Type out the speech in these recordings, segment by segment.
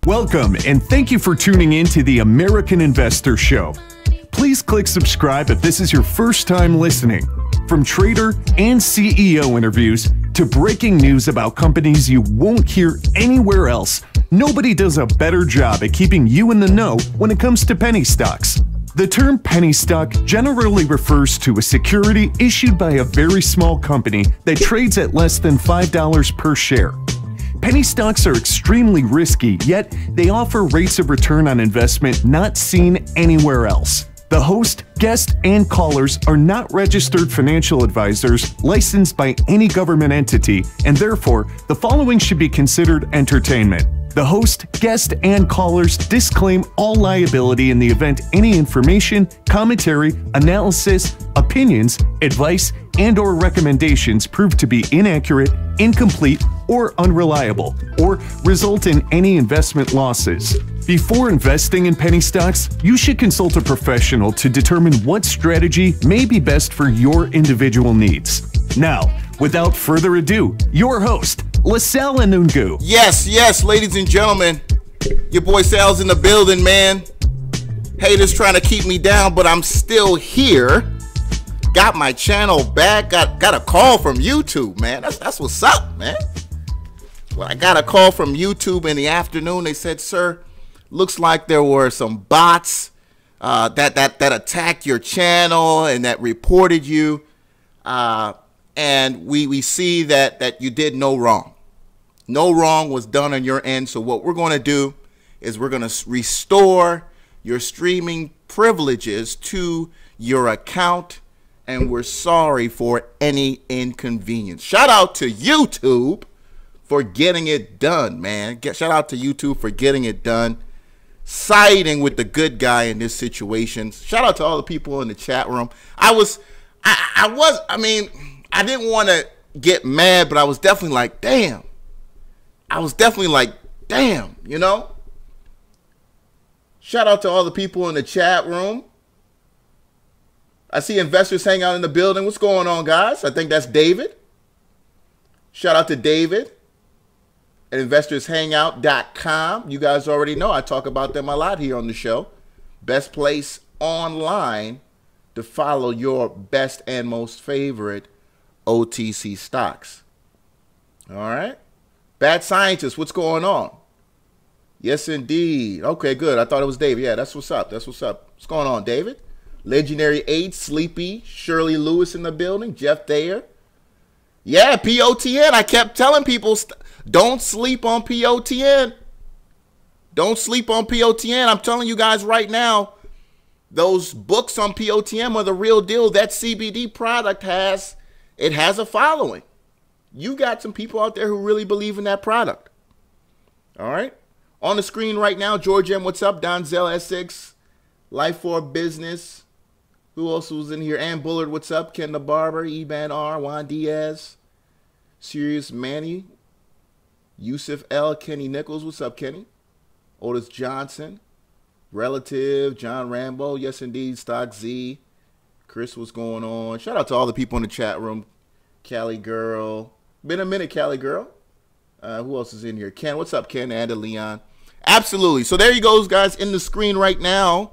Welcome, and thank you for tuning in to the American Investor Show. Please click subscribe if this is your first time listening. From trader and CEO interviews to breaking news about companies you won't hear anywhere else, nobody does a better job at keeping you in the know when it comes to penny stocks. The term penny stock generally refers to a security issued by a very small company that trades at less than $5 per share. Penny stocks are extremely risky, yet they offer rates of return on investment not seen anywhere else. The host, guest, and callers are not registered financial advisors licensed by any government entity, and therefore, the following should be considered entertainment. The host, guest, and callers disclaim all liability in the event any information, commentary, analysis, opinions, advice, and/or recommendations prove to be inaccurate, incomplete, or unreliable, or result in any investment losses. Before investing in penny stocks, you should consult a professional to determine what strategy may be best for your individual needs. Now, without further ado, your host, LaSalle Anungu. Yes, ladies and gentlemen, your boy Sal's in the building, man. Haters trying to keep me down, but I'm still here. Got my channel back. Got a call from YouTube, man. That's what's up, man. Well, I got a call from YouTube in the afternoon. They said, sir, looks like there were some bots that attacked your channel and that reported you. And we see that you did no wrong. No wrong was done on your end. So what we're going to do is we're going to restore your streaming privileges to your account. And we're sorry for any inconvenience. Shout out to YouTube for getting it done, man. Shout out to YouTube for getting it done. Siding with the good guy in this situation. Shout out to all the people in the chat room. I didn't want to get mad, but I was definitely like, damn. You know? Shout out to all the people in the chat room. I see investors hang out in the building. What's going on, guys? I think that's David. Shout out to David at investorshangout.com. You guys already know I talk about them a lot here on the show. Best place online to follow your best and most favorite OTC stocks. All right. Bad Scientist, what's going on? Yes, indeed. Okay, good. I thought it was David. Yeah, that's what's up. What's going on, David? Legendary 8, Sleepy, Shirley Lewis in the building, Jeff Thayer. Yeah, POTN. I kept telling people, don't sleep on POTN. Don't sleep on POTN. I'm telling you guys right now, those books on POTN are the real deal. That CBD product has a following. You got some people out there who really believe in that product. All right. On the screen right now, George M. What's up? Donzel Essex, Life for Business. Who else was in here? Ann Bullard, what's up? Ken the Barber, Eban R, Juan Diaz, Sirius Manny, Yusuf L, Kenny Nichols, what's up, Kenny? Otis Johnson, Relative, John Rambo, yes indeed, Stock Z, Chris, what's going on? Shout out to all the people in the chat room. Cali Girl, been a minute, Cali Girl. Who else is in here? Ken, what's up, Ken? And Leon. Absolutely. So there you go, guys, in the screen right now.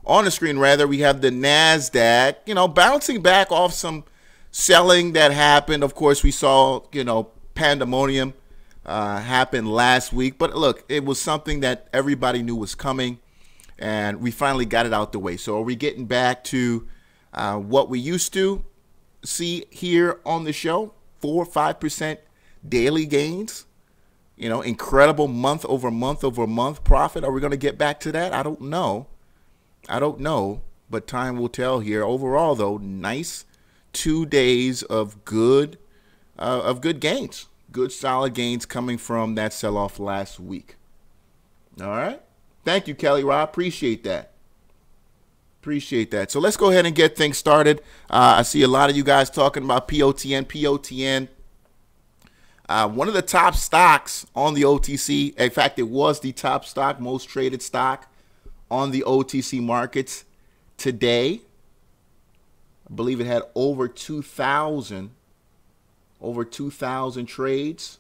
On the screen, rather, we have the NASDAQ, you know, bouncing back off some selling that happened. Of course, we saw, you know, pandemonium happen last week. But look, it was something that everybody knew was coming, and we finally got it out the way. So are we getting back to what we used to see here on the show? 4 or 5% daily gains, you know, incredible month over month profit. Are we going to get back to that? I don't know, but time will tell here. Overall, though, nice 2 days of good gains, good solid gains coming from that sell-off last week. All right, thank you, Kelly Rob. Appreciate that. So let's go ahead and get things started. I see a lot of you guys talking about POTN. One of the top stocks on the OTC. In fact, it was the top stock, most traded stock on the OTC markets today. I believe it had over 2,000 trades.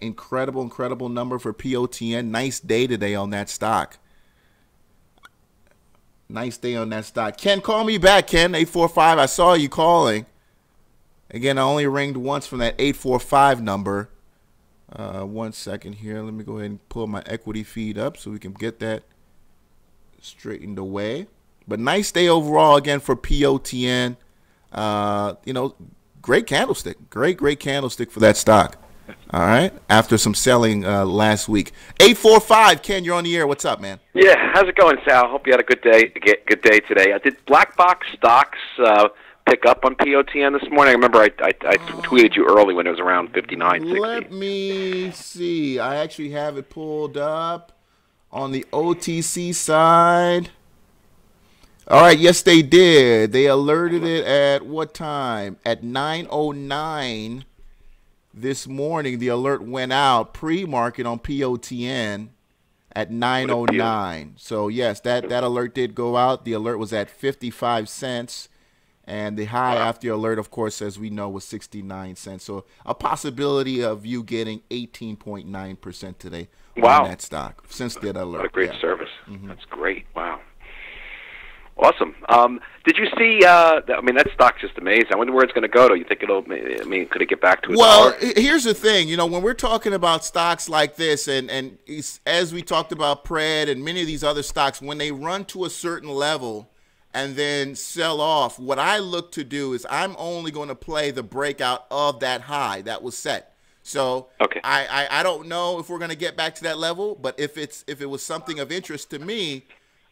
Incredible number for POTN. Nice day today on that stock. Nice day on that stock. Ken, call me back, Ken, 845. I saw you calling. Again, I only ringed once from that 845 number. 1 second here. Let me go ahead and pull my equity feed up so we can get that straightened away. But nice day overall again for POTN. Great candlestick. Great candlestick for that stock. All right. After some selling last week. 845, Ken, you're on the air. What's up, man? Yeah, how's it going, Sal? Hope you had a good day. Good day today. Did black box stocks pick up on POTN this morning? I remember I tweeted you early when it was around 59.60. Let me see. I actually have it pulled up on the OTC side. All right, yes, they did. They alerted it at what time? At 9:09 this morning. The alert went out pre-market on POTN at 9:09. So, yes, that alert did go out. The alert was at 55 cents. And the high after the alert, of course, as we know, was 69 cents. So, a possibility of you getting 18.9% today on that stock since that alert. What a great service. That's great. Wow. Awesome. Did you see, that stock's just amazing. I wonder where it's going to go to. You think could it get back to $1? Well, here's the thing. When we're talking about stocks like this, and as we talked about Pred and many of these other stocks, when they run to a certain level and then sell off, what I look to do is I'm only going to play the breakout of that high that was set. So okay. I don't know if we're going to get back to that level, but if it was something of interest to me,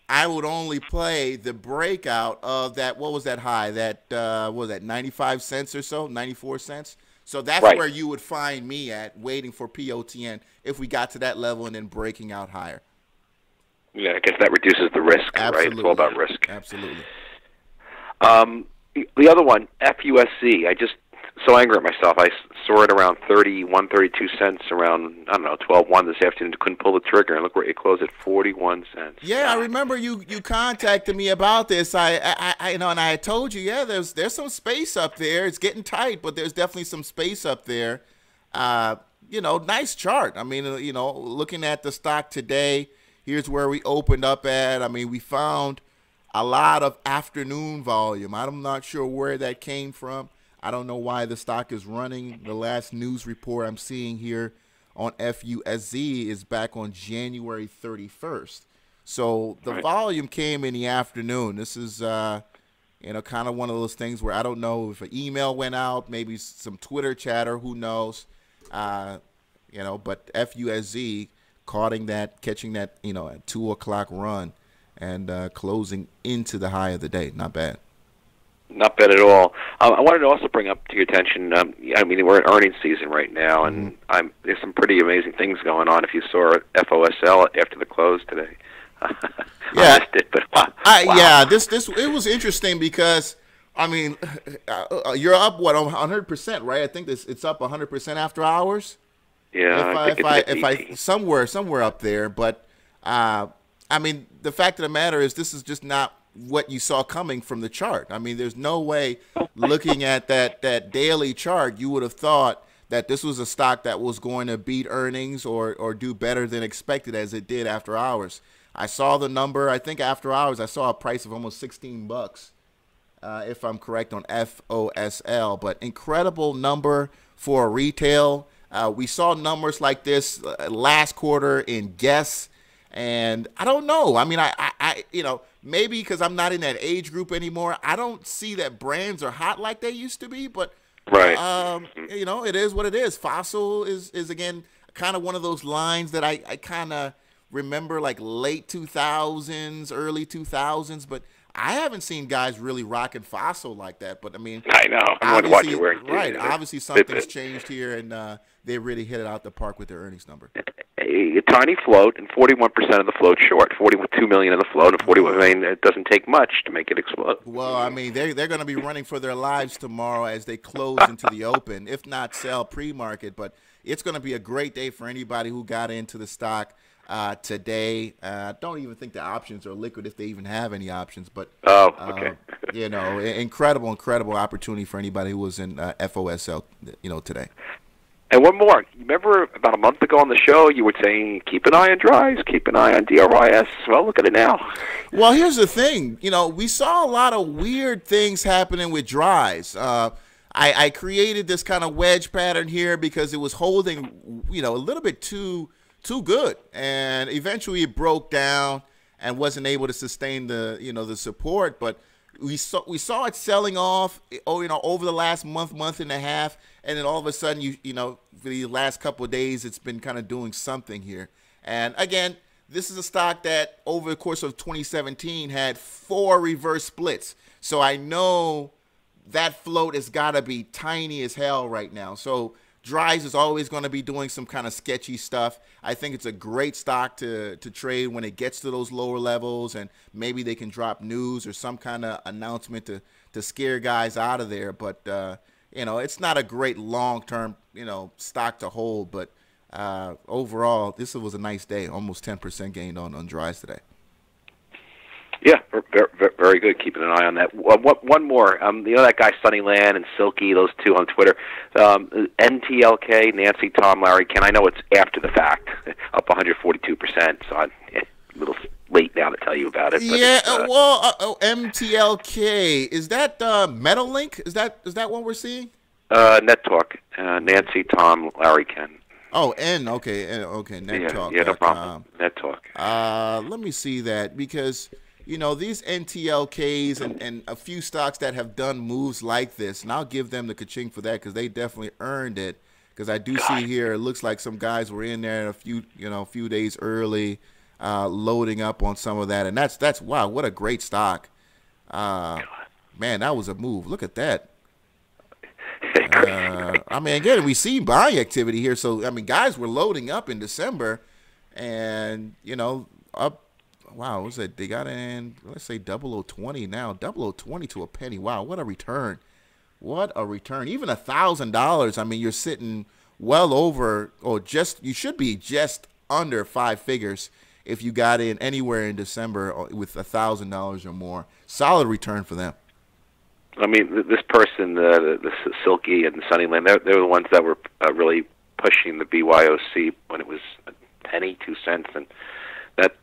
I would only play the breakout of that. What was that high? That what was that, 95 cents or so, 94 cents? So that's right where you would find me at, waiting for POTN if we got to that level and then breaking out higher. Yeah, I guess that reduces the risk, Absolutely. Right? It's all about risk. Absolutely. The other one, FUSZ, I just so angry at myself. I saw it around 31, 32 cents around, 12:01 this afternoon. Couldn't pull the trigger, and look where it closed at 41 cents. Yeah, I remember you contacted me about this. I and I told you, yeah, there's some space up there. It's getting tight, but there's definitely some space up there. Nice chart. I mean, looking at the stock today, here's where we opened up at. I mean, we found a lot of afternoon volume. I'm not sure where that came from. I don't know why the stock is running. The last news report I'm seeing here on FUSZ is back on January 31st. So the volume came in the afternoon. This is, kind of one of those things where I don't know if an email went out, maybe some Twitter chatter, who knows. But FUSZ catching that, at 2 o'clock run and closing into the high of the day. Not bad. Not bad at all. I wanted to also bring up to your attention, we're in earnings season right now, and there's some pretty amazing things going on. If you saw FOSL after the close today. Yeah. I missed it, but wow. Yeah, it was interesting because, you're up, 100%, right? I think it's up 100% after hours. Yeah, if I somewhere up there, but the fact of the matter is this is just not what you saw coming from the chart. I mean, there's no way, looking at that daily chart, you would have thought that this was a stock that was going to beat earnings or do better than expected, as it did after hours. I saw the number. I think after hours I saw a price of almost $16, if I'm correct, on FOSL. But incredible number for retail. We saw numbers like this last quarter in Guess. And I don't know. I maybe because I'm not in that age group anymore, I don't see that brands are hot like they used to be. But it is what it is. FOSL is again kind of one of those lines that I kind of remember, like late 2000s, early 2000s. But I haven't seen guys really rocking FOSL like that. But I know. I'm going to watch it wearing. Right. Obviously, something's changed here, and they really hit it out the park with their earnings number. A tiny float, and 41% of the float short. 42 million of the float, and 41 million. It doesn't take much to make it explode. Well, they're going to be running for their lives tomorrow as they close into the open, if not sell pre-market. But it's going to be a great day for anybody who got into the stock today. Don't even think the options are liquid, if they even have any options. But incredible opportunity for anybody who was in FOSL, today. And one more. You remember about a month ago on the show, you were saying, keep an eye on dries, keep an eye on DRIS. Well, look at it now. Well, here's the thing. You know, we saw a lot of weird things happening with dries. I created this kind of wedge pattern here because it was holding, you know, a little bit too good. And eventually it broke down and wasn't able to sustain the, you know, the support. But we saw it selling off, you know, over the last month and a half, and then all of a sudden, you know, for the last couple of days, it's been kind of doing something here. And again, this is a stock that over the course of 2017 had 4 reverse splits. So I know that float has got to be tiny as hell right now. So Dries is always going to be doing some kind of sketchy stuff. I think it's a great stock to trade when it gets to those lower levels, and maybe they can drop news or some kind of announcement to scare guys out of there. But, you know, it's not a great long-term, you know, stock to hold. But overall, this was a nice day, almost 10% gain on Dries today. Yeah, very good. Keeping an eye on that. One more. You know that guy Sunnyland and Silky, those two on Twitter. NTLK, Nancy, Tom, Larry, Ken. I know it's after the fact, up 142%. So I'm a little late now to tell you about it. But yeah. MTLK, is that Metal Link? Is that what we're seeing? Net Talk. Nancy, Tom, Larry, Ken. Oh, okay. Net Talk. Yeah, no problem. Net Talk. Let me see that, because you know, these NTLKs and a few stocks that have done moves like this, and I'll give them the ka-ching for that because they definitely earned it. Because I do see here, it looks like some guys were in there a few days early, loading up on some of that, and that's wow, what a great stock. Man, that was a move. Look at that. I mean, again, we see buying activity here, so I mean, guys were loading up in December, and you know, up. Wow, what's that? They got in, let's say 0020 now. 0020 to a penny. Wow, what a return. What a return. Even $1,000, I mean, you're sitting well over, or just, you should be just under 5 figures if you got in anywhere in December with $1,000 or more. Solid return for them. I mean, this person, the Silky and Sunnyland, they're the ones that were really pushing the BYOC when it was a penny, 2 cents, and that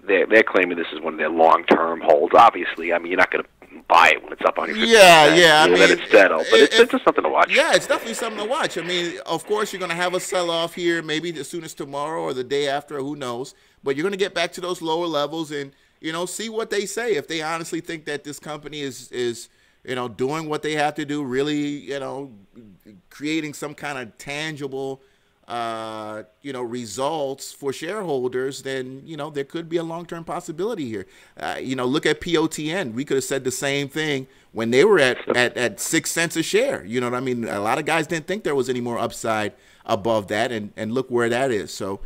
they're claiming this is one of their long-term holds. Obviously, I mean, you're not going to buy it when it's up 150%. Yeah. I mean, it's settled, but it's just something to watch. Yeah, it's definitely something to watch. I mean, of course, you're going to have a sell-off here, maybe as soon as tomorrow or the day after, who knows. But you're going to get back to those lower levels and, you know, see what they say. If they honestly think that this company is you know, doing what they have to do, really, you know, creating some kind of tangible you know, results for shareholders, then, you know, there could be a long-term possibility here. You know, look at POTN. We could have said the same thing when they were at 6 cents a share. You know what I mean? A lot of guys didn't think there was any more upside above that, and look where that is. So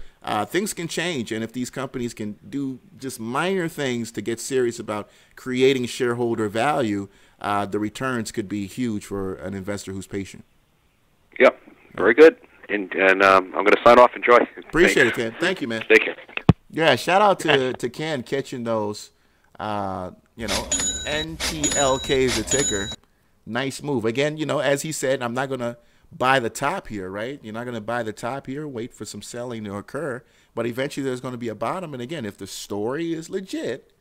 things can change, and if these companies can do just minor things to get serious about creating shareholder value, the returns could be huge for an investor who's patient. Yep, very good. And I'm going to sign off. Enjoy. Appreciate it, Ken. Thank you, man. Take care. Yeah, shout out to Ken catching those. You know, NTLK is the ticker. Nice move. Again, you know, as he said, I'm not going to buy the top here, right? You're not going to buy the top here, wait for some selling to occur. But eventually there's going to be a bottom. And again, if the story is legit,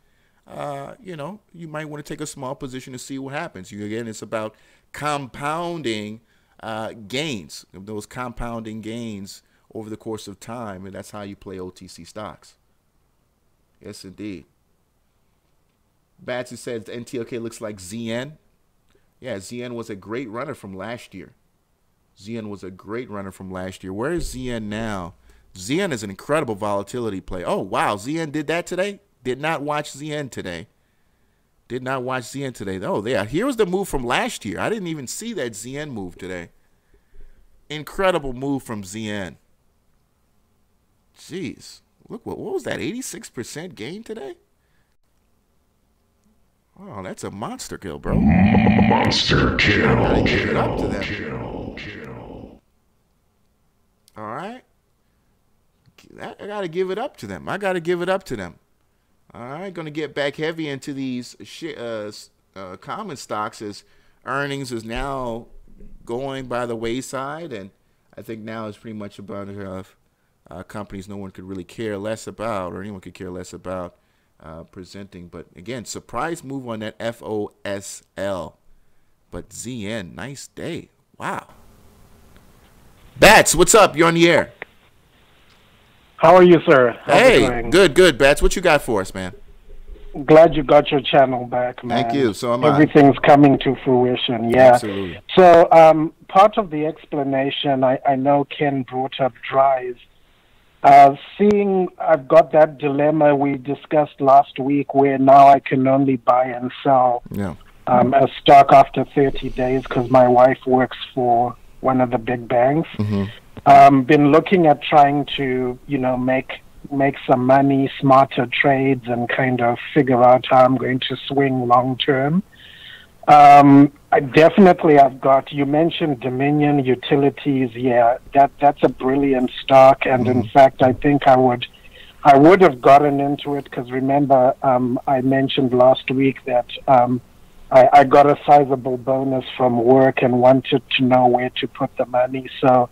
you know, you might want to take a small position to see what happens. Again, it's about compounding gains, those compounding gains over the course of time, and that's how you play OTC stocks. Yes, indeed. Batsy says NTLK looks like ZN. Yeah, ZN was a great runner from last year. ZN was a great runner from last year. Where is ZN now? ZN is an incredible volatility play. Oh, wow, ZN did that today? Did not watch ZN today. Did not watch ZN today. Oh, yeah. Here was the move from last year. I didn't even see that ZN move today. Incredible move from ZN. Jeez. Look, what was that? 86% gain today? Oh, that's a monster kill, bro. Monster kill. I gotta give it up to them. Kill. All right. I gotta give it up to them. I gotta give it up to them. All right, going to get back heavy into these common stocks as earnings is now going by the wayside. And I think now is pretty much a bunch of companies no one could really care less about, or anyone could care less about presenting. But again, surprise move on that FOSL. But ZN, nice day. Wow. Bats, what's up? You're on the air. How are you, sir? Hey, good. Bats, what you got for us, man? Glad you got your channel back, man. Thank you. So am I. Everything's coming to fruition. Yeah. Absolutely. So part of the explanation, I know Ken brought up drives. Seeing I've got that dilemma we discussed last week where now I can only buy and sell a stock after 30 days because my wife works for one of the big banks. Been looking at trying to, make some money, smarter trades, and kind of figure out how I'm going to swing long term. I've got, you mentioned Dominion Utilities. Yeah, that's a brilliant stock. And in fact, I think I would have gotten into it because remember, I mentioned last week that I got a sizable bonus from work and wanted to know where to put the money. So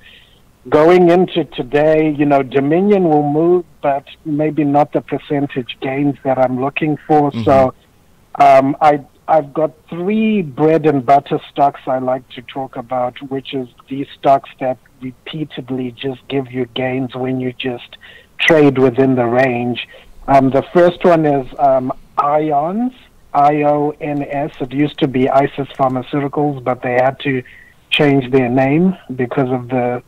going into today, Dominion will move, but maybe not the percentage gains that I'm looking for. So I've got 3 bread and butter stocks I like to talk about, which is these stocks that repeatedly just give you gains when you just trade within the range. The first one is IONS, IONS. It used to be ISIS Pharmaceuticals, but they had to change their name because of their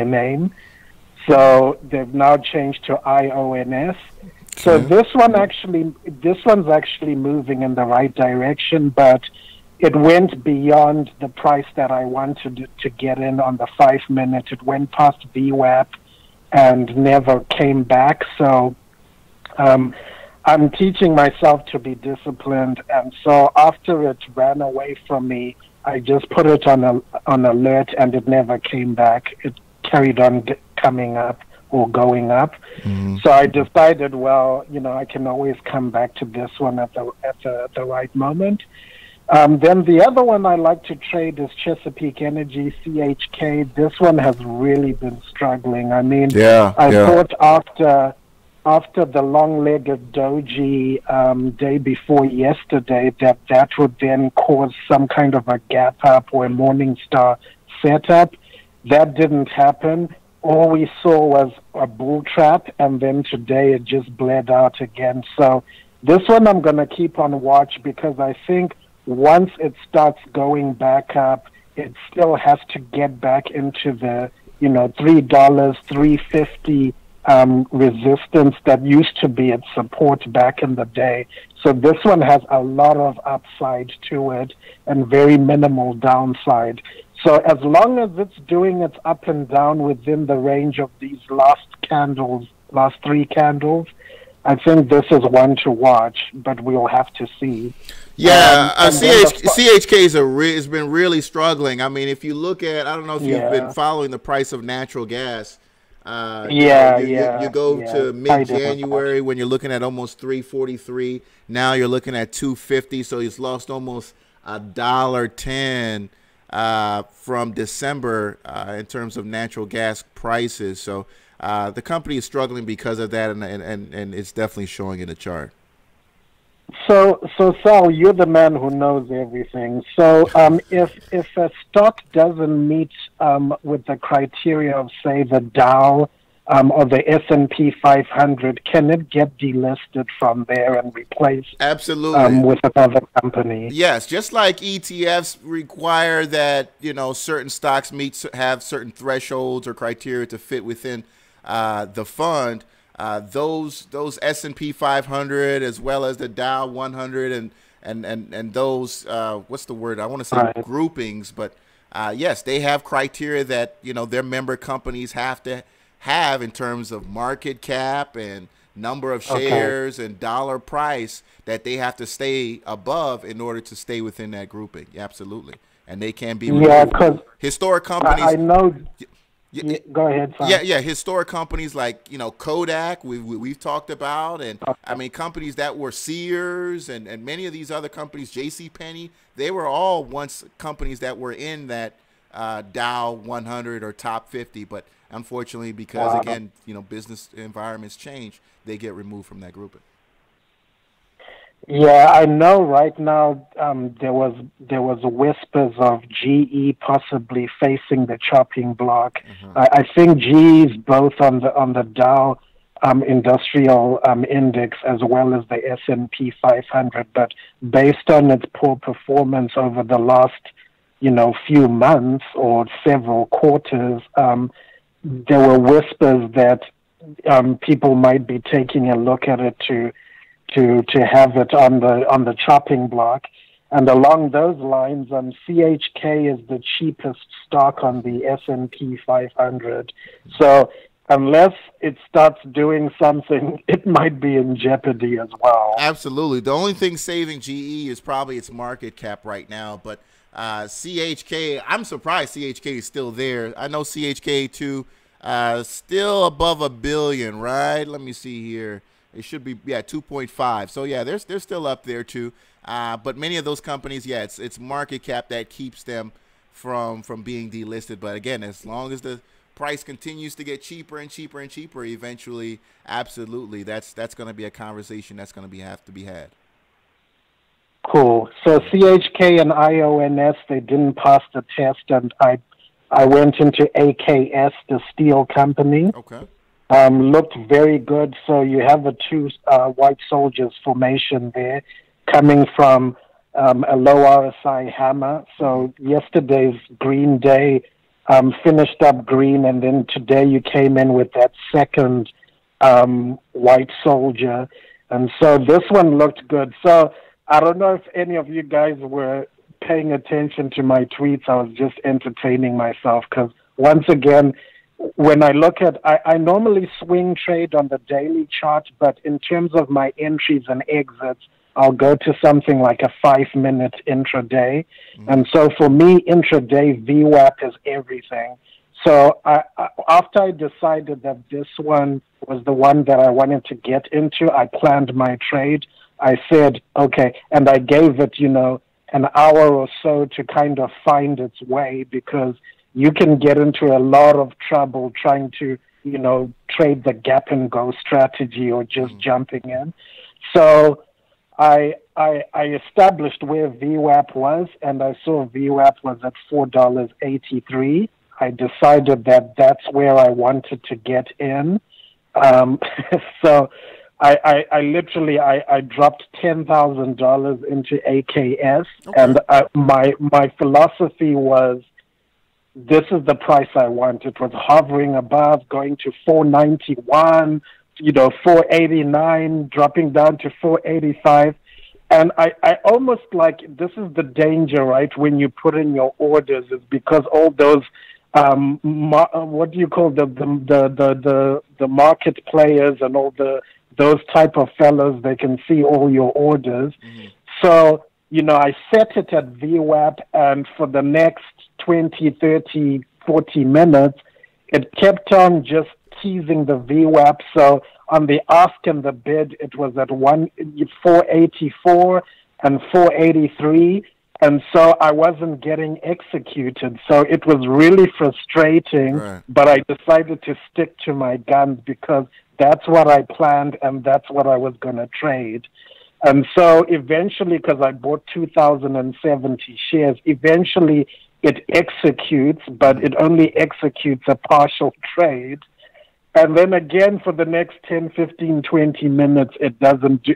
name. So they've now changed to IONS. So this one's actually moving in the right direction, but it went beyond the price that I wanted to get in on the 5-minute. It went past V WAP and never came back. So I'm teaching myself to be disciplined, and so after it ran away from me, I just put it on alert, and it never came back. It carried on coming up or going up. So I decided, well, I can always come back to this one at the right moment. Then the other one I like to trade is Chesapeake Energy, CHK. This one has really been struggling. I mean, I thought after the long-legged doji day before yesterday that would then cause some kind of a gap up or a Morningstar setup. That didn't happen. All we saw was a bull trap, and then today it just bled out again. So this one I'm going to keep on watch because I think once it starts going back up, it still has to get back into the, $3, $3.50 resistance that used to be its support back in the day. So this one has a lot of upside to it and very minimal downside. So as long as it's doing its up and down within the range of these last 3 candles, I think this is one to watch, but we'll have to see. Yeah, CHK has been really struggling. I mean, if you look at, I don't know if you've been following the price of natural gas. You go to mid-January when you're looking at almost $3.43. Now you're looking at $2.50, so it's lost almost $1.10 from December in terms of natural gas prices. So the company is struggling because of that, and it's definitely showing in the chart. So Sal, you're the man who knows everything. So if a stock doesn't meet with the criteria of, say, the Dow or the S&P 500, can it get delisted from there and replaced with another company? Yes, just like ETFs require that certain stocks have certain thresholds or criteria to fit within the fund. Those S&P 500 as well as the Dow 100 and those what's the word? I want to say groupings, but yes, they have criteria that their member companies have to have in terms of market cap and number of shares and dollar price that they have to stay above in order to stay within that grouping. Yeah, absolutely, and they can be because historic companies. I know. Go ahead, Sam. Yeah. Historic companies like Kodak, we've talked about, and I mean companies that were Sears and many of these other companies, J.C. Penney, they were all once companies that were in that Dow 100 or top 50, but unfortunately, because again, business environments change, they get removed from that grouping. Yeah, I know. Right now, there was whispers of GE possibly facing the chopping block. I think GE is both on the Dow Industrial Index as well as the S&P 500, but based on its poor performance over the last few months or several quarters, there were whispers that people might be taking a look at it to have it on the chopping block. And along those lines, CHK is the cheapest stock on the S&P 500. So unless it starts doing something, it might be in jeopardy as well. Absolutely. The only thing saving GE is probably its market cap right now. But CHK, I'm surprised CHK is still there. I know CHK too, still above $1 billion, right? Let me see here. It should be 2.5. So yeah, they're still up there too. But many of those companies, it's market cap that keeps them from being delisted. But again, as long as the price continues to get cheaper and cheaper and cheaper, eventually, absolutely, that's going to be a conversation that's going to have to be had. Cool. So CHK and IONS, they didn't pass the test, and I went into AKER, the steel company. Okay. Looked very good. So you have a two white soldiers formation there coming from a low RSI hammer. So yesterday's green day finished up green, and then today you came in with that second white soldier. And so this one looked good. So I don't know if any of you guys were paying attention to my tweets. I was just entertaining myself because once again, when I look at, I normally swing trade on the daily chart, but in terms of my entries and exits, I'll go to something like a 5-minute intraday. And so for me, intraday VWAP is everything. So after I decided that this one was the one that I wanted to get into, I planned my trade. I said, okay, and I gave it, an hour or so to kind of find its way, because you can get into a lot of trouble trying to, trade the gap and go strategy or just jumping in. So I established where VWAP was, and I saw VWAP was at $4.83. I decided that that's where I wanted to get in. So I literally dropped $10,000 into AKS, and my philosophy was, this is the price I want. It was hovering above, going to 491, 489, dropping down to 485. And I almost like, this is the danger, right? When you put in your orders, is because all those, what do you call the market players and all those type of fellows, they can see all your orders. So, I set it at VWAP, and for the next 20, 30, 40 minutes, it kept on just teasing the VWAP. So on the ask and the bid, it was at 484 and 483. And so I wasn't getting executed. So it was really frustrating, but I decided to stick to my guns because that's what I planned and that's what I was going to trade. And so eventually, because I bought 2,070 shares, eventually it executes, but it only executes a partial trade. And then again, for the next 10, 15, 20 minutes, it doesn't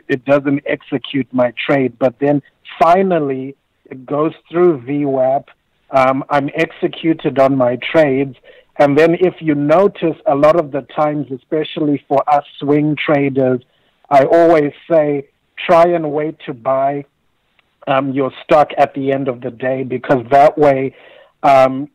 execute my trade. But then finally, it goes through VWAP. I'm executed on my trades. And then if you notice, a lot of the times, especially for us swing traders, I always say, try and wait to buy your stock at the end of the day, because that way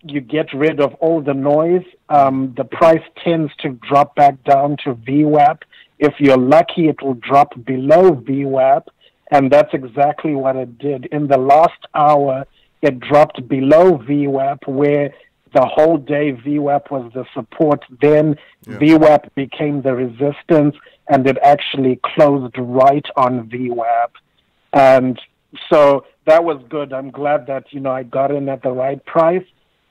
you get rid of all the noise. The price tends to drop back down to VWAP. If you're lucky, it will drop below VWAP, and that's exactly what it did. In the last hour, it dropped below VWAP, where the whole day VWAP was the support. Then VWAP became the resistance, and it actually closed right on VWAP. And so that was good. I'm glad that, I got in at the right price.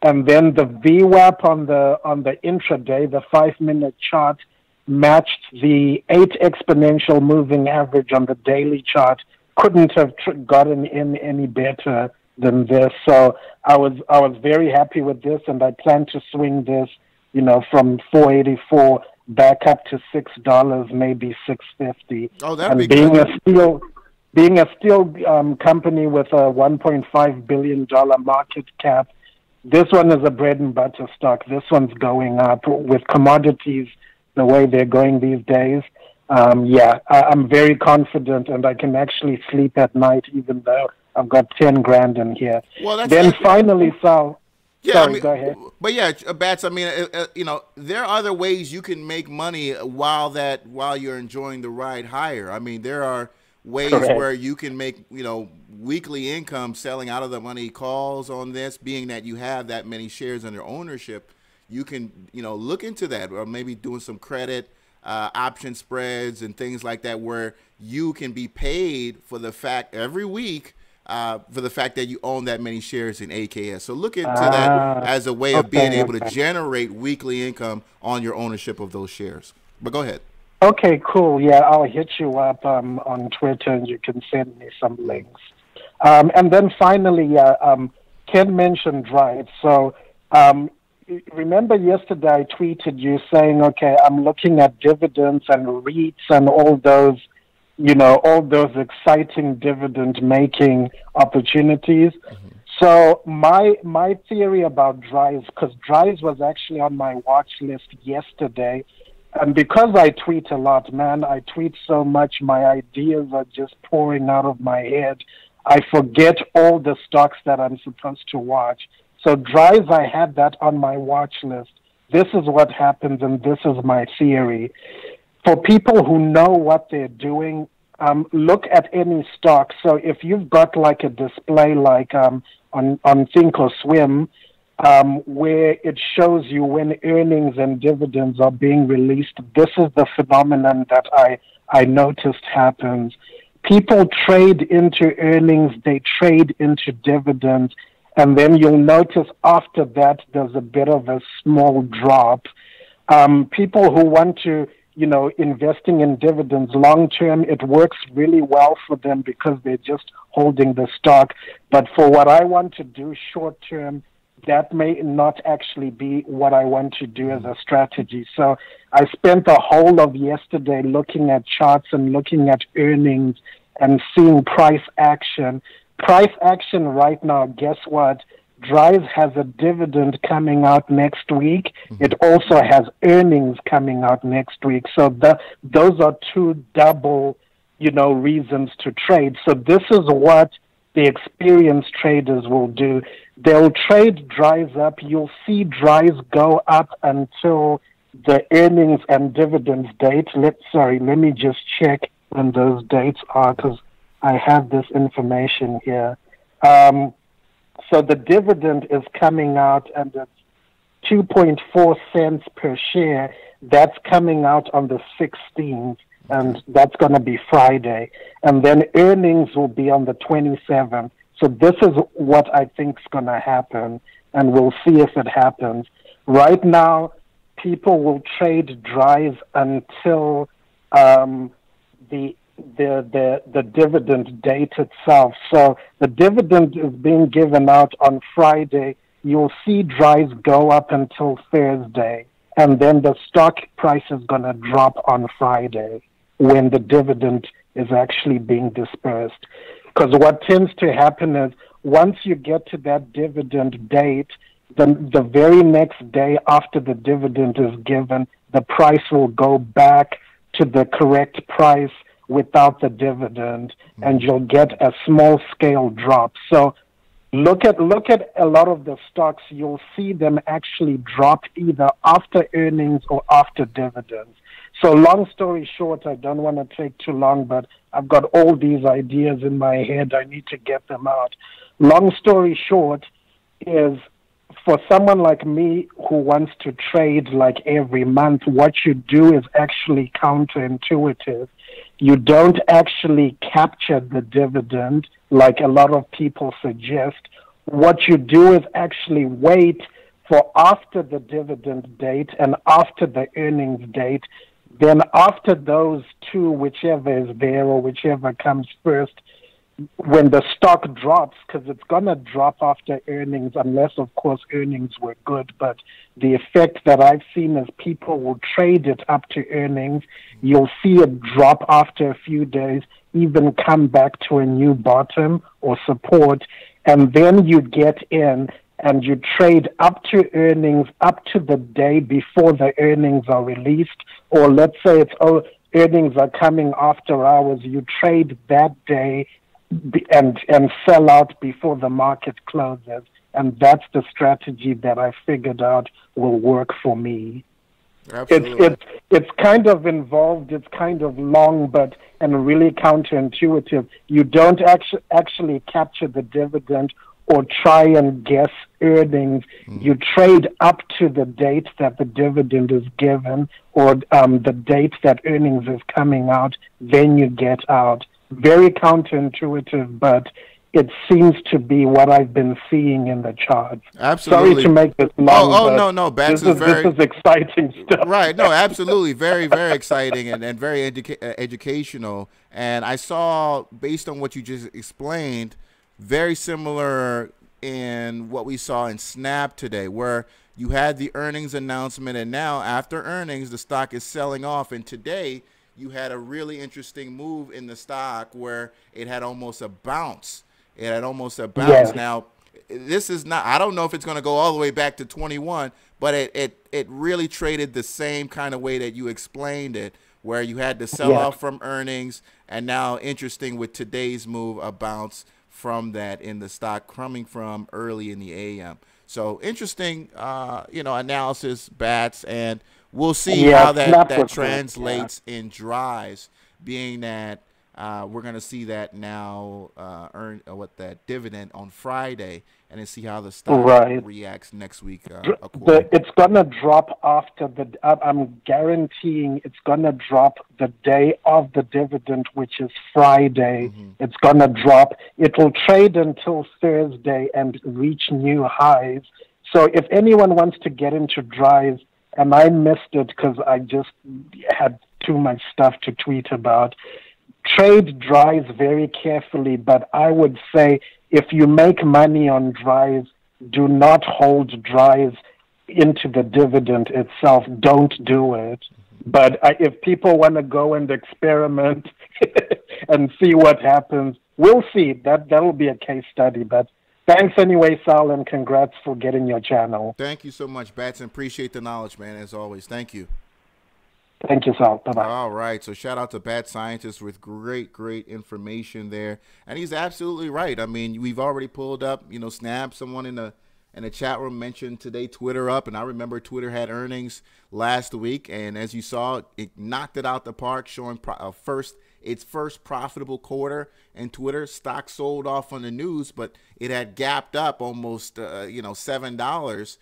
and then the VWAP on the intraday, the 5-minute chart, matched the 8 exponential moving average on the daily chart. Couldn't have gotten in any better than this. So I was very happy with this, and I plan to swing this, from $4.84 back up to $6, maybe $6.50. Oh, that'd and be being good. Being a steel company with a $1.5 billion market cap, this one is a bread and butter stock. This one's going up with commodities the way they're going these days. I'm very confident, and I can actually sleep at night even though I've got 10 grand in here. Well, Finally, Sal. Yeah, sorry, go ahead. But yeah, Bats, there are other ways you can make money while you're enjoying the ride higher. I mean, there are ways where you can make, weekly income selling out of the money calls on this, being that you have that many shares under ownership. You can, look into that, or maybe doing some credit option spreads and things like that, where you can be paid for the fact every week for the fact that you own that many shares in AKS. So look into that as a way of being able to generate weekly income on your ownership of those shares. But go ahead. Okay, cool. Yeah, I'll hit you up on Twitter, and you can send me some links. And then finally, Ken mentioned Drive. So remember yesterday I tweeted you saying, okay, I'm looking at dividends and REITs and all those exciting dividend-making opportunities. Mm-hmm. So my theory about Drive, because Drive was actually on my watch list yesterday, and because I tweet a lot, man, I tweet so much, my ideas are just pouring out of my head. I forget all the stocks that I'm supposed to watch. So Drive, I had that on my watch list. This is what happens, and this is my theory. For people who know what they're doing, look at any stock. So if you've got like a display like on Thinkorswim, where it shows you when earnings and dividends are being released, this is the phenomenon that I noticed happens. People trade into earnings, they trade into dividends, and then you'll notice after that there's a bit of a small drop. People who want to, investing in dividends long term, it works really well for them because they're just holding the stock. But for what I want to do short term, that may not actually be what I want to do as a strategy. So I spent the whole of yesterday looking at charts and looking at earnings and seeing price action. Price action right now, guess what? Drive has a dividend coming out next week. Mm-hmm. It also has earnings coming out next week. So those are two double, reasons to trade. So this is what the experienced traders will do. They'll trade Drive up. You'll see Drive go up until the earnings and dividends date. Let me just check when those dates are, because I have this information here. So the dividend is coming out, and it's 2.4 cents per share. That's coming out on the 16th, and that's going to be Friday. And then earnings will be on the 27th. So this is what I think is going to happen, and we'll see if it happens. Right now, people will trade Drive until the dividend date itself. So the dividend is being given out on Friday. You'll see Drive go up until Thursday, and then the stock price is going to drop on Friday when the dividend is actually being dispersed. Because what tends to happen is once you get to that dividend date, the very next day after the dividend is given, the price will go back to the correct price without the dividend, and you'll get a small scale drop. So look at a lot of the stocks. You'll see them actually drop either after earnings or after dividends. So long story short, I don't want to take too long, but I've got all these ideas in my head. I need to get them out. Long story short is, for someone like me who wants to trade like every month, what you do is actually counterintuitive. You don't actually capture the dividend like a lot of people suggest. what you do is actually wait for after the dividend date and after the earnings date. Then after those two, whichever is there or whichever comes first, when the stock drops, because it's going to drop after earnings, unless, of course, earnings were good. But the effect that I've seen is people will trade it up to earnings. You'll see it drop after a few days, even come back to a new bottom or support, and then you get in and you trade up to earnings, up to the day before the earnings are released, or let's say earnings are coming after hours, you trade that day and sell out before the market closes. And that's the strategy that I figured out will work for me. Absolutely. It's kind of involved, it's kind of long, and really counterintuitive. You don't actually capture the dividend or try and guess earnings. You trade up to the date that the dividend is given or the date that earnings is coming out, then you get out. Very counterintuitive, but it seems to be what I've been seeing in the charts. Absolutely. Sorry to make this long. No. Bats this is is exciting stuff. Right. No, absolutely. Very, very exciting and very educational. And I saw, based on what you just explained, very similar in what we saw in Snap today, where you had the earnings announcement, and now after earnings, the stock is selling off. And today, you had a really interesting move in the stock where it had almost a bounce. Yes. Now, this is not, I don't know if it's going to go all the way back to 21, but it really traded the same kind of way that you explained it, where you had the sell-off from earnings, and now, interesting with today's move, a bounce from that in the stock coming from early in the AM. So interesting, analysis, Bats, and we'll see how that translates in dries, being that we're going to see that now that dividend on Friday, and then see how the stock reacts next week. It's going to drop after I'm guaranteeing it's going to drop the day of the dividend, which is Friday. It's going to drop. It will trade until Thursday and reach new highs. So if anyone wants to get into dries, and I missed it because I just had too much stuff to tweet about, trade dries very carefully, but I would say if you make money on dries, do not hold dries into the dividend itself. Don't do it. But if people want to go and experiment and see what happens, we'll see. That will be a case study. But thanks anyway, Sal, and congrats for getting your channel. Thank you so much, Batson. Appreciate the knowledge, man, as always. Thank you. Thank you, Sal. Bye-bye. All right. So shout out to Bat Scientist with great information there. And he's absolutely right. I mean, we've already pulled up, Snap. Someone in the chat room mentioned today Twitter up. And I remember Twitter had earnings last week. And as you saw, it knocked it out the park, showing its first profitable quarter. And Twitter stock sold off on the news, but it had gapped up almost, $7.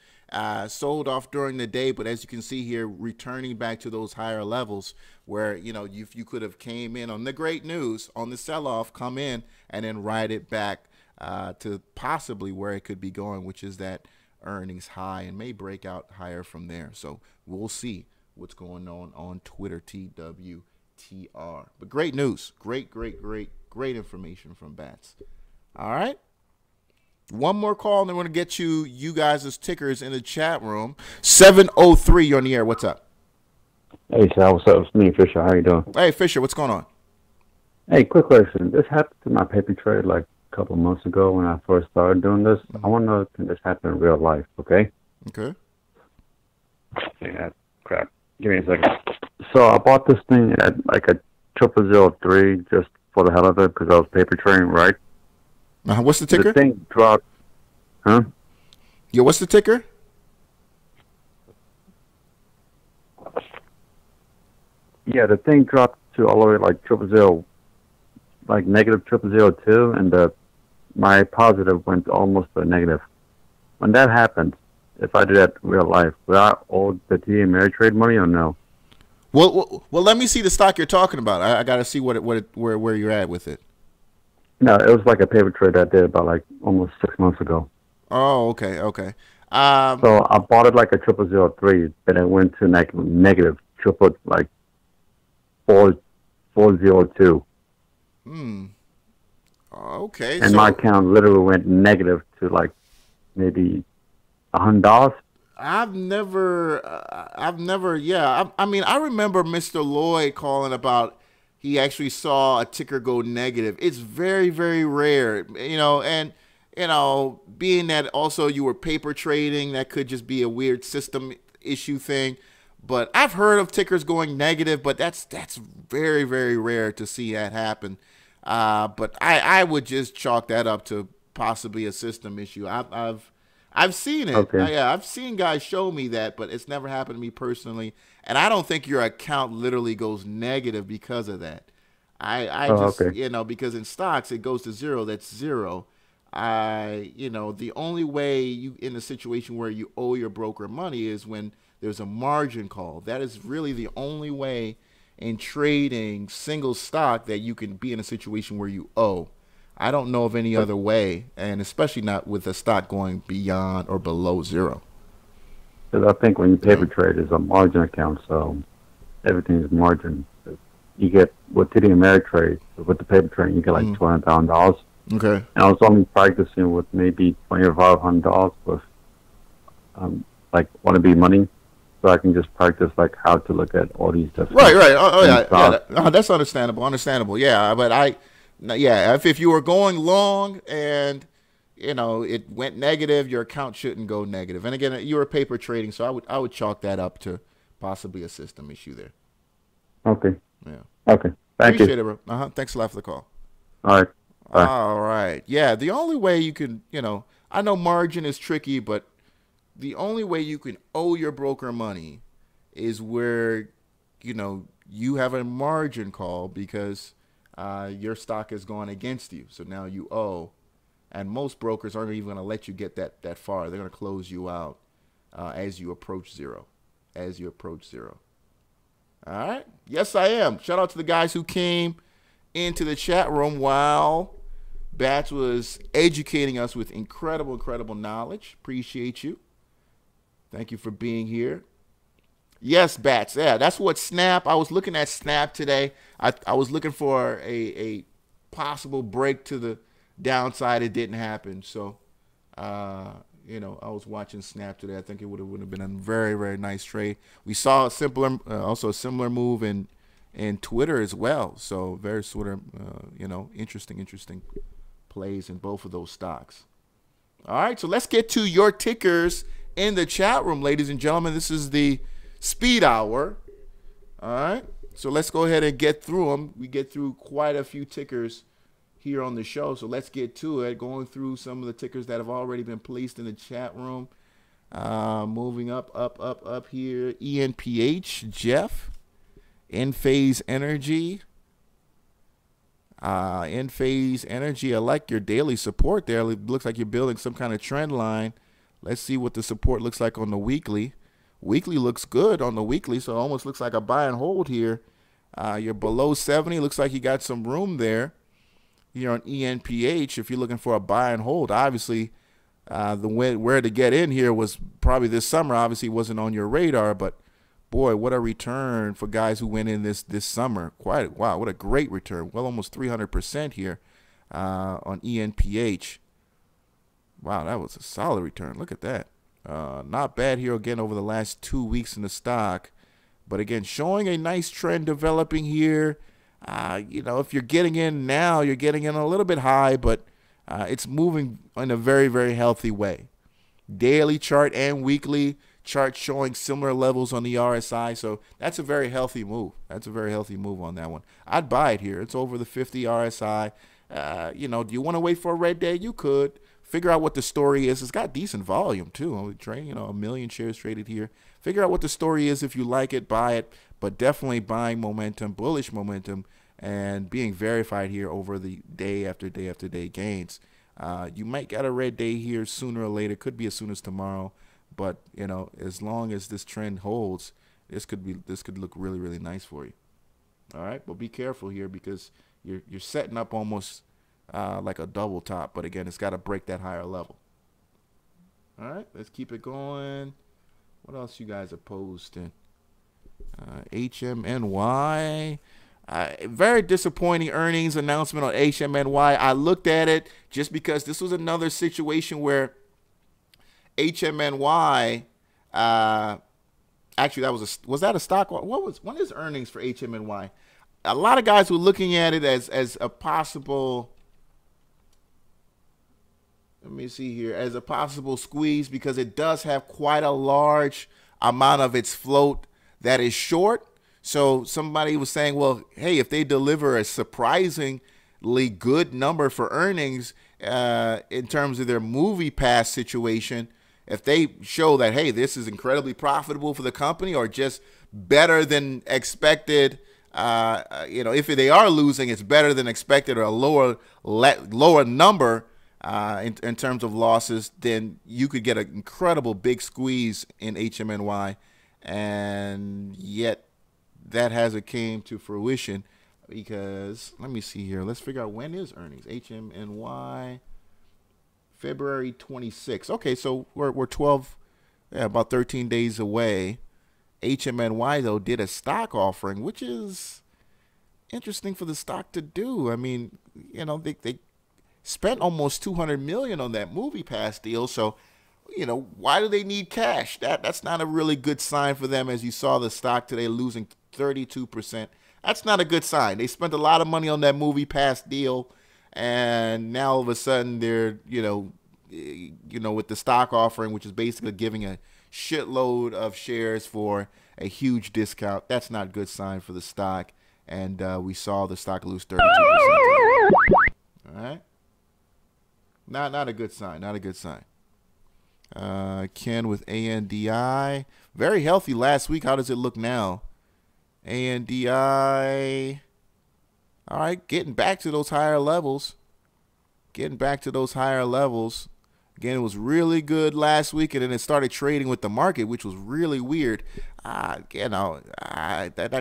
Sold off during the day, but as you can see here, returning back to those higher levels where, you could have came in on the great news, on the sell-off, come in and then ride it back to possibly where it could be going, which is that earnings high, and may break out higher from there. So we'll see what's going on Twitter, TWTR. But great news. Great information from Bats. All right. One more call, and then we're going to get you guys' tickers in the chat room. 703, you're on the air. What's up? Hey, Sal. What's up? It's me, Fisher. How you doing? Hey, Fisher. What's going on? Hey, quick question. This happened to my paper trade like a couple of months ago when I first started doing this. I want to know if this happened in real life, okay? Okay. Yeah, crap. Give me a second. So I bought this thing at like a 0003 just for the hell of it because I was paper trading, right? What's the ticker? The thing dropped. Huh? Yeah, what's the ticker? Yeah, the thing dropped to all the way like -002, and my positive went almost to a negative. When that happens, if I do that in real life, will I owe the TD Ameritrade money or no? Well, let me see the stock you're talking about. I got to see where you're at with it. No, it was like a paper trade I did about like almost 6 months ago. Oh, okay, okay. So I bought it like a 0003, then it went to negative triple like 402, Okay, and my so account literally went negative to like maybe $100. yeah. I mean, I remember Mr. Lloyd calling about he actually saw a ticker go negative. It's very, very rare, and being that also you were paper trading, that could just be a weird system issue thing. But I've heard of tickers going negative, but that's very, very rare to see that happen. But I would just chalk that up to possibly a system issue. I've seen it. Okay. Yeah, I've seen guys show me that, but it's never happened to me personally. And I don't think your account literally goes negative because of that. I just, Okay. because in stocks it goes to zero. That's zero. The only way you in a situation where you owe your broker money is when there's a margin call. That is really the only way in trading single stock that you can be in a situation where you owe. I don't know of any other way, and especially not with a stock going beyond or below zero. Because I think when you paper trade, it's a margin account, so everything's margin. You get with TD Ameritrade, with the paper trade, you get like $200,000. Okay. And I was only practicing with maybe $2,500 with like wannabe money, so I can just practice like how to look at all these different. Right. Oh yeah. That's understandable. Yeah, but if you were going long and it went negative, your account shouldn't go negative. And again, you were paper trading, so I would chalk that up to possibly a system issue there. Okay. Yeah. Okay. Thank Appreciate you. it, bro. Thanks a lot for the call. All right. Bye. All right. Yeah, the only way you can, I know margin is tricky, but the only way you can owe your broker money is where, you have a margin call because your stock has gone against you. So now you owe. And most brokers aren't even going to let you get that far. They're going to close you out as you approach zero. All right. Yes, I am. Shout out to the guys who came into the chat room while Bats was educating us with incredible knowledge. Appreciate you. Thank you for being here. Yes, Bats. Yeah, that's what Snap. I was looking at Snap today. I was looking for a possible break to the downside. It didn't happen. So, I was watching Snap today. I think it would have been a very, very nice trade. We saw a similar move in Twitter as well. So very sort of, interesting plays in both of those stocks. All right, so let's get to your tickers in the chat room, ladies and gentlemen. This is the speed hour. All right, so let's go ahead and get through them. We get through quite a few tickers here on the show, so let's get to it. Going through some of the tickers that have already been placed in the chat room. Moving up here. ENPH, Jeff. Phase Energy. Phase Energy, I like your daily support there. It looks like you're building some kind of trend line. Let's see what the support looks like on the weekly. Weekly looks good on the weekly, so it almost looks like a buy and hold here. You're below 70. Looks like you got some room there. Here on ENPH, if you're looking for a buy and hold, obviously where to get in here was probably this summer. Obviously wasn't on your radar, but boy, what a return for guys who went in this summer. Wow, what a great return. Well, almost 300% here on ENPH. Wow, that was a solid return. Look at that. Not bad here again over the last 2 weeks in the stock. But again, showing a nice trend developing here. If you're getting in now, you're getting in a little bit high, but it's moving in a very, very healthy way. Daily chart and weekly chart showing similar levels on the RSI, so that's a very healthy move. That's a very healthy move on that one. I'd buy it here. It's over the 50 RSI. Do you want to wait for a red day? You could. Figure out what the story is. It's got decent volume too. Trade, 1 million shares traded here. Figure out what the story is. If you like it, buy it. But definitely buying momentum, bullish momentum, and being verified here over the day after day after day gains. You might get a red day here sooner or later. Could be as soon as tomorrow. But as long as this trend holds, this could look really, really nice for you. All right, but be careful here because you're setting up almost like a double top. But again, it's got to break that higher level. All right, let's keep it going. What else you guys are posting? HMNY. Very disappointing earnings announcement on HMNY. I looked at it just because this was another situation where HMNY, actually was that a stock? When is earnings for HMNY? A lot of guys were looking at it as a possible, let me see here, as a possible squeeze because it does have quite a large amount of its float that is short. So somebody was saying, well, hey, if they deliver a surprisingly good number for earnings in terms of their movie pass situation, if they show that, hey, this is incredibly profitable for the company or just better than expected, if they are losing, it's better than expected or a lower number in terms of losses, then you could get an incredible big squeeze in HMNY. And yet that hasn't came to fruition because, let me see here. Let's figure out when is earnings. HMNY, February 26th. Okay, so we're about 13 days away. HMNY, though, did a stock offering, which is interesting for the stock to do. I mean, they spent almost $200 million on that movie pass deal, so why do they need cash? That's not a really good sign for them. As you saw the stock today losing 32%. That's not a good sign. They spent a lot of money on that movie pass deal, and now all of a sudden they're, with the stock offering, which is basically giving a shitload of shares for a huge discount. That's not a good sign for the stock, and we saw the stock lose 32%. All right? Not a good sign. Not a good sign. Ken with ANDI. Very healthy last week. How does it look now? ANDI. All right, getting back to those higher levels. Getting back to those higher levels. Again, it was really good last week, and then it started trading with the market, which was really weird. That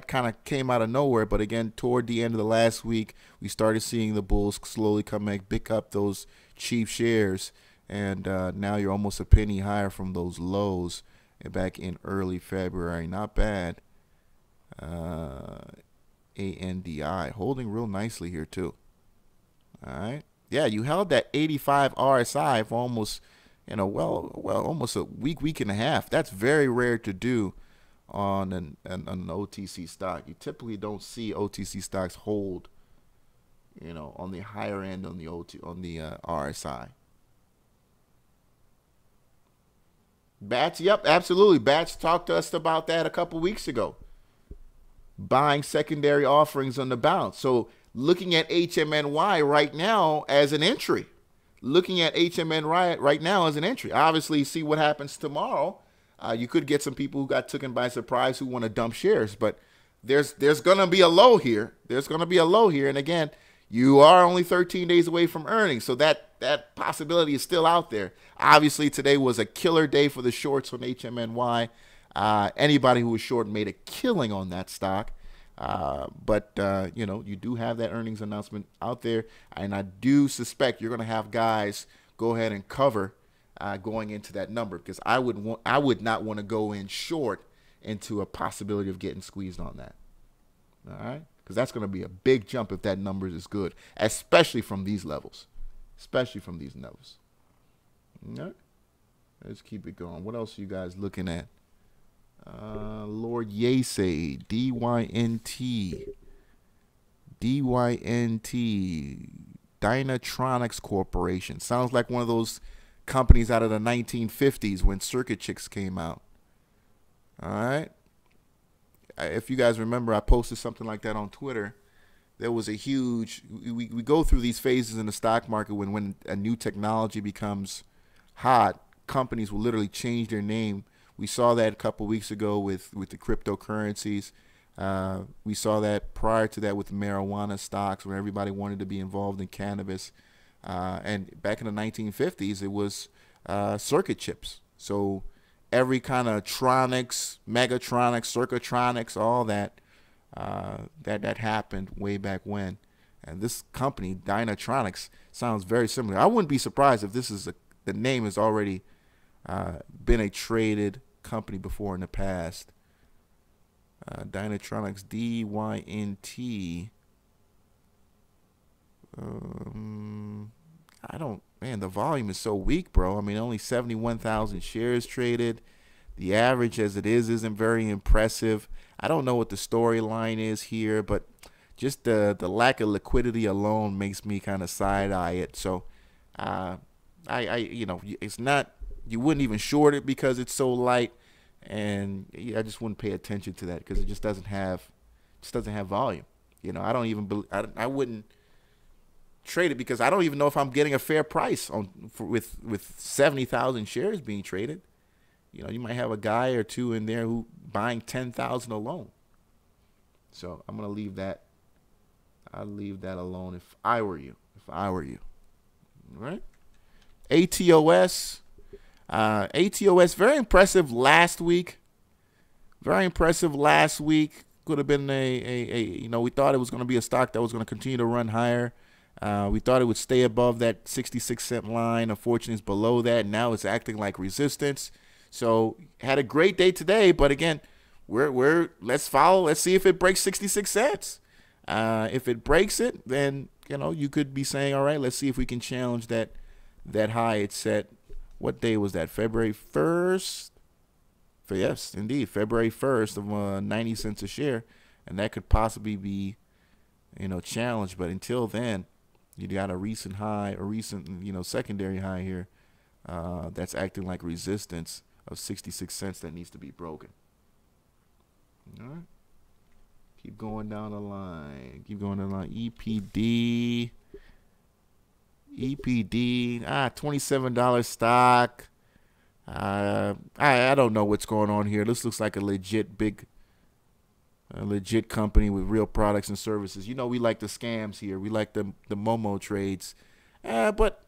kind of came out of nowhere. But again, toward the end of the last week, we started seeing the bulls slowly come back, pick up those cheap shares. And now you're almost a penny higher from those lows back in early February. Not bad. ANDI holding real nicely here too. All right. Yeah, you held that 85 RSI for almost, almost a week and a half. That's very rare to do on an OTC stock. You typically don't see OTC stocks hold, on the higher end on the RSI. Bats, yep, absolutely. Bats talked to us about that a couple weeks ago. Buying secondary offerings on the bounce. So looking at HMNY right now as an entry. Looking at HMNY right now as an entry. Obviously, see what happens tomorrow. You could get some people who got taken by surprise who want to dump shares. But there's going to be a low here. There's going to be a low here. And again, you are only 13 days away from earnings. So that possibility is still out there. Obviously, today was a killer day for the shorts on HMNY. Anybody who was short made a killing on that stock. But you do have that earnings announcement out there. And I do suspect you're going to have guys go ahead and cover going into that number, because I would not want to go in short into a possibility of getting squeezed on that. All right? Because that's going to be a big jump if that number is good, especially from these levels. Especially from these levels. All right? Let's keep it going. What else are you guys looking at? Lord Yasey, DYNT, Dynatronics Corporation. Sounds like one of those companies out of the 1950s when circuit chicks came out. All right. If you guys remember, I posted something like that on Twitter. There was a huge, we go through these phases in the stock market when a new technology becomes hot, companies will literally change their name. We saw that a couple weeks ago with the cryptocurrencies. We saw that prior to that with marijuana stocks, where everybody wanted to be involved in cannabis. And back in the 1950s, it was circuit chips. So every kind of tronics, megatronics, circuitronics, all that, that happened way back when. And this company, Dynatronics, sounds very similar. I wouldn't be surprised if this is the name is already been a traded company before in the past. Dynatronics, DYNT. Man, the volume is so weak, bro. I mean, only 71,000 shares traded. The average as it is isn't very impressive. I don't know what the storyline is here, but just the lack of liquidity alone makes me kind of side-eye it. So, it's not, you wouldn't even short it because it's so light, and I just wouldn't pay attention to that because it just doesn't have volume. I wouldn't trade it because I don't even know if I'm getting a fair price with 70,000 shares being traded. You might have a guy or two in there who buying 10,000 alone. So I'm gonna leave that. I'll leave that alone if I were you. All right. ATOS. ATOS, very impressive last week. Could have been we thought it was going to be a stock that was going to continue to run higher. We thought it would stay above that 66-cent line. Unfortunately, it's below that. Now it's acting like resistance. So had a great day today, but again, let's follow. Let's see if it breaks 66 cents. If it breaks it, then you could be saying, all right, let's see if we can challenge that high it set. What day was that? February 1st? Yes, indeed, February 1st of 90 cents a share, and that could possibly be, challenged. But until then, you got a recent high, secondary high here that's acting like resistance of 66 cents that needs to be broken. All right. Keep going down the line. EPD, $27 stock. I don't know what's going on here. This looks like a legit company with real products and services. We like the scams here. We like the Momo trades. But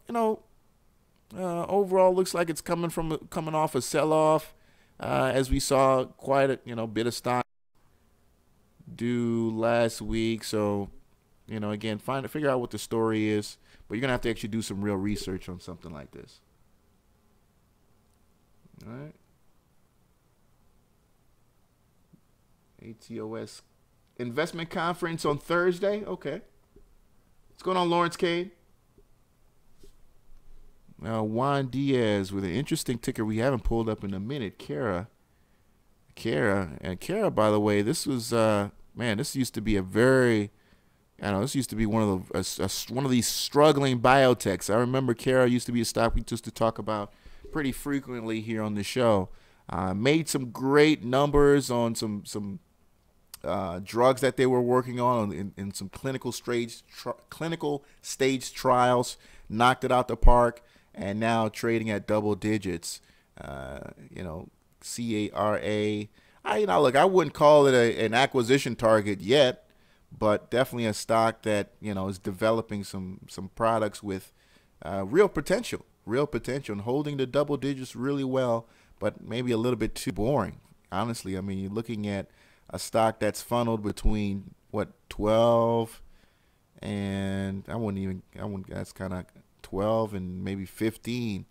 overall looks like it's coming off a sell-off, as we saw quite a bit of stock do last week. So again, figure out what the story is, but you're gonna have to actually do some real research on something like this. All right. ATOS investment conference on Thursday. Okay. What's going on, Lawrence Cade? Now, Juan Diaz with an interesting ticker we haven't pulled up in a minute. CARA. And CARA, by the way, this was this used to be this used to be one of these struggling biotechs. I remember CARA used to be a stock we used to talk about pretty frequently here on the show. Made some great numbers on some drugs that they were working on in some clinical stage trials. Knocked it out the park, and now trading at double digits. CARA. I wouldn't call it an acquisition target yet, but definitely a stock that is developing some products with real potential, and holding the double digits really well, but maybe a little bit too boring. Honestly, I mean, you're looking at a stock that's funneled between 12 and that's kind of 12 and maybe 15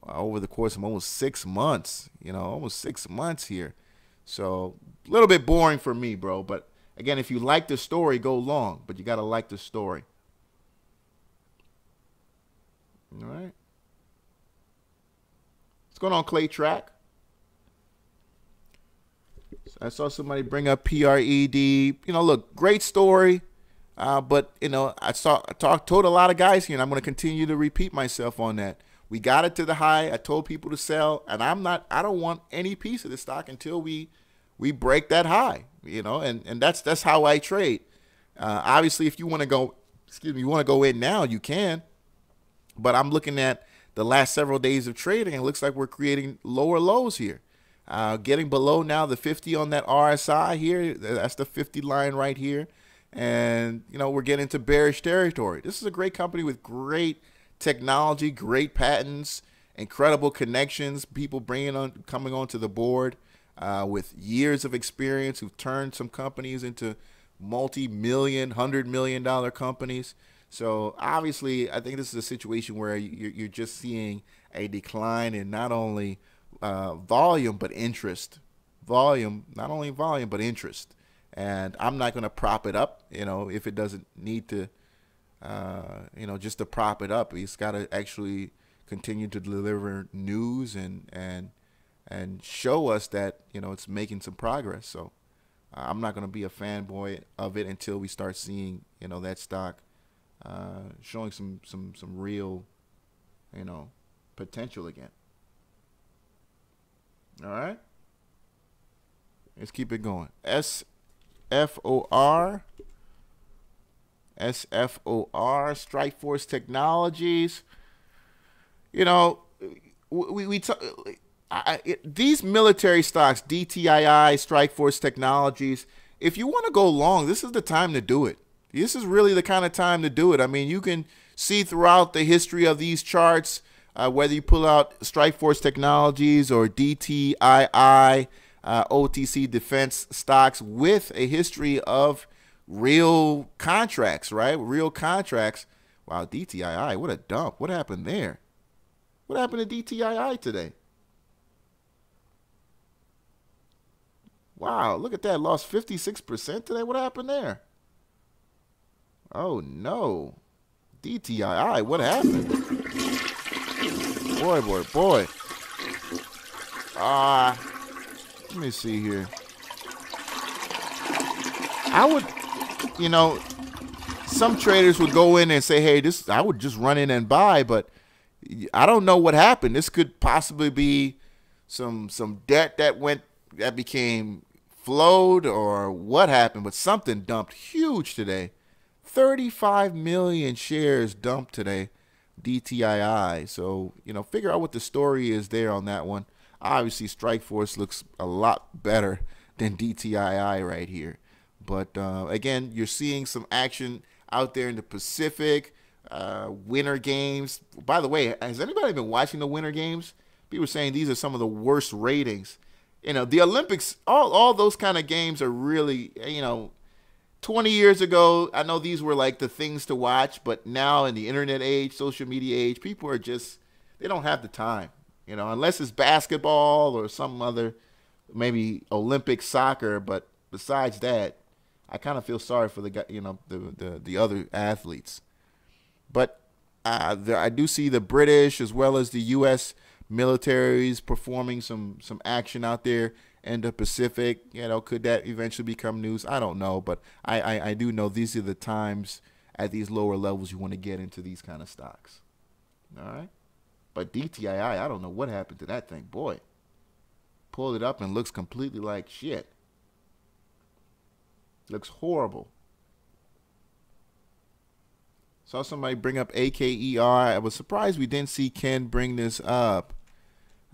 over the course of almost 6 months. Almost 6 months here. So a little bit boring for me, bro. But again, if you like the story, go long. But you got to like the story. All right. What's going on, Clay Track? I saw somebody bring up PRED. Look, great story. But I told a lot of guys here, and I'm going to continue to repeat myself on that. We got it to the high. I told people to sell, and I don't want any piece of the stock until we break that high, and that's how I trade. Obviously, if you want to go in now, you can. But I'm looking at the last several days of trading, and it looks like we're creating lower lows here. Getting below now the 50 on that RSI here. That's the 50 line right here. And, we're getting into bearish territory. This is a great company with great technology, great patents, incredible connections, people coming onto the board with years of experience who've turned some companies into multi-million, $100 million companies. So obviously, I think this is a situation where you're just seeing a decline in not only volume but interest. Volume, not only volume but interest. And I'm not going to prop it up, if it doesn't need to, just to prop it up. He's got to actually continue to deliver news and show us that, it's making some progress. So I'm not going to be a fanboy of it until we start seeing, that stock showing some real, potential again. All right. Let's keep it going. SFOR, Strikeforce Technologies. These military stocks, DTII, Strikeforce Technologies, if you want to go long, this is the time to do it. This is really the kind of time to do it. I mean, you can see throughout the history of these charts, whether you pull out Strikeforce Technologies or DTII, OTC defense stocks with a history of real contracts, right? Real contracts. Wow, DTII, what a dump. What happened there? What happened to DTII today? Wow, look at that. Lost 56% today. What happened there? Oh, no. DTII, what happened? Boy. Let me see here. I would, some traders would go in and say, hey, I would just run in and buy, but I don't know what happened. This could possibly be some debt that became flowed or what happened, but something dumped huge today. 35 million shares dumped today, DTII. So, figure out what the story is there on that one. Obviously, Strikeforce looks a lot better than DTII right here. But, again, you're seeing some action out there in the Pacific, winter games. By the way, has anybody been watching the winter games? People are saying these are some of the worst ratings. The Olympics, all those kind of games are really, 20 years ago, I know these were like the things to watch, but now in the internet age, social media age, people are just, they don't have the time, unless it's basketball or some other, maybe Olympic soccer. But besides that, I kind of feel sorry for the guy, the other athletes. But I do see the British as well as the U.S. militaries performing some action out there in the Pacific. Could that eventually become news? I don't know, but I do know these are the times at these lower levels you want to get into these kind of stocks. All right. But DTII, I don't know what happened to that thing. Boy, pulled it up and looks completely like shit. Looks horrible. Saw somebody bring up AKER. I was surprised we didn't see Ken bring this up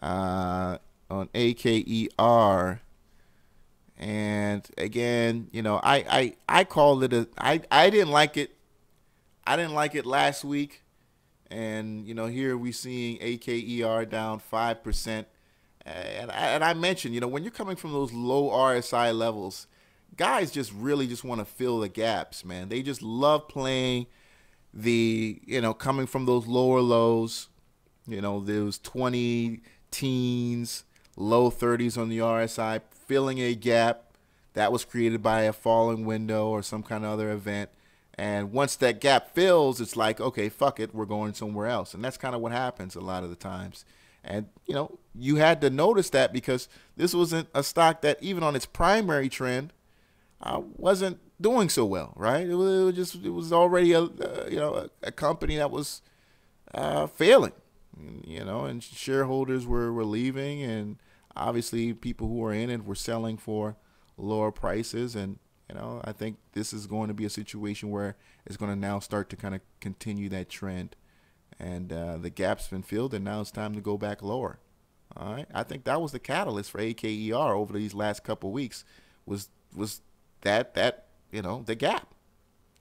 on AKER. And again, I called it I didn't like it. I didn't like it last week. And, here we seeing AKER down 5%. And I mentioned, when you're coming from those low RSI levels, guys just really just want to fill the gaps, man. They just love playing the, coming from those lower lows, those 20 teens, low 30s on the RSI, filling a gap that was created by a falling window or some kind of other event. And once that gap fills, it's like, okay, fuck it, we're going somewhere else. And that's kind of what happens a lot of the times. And, you had to notice that because this wasn't a stock that even on its primary trend wasn't doing so well, right? It was already a company that was failing, and shareholders were leaving, and obviously people who were in it were selling for lower prices. And I think this is going to be a situation where it's going to now start to kind of continue that trend, and the gap's been filled, and now it's time to go back lower. All right, I think that was the catalyst for AKER over these last couple of weeks. Was that the gap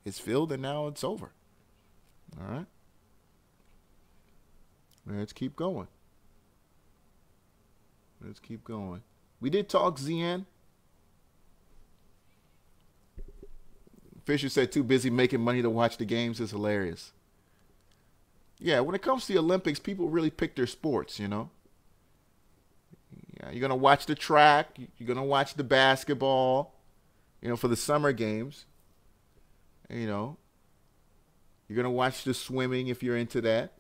is filled, and now it's over. All right, let's keep going. We did talk ZN. Fisher said too busy making money to watch the games is hilarious. Yeah, when it comes to the Olympics, people really pick their sports, you know. Yeah, you're going to watch the track. You're going to watch the basketball, you know, for the summer games. You know, you're going to watch the swimming if you're into that.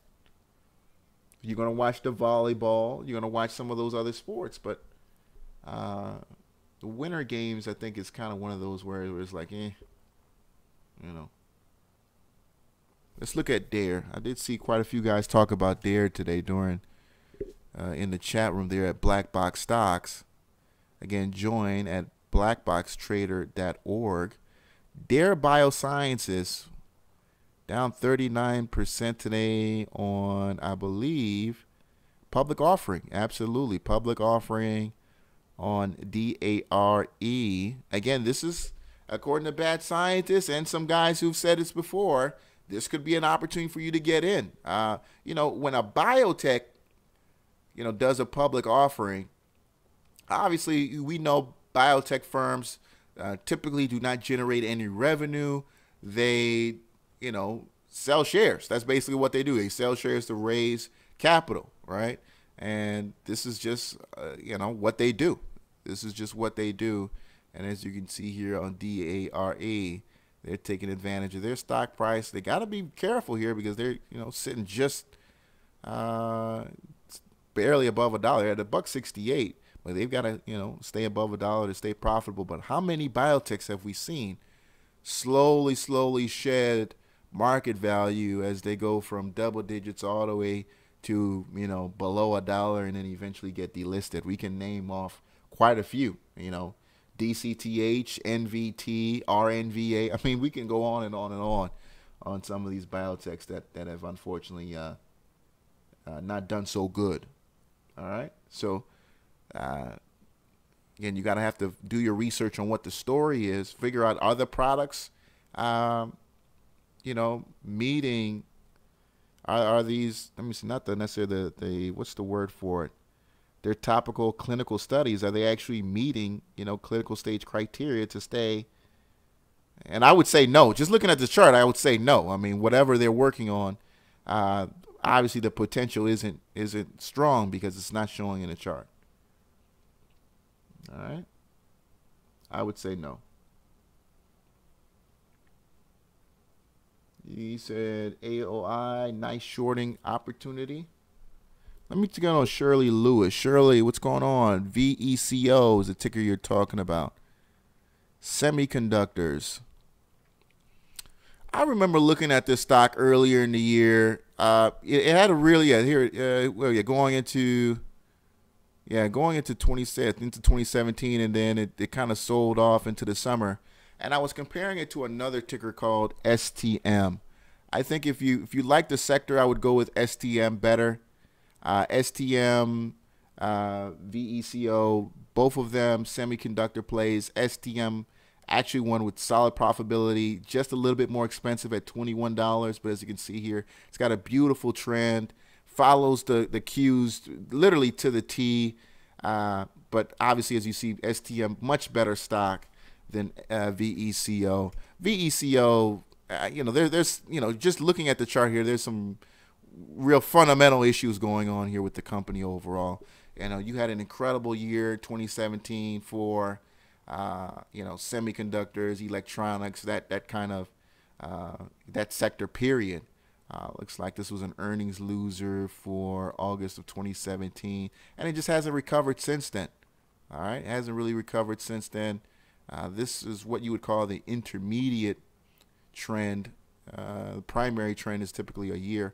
You're going to watch the volleyball. You're going to watch some of those other sports. But the winter games, I think, is kind of one of those where it's like, you know. Let's look at DARE. I did see quite a few guys talk about DARE today during in the chat room there at Black Box Stocks. Again, join at blackboxtrader.org. DARE Biosciences down 39% today on, I believe, public offering. Absolutely, public offering on DARE. Again, this is according to bad scientists and some guys who've said this before. This could be an opportunity for you to get in. You know, when a biotech, you know, does a public offering, obviously we know biotech firms typically do not generate any revenue. They, you know, sell shares. That's basically what they do. They sell shares to raise capital, right? And this is just, you know, what they do. This is just what they do. And as you can see here on DARE, they're taking advantage of their stock price. They got to be careful here because they're, you know, sitting just barely above $1. They're at $1.68, but they've got to, you know, stay above $1 to stay profitable. But how many biotechs have we seen slowly shed market value as they go from double digits all the way to, you know, below $1 and then eventually get delisted? We can name off quite a few, you know. DCTH, NVT, RNVA. I mean, we can go on and on some of these biotechs that have unfortunately not done so good. All right. So, again, you got to have to do your research on what the story is, figure out other products, you know, meeting, are these, let me see, not the necessarily the what's the word for it? Their topical clinical studies, are they actually meeting, you know, clinical stage criteria to stay? And I would say no. Just looking at the chart, I would say no. I mean, whatever they're working on, obviously the potential isn't strong because it's not showing in the chart. All right. I would say no. He said AOI, nice shorting opportunity. Let me get on Shirley Lewis. Shirley, what's going on? VECO is the ticker you're talking about. Semiconductors. I remember looking at this stock earlier in the year. It had a really going into 2017, and then it kind of sold off into the summer. And I was comparing it to another ticker called STM. I think if you like the sector, I would go with STM better. STM, VECO, both of them semiconductor plays. STM actually one with solid profitability, just a little bit more expensive at $21, but as you can see here, it's got a beautiful trend, follows the cues literally to the T, but obviously as you see, STM much better stock than VECO. VECO, you know, there's, you know, just looking at the chart here, there's some real fundamental issues going on here with the company overall. You know, you had an incredible year 2017 for you know, semiconductors, electronics, that kind of that sector period. Looks like this was an earnings loser for August of 2017, and it just hasn't recovered since then. All right, it hasn't really recovered since then. This is what you would call the intermediate trend. The primary trend is typically a year.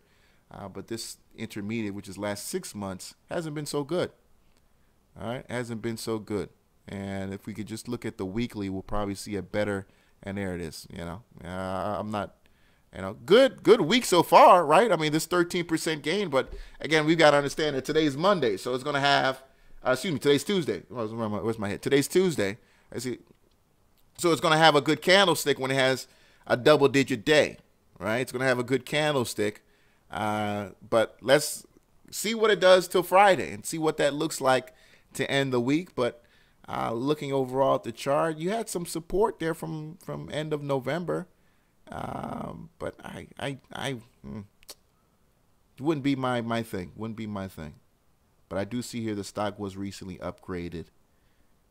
But this intermediate, which is last 6 months, hasn't been so good. All right, hasn't been so good. And if we could just look at the weekly, we'll probably see a better. And there it is. You know, I'm not, you know, good week so far, right? I mean, this 13% gain, but again, we've got to understand that today's Monday, so it's going to have, today's Tuesday. Where's my head? Today's Tuesday. I see. So it's going to have a good candlestick when it has a double-digit day, right? It's going to have a good candlestick. But let's see what it does till Friday and see what that looks like to end the week. But looking overall at the chart, you had some support there from end of November. But Wouldn't be my thing. Wouldn't be my thing. But I do see here the stock was recently upgraded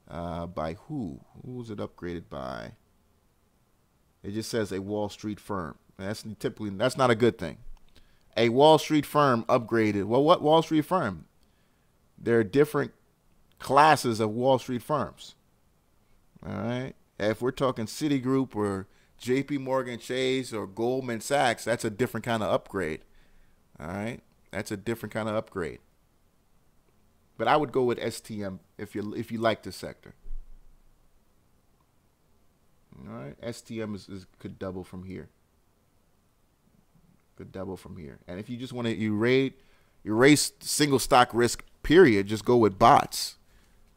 by who? Who was it upgraded by? It just says a Wall Street firm. That's not a good thing. A Wall Street firm upgraded. Well, what Wall Street firm? There are different classes of Wall Street firms. All right. If we're talking Citigroup or JP Morgan Chase or Goldman Sachs, that's a different kind of upgrade. All right. That's a different kind of upgrade. But I would go with STM if you like the sector. All right. STM could double from here. Could double from here. And if you just want to erase single stock risk, period, just go with bots.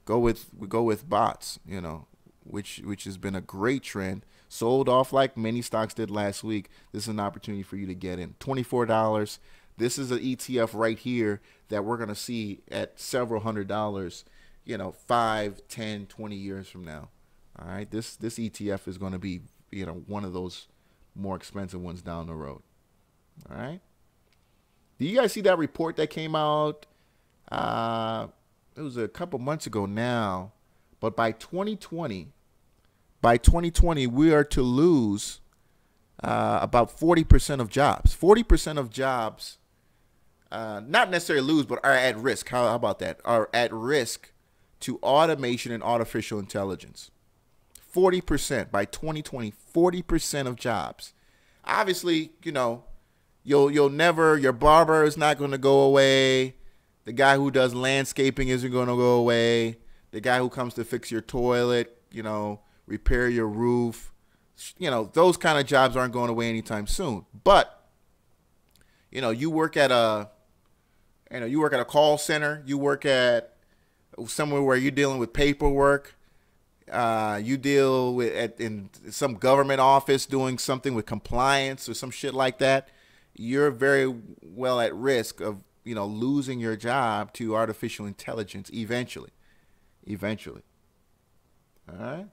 Go with bots, you know, which has been a great trend. Sold off like many stocks did last week. This is an opportunity for you to get in. $24. This is an ETF right here that we're going to see at several $100s, you know, 5, 10, 20 years from now. All right. This ETF is going to be, you know, one of those more expensive ones down the road. All right. Do you guys see that report that came out? It was a couple months ago now, but by 2020, we are to lose about 40% of jobs. 40% of jobs, not necessarily lose, but are at risk. How about that? Are at risk to automation and artificial intelligence. 40% by 2020. 40% of jobs. Obviously, you know. Your barber is not going to go away. The guy who does landscaping isn't going to go away. The guy who comes to fix your toilet, you know, repair your roof, you know, those kind of jobs aren't going away anytime soon. But, you know, you work at a call center, you work at somewhere where you're dealing with paperwork, you deal with in some government office doing something with compliance or some shit like that. You're very well at risk of, you know, losing your job to artificial intelligence eventually. All right.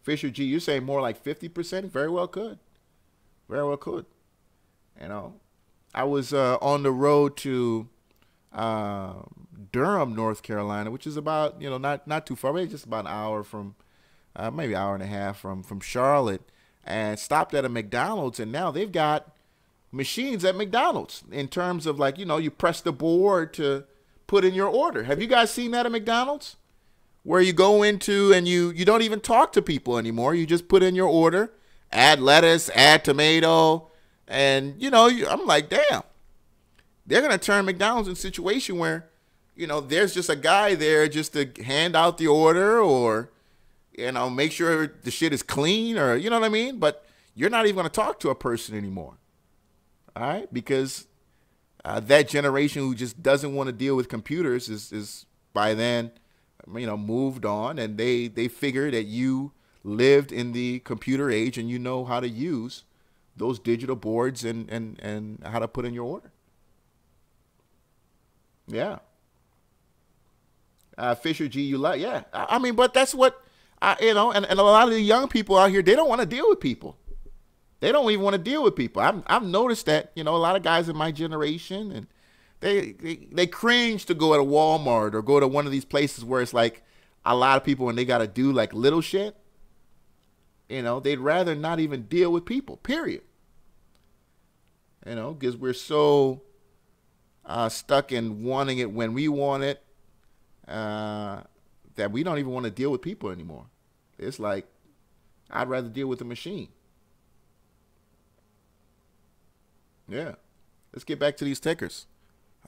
Fisher G, you're saying more like 50%? Very well could. Very well could. You know, I was on the road to Durham, North Carolina, which is about, you know, not too far, maybe just about an hour from, maybe an hour and a half from Charlotte, and stopped at a McDonald's, and now they've got machines at McDonald's in terms of, like, you know, you press the board to put in your order. Have you guys seen that at McDonald's? Where you go into and you don't even talk to people anymore. You just put in your order, add lettuce, add tomato, and, you know, I'm like, damn. They're going to turn McDonald's in a situation where, you know, there's just a guy there just to hand out the order or, you know, make sure the shit is clean or, you know what I mean? But you're not even going to talk to a person anymore. All right, because that generation who just doesn't want to deal with computers is by then, you know, moved on, and they figure that you lived in the computer age and you know how to use those digital boards and how to put in your order. Yeah. Fisher G, you like, yeah. I mean, but that's what, you know, and a lot of the young people out here, they don't want to deal with people. They don't even want to deal with people. I've noticed that, you know, a lot of guys in my generation, and they cringe to go to Walmart or go to one of these places where it's like a lot of people and they got to do like little shit. You know, they'd rather not even deal with people, period. You know, because we're so stuck in wanting it when we want it that we don't even want to deal with people anymore. It's like, I'd rather deal with a machine. Yeah. Let's get back to these tickers.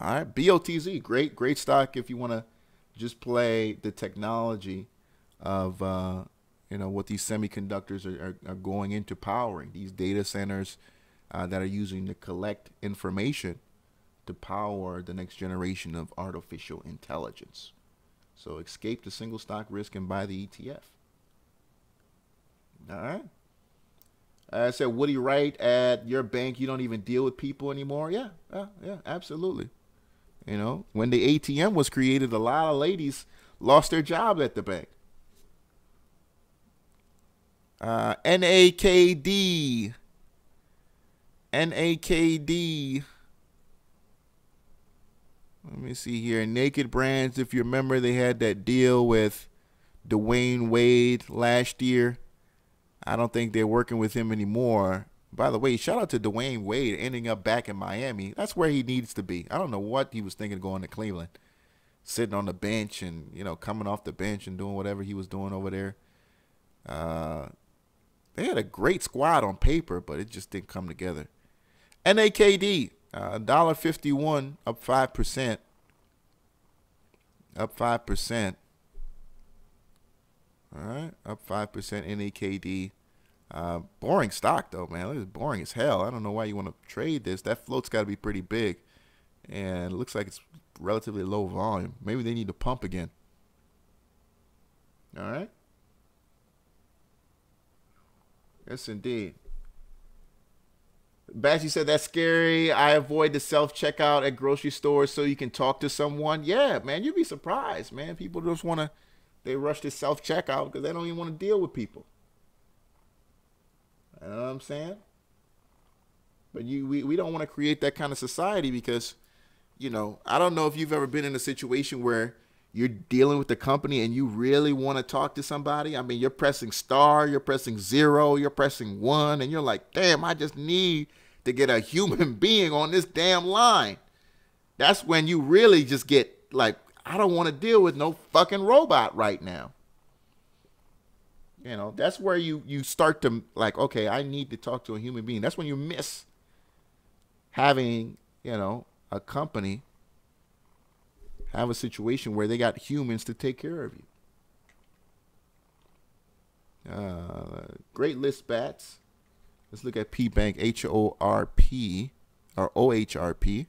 All right. BOTZ, great stock if you want to just play the technology of, you know, what these semiconductors are going into powering. These data centers that are using to collect information to power the next generation of artificial intelligence. So escape the single stock risk and buy the ETF. All right. I said, Woody Wright, at your bank, you don't even deal with people anymore. Yeah, absolutely. You know, when the ATM was created, a lot of ladies lost their job at the bank. NAKD. Let me see here. Naked Brands, if you remember, they had that deal with Dwayne Wade last year. I don't think they're working with him anymore. By the way, shout out to Dwayne Wade ending up back in Miami. That's where he needs to be. I don't know what he was thinking going to Cleveland. Sitting on the bench and, coming off the bench and doing whatever he was doing over there. They had a great squad on paper, but it just didn't come together. NAKD, $1.51, up 5%. Up 5%. All right, up 5% NAKD. Boring stock, though, man. It's boring as hell. I don't know why you want to trade this. That float's got to be pretty big. And it looks like it's relatively low volume. Maybe they need to pump again. All right. Yes, indeed. Bashy said, that's scary. I avoid the self-checkout at grocery stores so you can talk to someone. Yeah, man, you'd be surprised, man. People just want to, they rush to self-checkout because they don't even want to deal with people. You know what I'm saying? But we don't want to create that kind of society because, I don't know if you've ever been in a situation where you're dealing with the company and you really want to talk to somebody. I mean, you're pressing star, you're pressing 0, you're pressing 1, and you're like, damn, I just need to get a human being on this damn line. That's when you really just get like, I don't want to deal with no fucking robot right now. That's where you start to like, okay, I need to talk to a human being. That's when you miss having, a company have a situation where they got humans to take care of you. Great list bats. Let's look at P Bank, HORP or OHRP.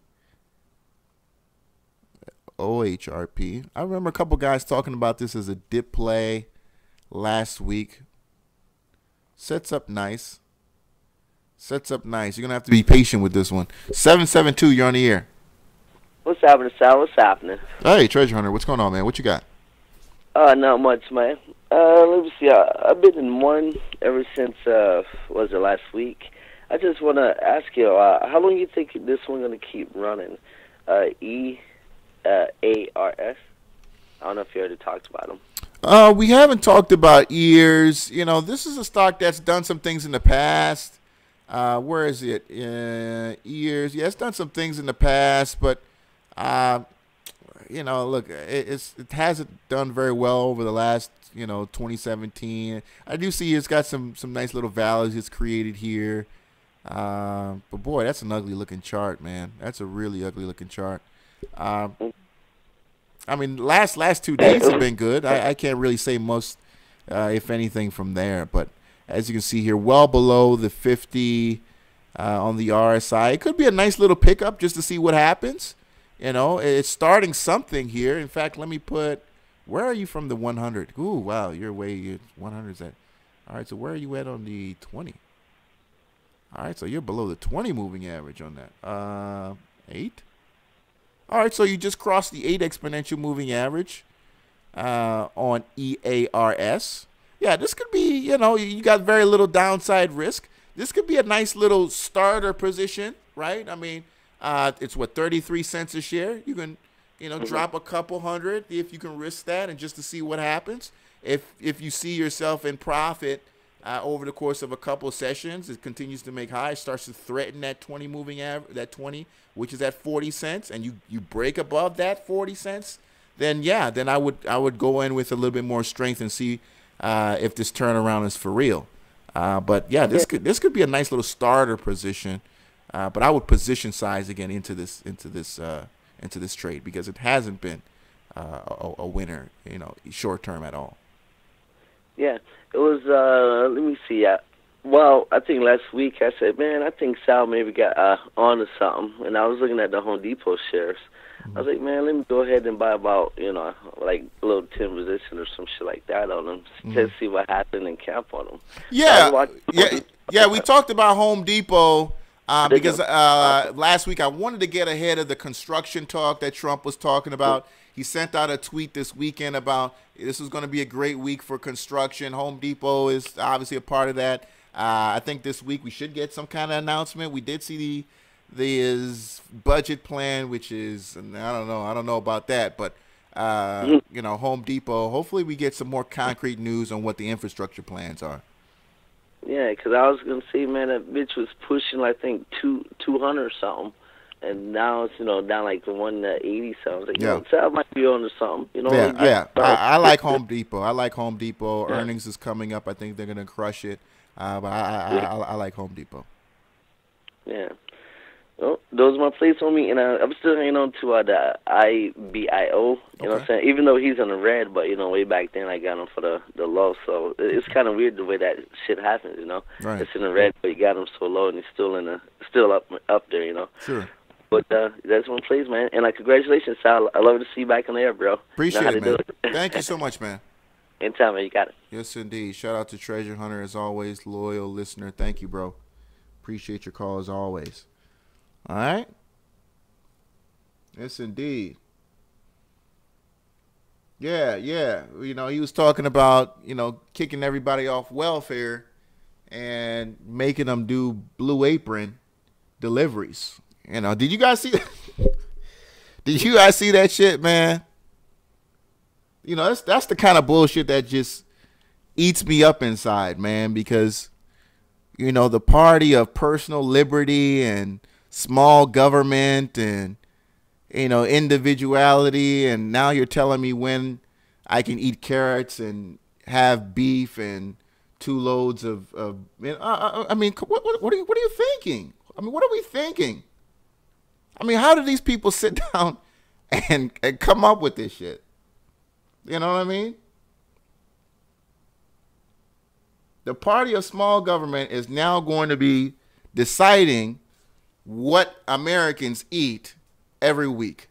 OHRP. I remember a couple guys talking about this as a dip play last week. Sets up nice. You're going to have to be patient with this one. 772, you're on the air. What's happening, Sal? What's happening? Hey, Treasure Hunter, what's going on, man? What you got? Not much, man. Let me see. I've been in one ever since, was it last week? I just want to ask you, how long do you think this one going to keep running? EARS? I don't know if you already talked about them. We haven't talked about ears. This is a stock that's done some things in the past. Where is it? Ears. Yeah, it's done some things in the past, but look, it hasn't done very well over the last 2017. I do see it's got some nice little valleys it's created here. But boy, that's an ugly looking chart, man. That's a really ugly looking chart. I mean, last 2 days have been good. I can't really say most, if anything, from there. But as you can see here, well below the 50 on the RSI. It could be a nice little pickup just to see what happens. It's starting something here. In fact, let me put, where are you from the 100? Ooh, wow, you're way, 100 is that. All right, so where are you at on the 20? All right, so you're below the 20 moving average on that. 8? All right, so you just crossed the 8 exponential moving average on EARS. Yeah, this could be, you got very little downside risk. This could be a nice little starter position, right? I mean, it's 33 cents a share. You can, drop a couple hundred if you can risk that and just to see what happens. If you see yourself in profit over the course of a couple sessions, it continues to make highs, starts to threaten that 20 moving average, that 20, which is at 40 cents, and you break above that 40 cents, then yeah, then I would go in with a little bit more strength and see if this turnaround is for real. But yeah, this could be a nice little starter position. But I would position size again into this trade because it hasn't been a winner, short term at all. Yeah, it was. Let me see. Well, I think last week I said, man, I think Sal maybe got on to something, and I was looking at the Home Depot shares. I was like, man, let me go ahead and buy about, like a little 10 position or some shit like that on them, just see what happened and camp on them. Yeah, we talked about Home Depot because last week I wanted to get ahead of the construction talk that Trump was talking about. He sent out a tweet this weekend about this was going to be a great week for construction. Home Depot is obviously a part of that. I think this week we should get some kind of announcement. We did see his budget plan, which is, I don't know about that, but Home Depot. Hopefully, we get some more concrete news on what the infrastructure plans are. Yeah, because I was gonna say, man, that bitch was pushing, I think, 200 or something, and now it's down like 180 something. Like, so I might be on to something. I like Home Depot. I like Home Depot. Yeah. Earnings is coming up. I think they're gonna crush it. But I like Home Depot. Yeah. Well, those are my plays on me, and I'm still hanging on to the IBIO. You know what I'm saying? Even though he's in the red, but way back then I got him for the low. So it's kind of weird the way that shit happens. Right. It's in the red, but you got him so low, and he's still up there. Sure. But that's one plays, man. And congratulations, Sal. I love to see you back on the air, bro. Appreciate it, man. Thank you so much, man. Anytime, man. You got it. Yes, indeed. Shout out to Treasure Hunter as always, loyal listener. Thank you, bro. Appreciate your call as always. All right. Yes, indeed. Yeah. He was talking about, kicking everybody off welfare and making them do Blue Apron deliveries. Did you guys see that? Did you guys see that shit, man? That's the kind of bullshit that just eats me up inside, man, because, the party of personal liberty and small government and, individuality, and now you're telling me when I can eat carrots and have beef and 2 loads of what are you thinking? What are we thinking? How do these people sit down and come up with this shit? You know what I mean? The party of small government is now going to be deciding what Americans eat every week.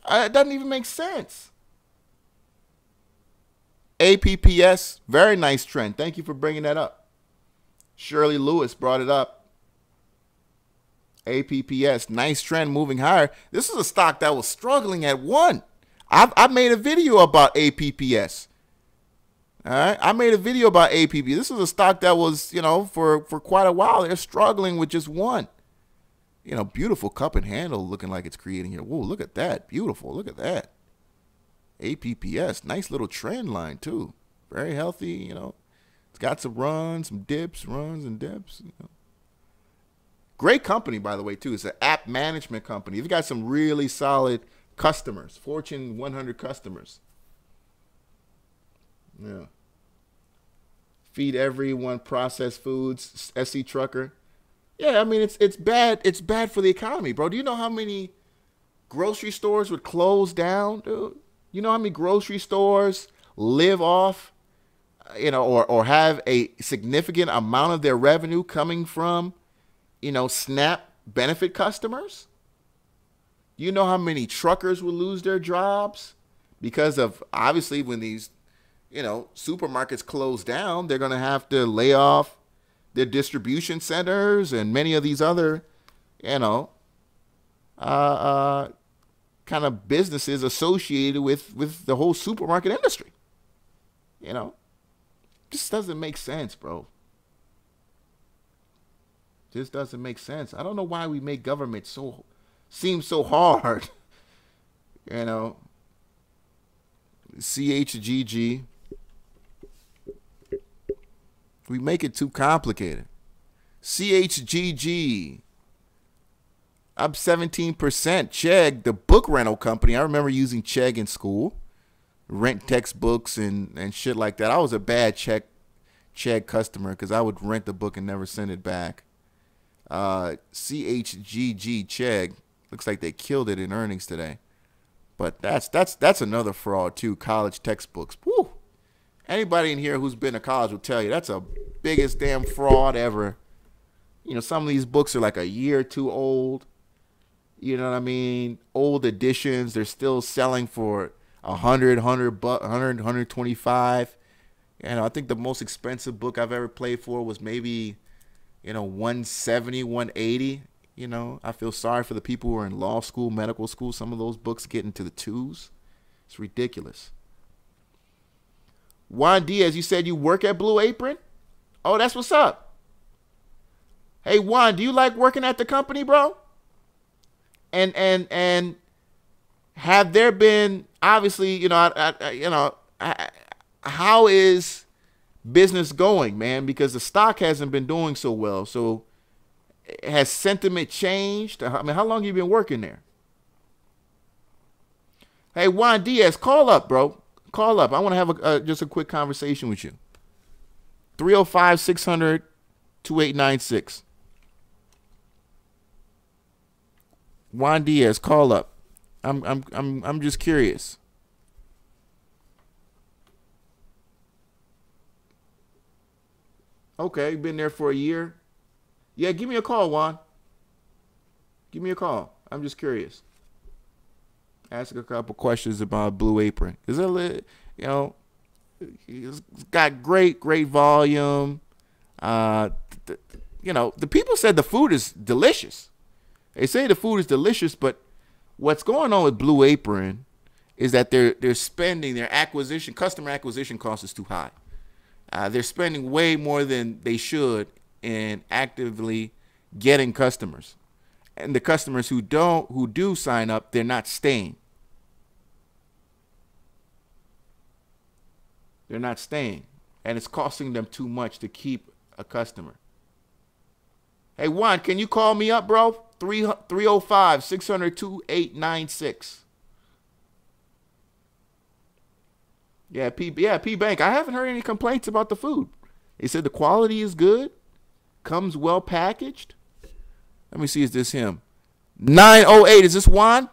It doesn't even make sense. APPS, very nice trend. Thank you for bringing that up. Shirley Lewis brought it up. APPS, nice trend, moving higher. This is a stock that was struggling at 1. I made a video about APPS. All right, I made a video about APP. This is a stock that was, for quite a while, they're struggling with just 1. Beautiful cup and handle looking like it's creating here. Whoa, look at that. Beautiful. Look at that. APPS, nice little trend line too. Very healthy, It's got some runs, some dips, runs and dips. Great company, by the way, too. It's an app management company. They've got some really solid customers, Fortune 100 customers. Yeah. Feed Everyone Processed Foods, SC Trucker. Yeah, it's bad. It's bad for the economy, bro. Do you know how many grocery stores would close down, dude? You know how many grocery stores live off, or have a significant amount of their revenue coming from, SNAP benefit customers? You know how many truckers will lose their jobs because of, obviously, when these, supermarkets close down, they're going to have to lay off their distribution centers and many of these other, kind of businesses associated with the whole supermarket industry. Just doesn't make sense, bro. Just doesn't make sense. I don't know why we make government seem so hard. CHGG. We make it too complicated. CHGG. Up 17%. Chegg, the book rental company. I remember using Chegg in school. Rent textbooks and shit like that. I was a bad Chegg customer because I would rent the book and never send it back. CHGG Chegg. Looks like they killed it in earnings today. But that's another fraud too. College textbooks. Woo. Anybody in here who's been to college will tell you that's the biggest damn fraud ever. Some of these books are like a year or 2 old. You know what I mean? Old editions. They're still selling for $100, $125. I think the most expensive book I've ever played for was maybe, $170, $180. I feel sorry for the people who are in law school, medical school. Some of those books get into the 2s. It's ridiculous. Juan Diaz, you said you work at Blue Apron? Oh, that's what's up. Hey Juan, do you like working at the company, bro? And have there been, obviously, how is business going, man? Because the stock hasn't been doing so well. So has sentiment changed? I mean, how long have you been working there? Hey, Juan Diaz, call up, bro. Call up. I want to have just a quick conversation with you. 305-600-2896. Juan Diaz, call up. I'm just curious. Okay, been there for a year. Yeah, give me a call, Juan. Give me a call. I'm just curious. Ask a couple questions about Blue Apron. Is it, it's got great volume. The people said the food is delicious. They say the food is delicious, but what's going on with Blue Apron is that they're spending their customer acquisition cost is too high. They're spending way more than they should in actively getting customers. And the customers who do sign up, they're not staying. They're not staying. And it's costing them too much to keep a customer. Hey, Juan, can you call me up, bro? 305-600-2896. Yeah, P Bank. I haven't heard any complaints about the food. They said the quality is good, comes well packaged. Let me see, is this him? 908, is this Juan?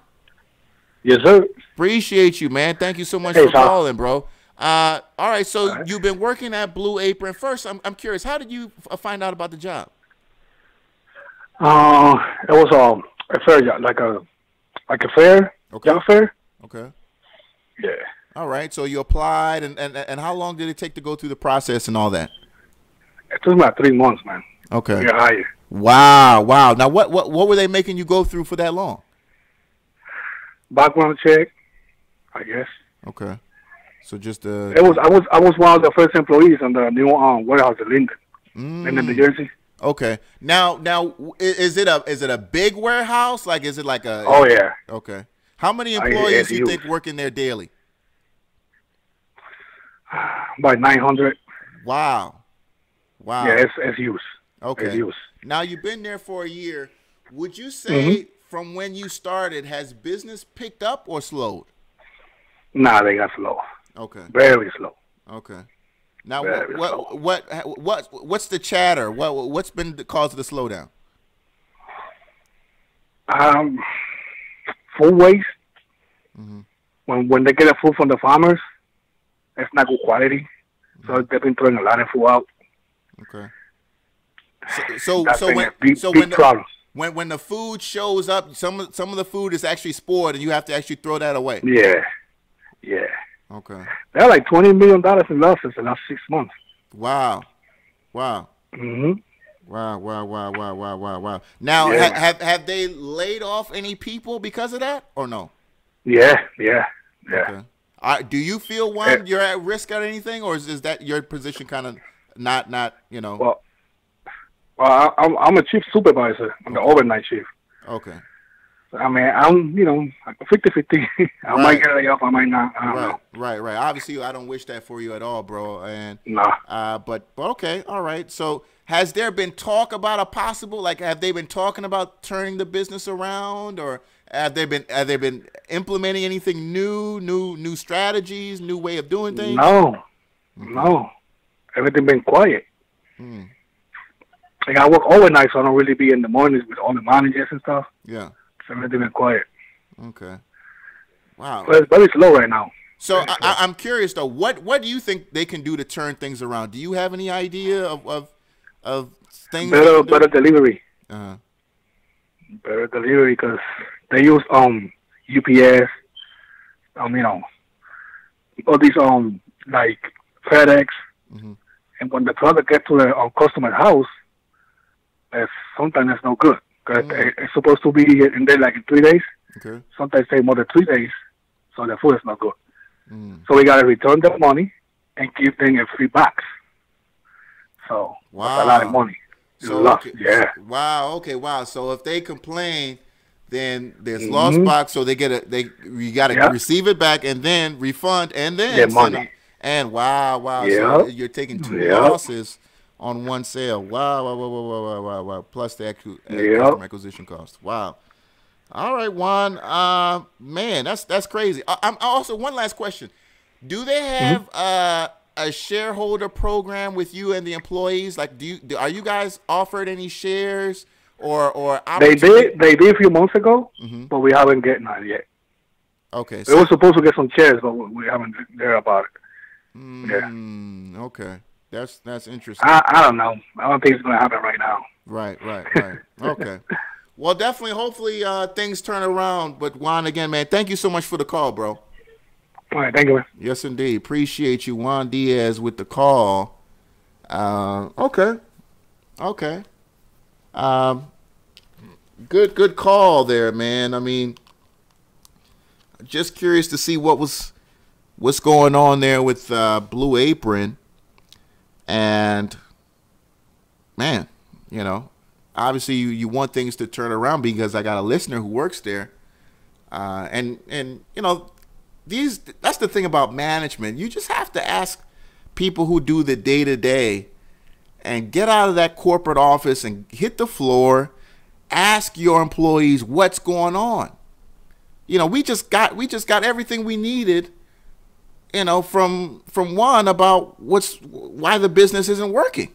Yes, sir. Appreciate you, man. Thank you so much for calling, bro. All right, so you've been working at Blue Apron. First, I'm curious, how did you find out about the job? It was a fair job, like a fair, job fair. Okay. Yeah. All right, so you applied, and how long did it take to go through the process and all that? It took about 3 months, man. Okay. To get hired. Wow. Now, what were they making you go through for that long? Background check, I guess. Okay. So just I was one of the first employees on the new warehouse in Linden, Linden, New Jersey. Okay. Now, is it a big warehouse? Like, is it like a? Oh yeah. Okay. How many employees do you think work in there daily? About 900. Wow. Yeah, it's huge. Okay. It's huge. Now you've been there for a year. Would you say from when you started, has business picked up or slowed? Nah, they got slow. Okay. Very slow. Okay. Now, what's the chatter? What's been the cause of the slowdown? Food waste. When they get the food from the farmers, it's not good quality. So they've been throwing a lot of food out. Okay. So when the food shows up, some of the food is actually spoiled, and you have to actually throw that away. Yeah. Okay. They had like $20 million in losses in the last 6 months. Wow. Mm-hmm. Wow. Now, have they laid off any people because of that, or no? Yeah. Okay. Do you feel you're at risk at anything, or is that your position kind of not? Well, I'm a chief supervisor. I'm the overnight chief. Okay. I mean, I'm 50-50. I might get laid off. I might not. I don't know. Right. Obviously, I don't wish that for you at all, bro. And nah. But okay, all right. So, has there been talk about a possible? Like, have they been talking about turning the business around, or have they been implementing anything new strategies, new way of doing things? No. Everything been quiet. Like, I work overnight, so I don't really be in the mornings with all the managers and stuff. Yeah. So everything been quiet. Okay. Wow. But it's very slow right now. So I'm curious though, what do you think they can do to turn things around? Do you have any idea of things? Better delivery. Better delivery, because they use UPS. All these like FedEx. And when the product gets to the customer's house, sometimes it's no good. Because it's supposed to be in there like in 3 days. Okay. Sometimes take more than 3 days, so the food is not good. So we got to return the money and give them a free box. So that's a lot of money. So lost. Yeah. Wow. Okay. Wow. So if they complain, then there's lost box. So you got to receive it back and then refund and then Get send money. them. And wow. Yep. So you're taking two losses on one sale. Wow. Plus the customer acquisition cost. Wow. All right, Juan. Man, that's crazy. I'm also, one last question. Do they have a shareholder program with you and the employees? Like, are you guys offered any shares or They did a few months ago, but we haven't get none yet. Okay. We were supposed to get some shares, but we haven't heard about it. Yeah. Okay. That's interesting. I don't know. I don't think it's gonna happen right now. Right. Okay. Well, definitely, hopefully, things turn around. But Juan, again, man, thank you so much for the call, bro. All right, thank you, man. Yes, indeed. Appreciate you, Juan Diaz, with the call. Okay. Good call there, man. I mean, just curious to see what's going on there with Blue Apron. And, man, obviously you want things to turn around because I got a listener who works there. And that's the thing about management. You just have to ask people who do the day-to-day and get out of that corporate office and hit the floor. Ask your employees what's going on. We just got everything we needed, from Juan about why the business isn't working.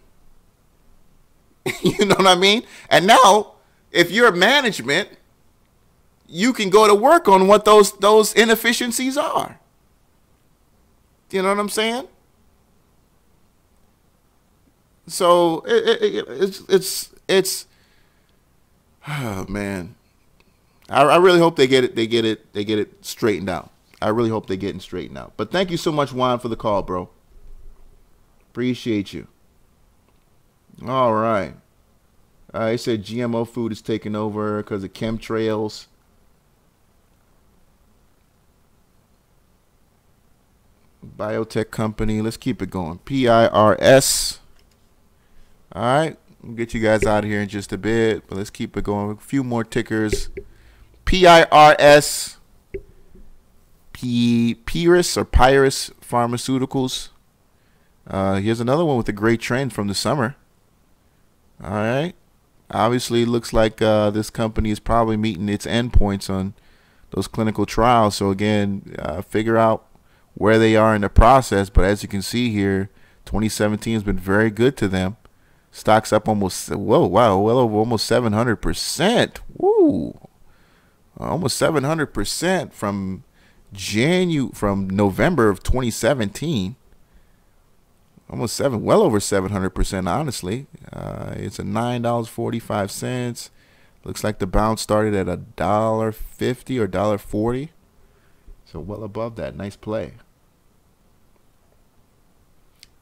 You know what I mean? And now, if you're management, you can go to work on what those inefficiencies are. You know what I'm saying? So it's oh man, I really hope they get it straightened out. I really hope they're getting straightened out. But thank you so much, Juan, for the call, bro. Appreciate you. All right. He said GMO food is taking over because of chemtrails. Biotech company. Let's keep it going. PIRS. All right. We'll get you guys out of here in just a bit, but let's keep it going. A few more tickers. PIRS. PIRS or PIRS Pharmaceuticals. Here's another one with a great trend from the summer. All right. Obviously, it looks like this company is probably meeting its endpoints on those clinical trials. So, again, figure out where they are in the process. But as you can see here, 2017 has been very good to them. Stock's up almost, well over almost 700%. Woo. Almost 700% from November of 2017. Well over 700%, honestly. It's a $9.45. Looks like the bounce started at $1.50 or $1.40. So well above that. Nice play.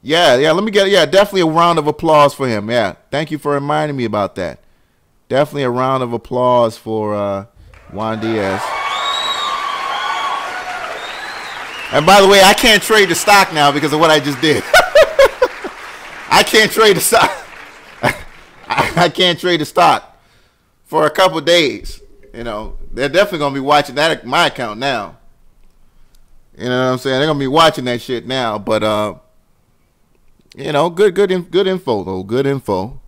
Yeah, definitely a round of applause for him. Yeah, thank you for reminding me about that. Definitely a round of applause for Juan Diaz. And by the way, I can't trade the stock now because of what I just did. I can't trade the stock. I can't trade the stock for a couple of days. They're definitely gonna be watching that at my account now. You know what I'm saying? They're gonna be watching that shit now. But good info though. Good info.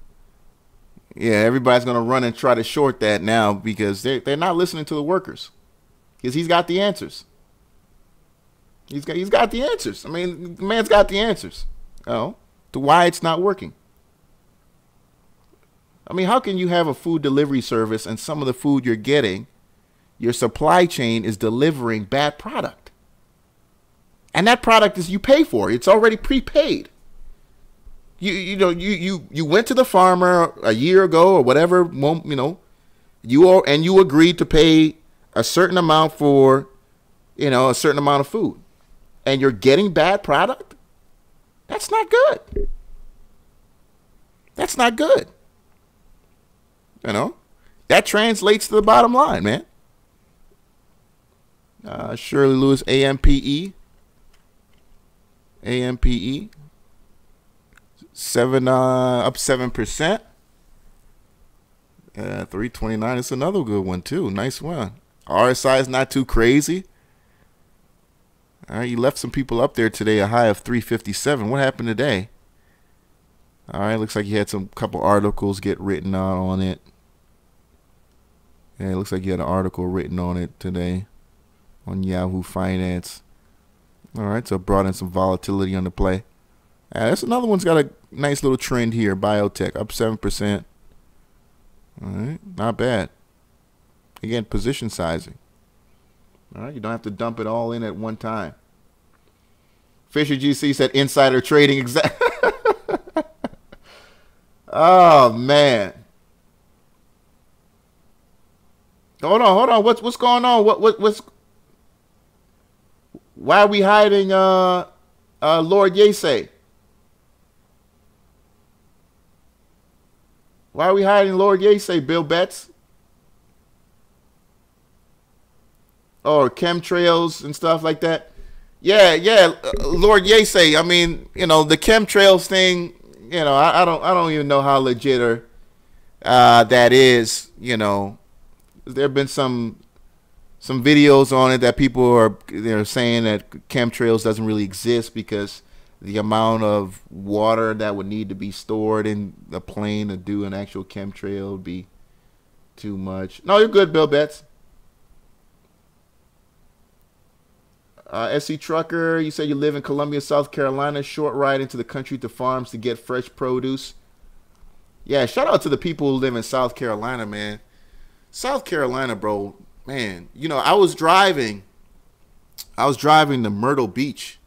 Yeah, everybody's gonna run and try to short that now because they're not listening to the workers. Because he's got the answers. He's got the answers. I mean, the man's got the answers. To why it's not working. I mean, how can you have a food delivery service and some of the food you're getting, your supply chain is delivering bad product? And that product is you pay for. It's already prepaid. You went to the farmer a year ago or whatever, you agreed to pay a certain amount for, a certain amount of food. And you're getting bad product? That's not good. That's not good. That translates to the bottom line, man. Shirley Lewis, AMPE. 7 up 7%. Yeah, 329 is another good one too. Nice one. RSI is not too crazy. All right, you left some people up there today, a high of 357. What happened today? All right, looks like you had some couple articles get written out on it. Yeah, it looks like you had an article written on it today on Yahoo Finance. All right, so brought in some volatility on the play. That's another one's got a nice little trend here. Biotech up 7%. All right, not bad. Again, position sizing. All right, you don't have to dump it all in at one time. Fisher GC said insider trading exact. Oh man. Hold on. What's going on? What's? Why are we hiding Lord Yese? Why are we hiding Lord Yese, Bill Betts? Or chemtrails and stuff like that? Yeah, Lord Yese. I mean, the chemtrails thing. I don't even know how legit or that is. There have been some videos on it that people are saying that chemtrails doesn't really exist because the amount of water that would need to be stored in the plane to do an actual chemtrail would be too much. No, you're good, Bill Betts. SC Trucker, you say you live in Columbia, South Carolina. Short ride into the country to farms to get fresh produce. Yeah, shout out to the people who live in South Carolina, man. South Carolina, bro, man. I was driving to Myrtle Beach,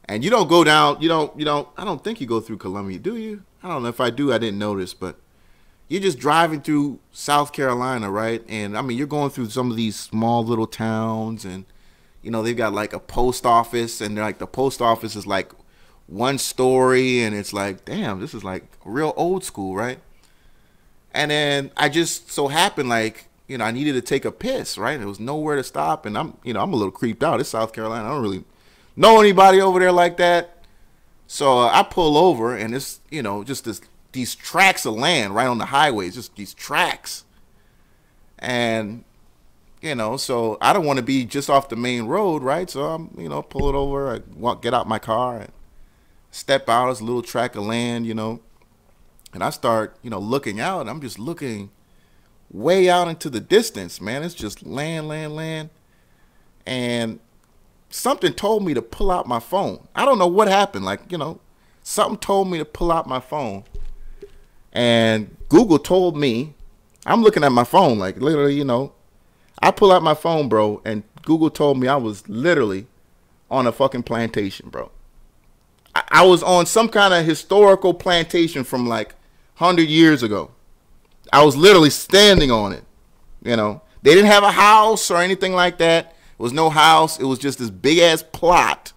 and you don't go down. You don't. I don't think you go through Columbia, do you? I don't know. If I do, I didn't notice, but you're just driving through South Carolina, right? And I mean, you're going through some of these small little towns, and they've got like a post office, and they're like the post office is like one story, and it's like, damn, this is like real old school, right? And then I just so happened I needed to take a piss, right? There was nowhere to stop, and I'm a little creeped out. It's South Carolina. I don't really know anybody over there like that. So I pull over, and it's, just these tracts of land right on the highway. It's just these tracts. And so I don't want to be just off the main road, right? So I'm, pull it over. I get out my car and step out. It's a little tract of land, and I start, looking out. And I'm just looking way out into the distance, man. It's just land. And something told me to pull out my phone. I don't know what happened. Something told me to pull out my phone. And Google told me, I'm looking at my phone, literally, I pull out my phone, bro, and Google told me I was literally on a fucking plantation, bro. I was on some kind of historical plantation from 100 years ago. I was literally standing on it. They didn't have a house or anything like that. It was no house. It was just this big ass plot,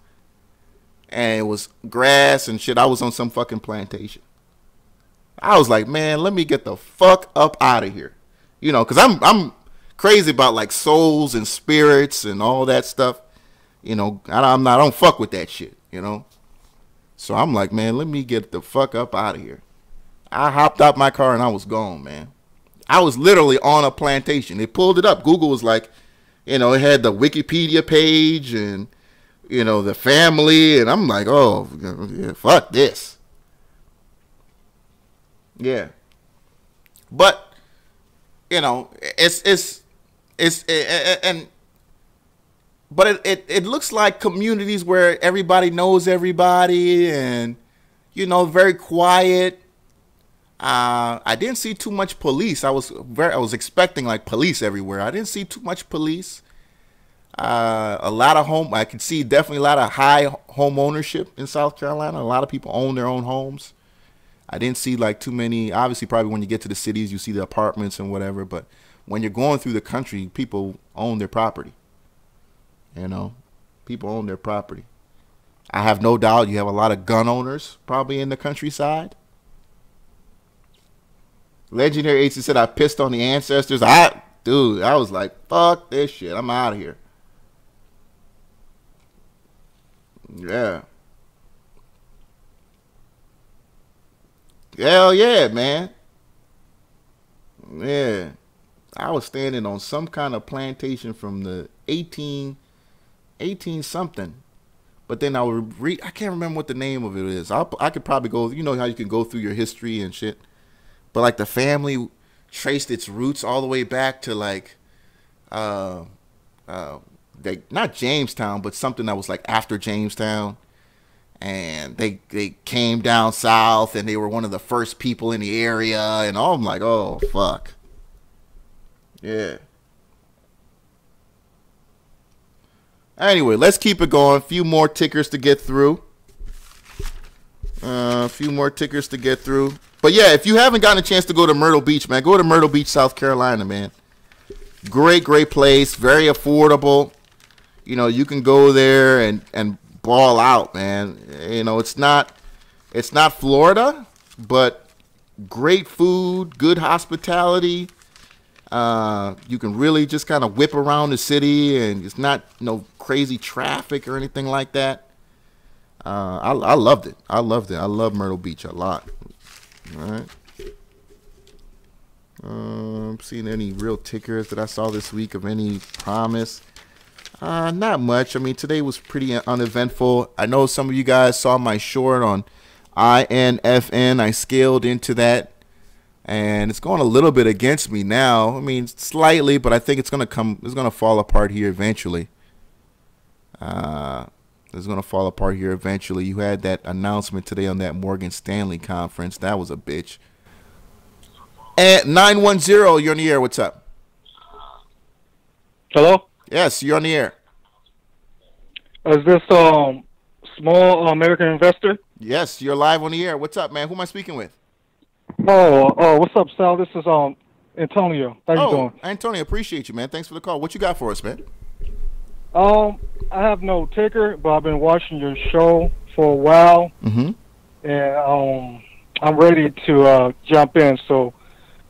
and it was grass and shit. I was on some fucking plantation. I was like, man, let me get the fuck up out of here, because I'm crazy about souls and spirits and all that stuff. I don't fuck with that shit. So I'm like, man, let me get the fuck up out of here. I hopped out my car and I was gone, man. I was literally on a plantation. They pulled it up. Google was like, it had the Wikipedia page and, the family. And I'm like, oh, yeah, fuck this. Yeah. But, it looks like communities where everybody knows everybody and, very quiet. I didn't see too much police. I was expecting police everywhere. I didn't see too much police. A lot of I could see definitely a lot of high home ownership in South Carolina. A lot of people own their own homes. I didn't see too many. Obviously, probably when you get to the cities, you see the apartments and whatever. But when you're going through the country, people own their property. People own their property. I have no doubt you have a lot of gun owners probably in the countryside. Legendary AC said, I pissed on the ancestors. I was like, fuck this shit. I'm out of here. Yeah. Hell yeah, man. Yeah. I was standing on some kind of plantation from the 18 something. But then I would read, I can't remember what the name of it is. I could probably go, you know how you can go through your history and shit. But like the family traced its roots all the way back to like, not Jamestown, but something that was like after Jamestown. And they came down south and they were one of the first people in the area. And I'm like, oh, fuck. Yeah. Anyway, let's keep it going. A few more tickers to get through. But yeah, if you haven't gotten a chance to go to Myrtle Beach, man, go to Myrtle Beach, South Carolina, man. Great place. Very affordable. You know, you can go there and ball out, man. You know, it's not Florida, but great food, good hospitality. You can really just kind of whip around the city, and it's not no crazy traffic or anything like that. I loved it. I love Myrtle Beach a lot. All right. Seeing any real tickers that I saw this week of any promise? Not much. I mean, today was pretty uneventful. I know some of you guys saw my short on INFN. I scaled into that, and it's going a little bit against me now. I mean, slightly, but I think it's gonna fall apart here eventually. It's gonna fall apart here eventually. You had that announcement today on that Morgan Stanley conference. That was a bitch. At 910, you're on the air. What's up? Hello? Yes, you're on the air. Is this small American investor? Yes, you're live on the air. What's up, man? Who am I speaking with? Oh, what's up, Sal? This is Antonio. How you doing? Antonio, appreciate you, man. Thanks for the call. What you got for us, man? I have no ticker, but I've been watching your show for a while, and I'm ready to jump in. So,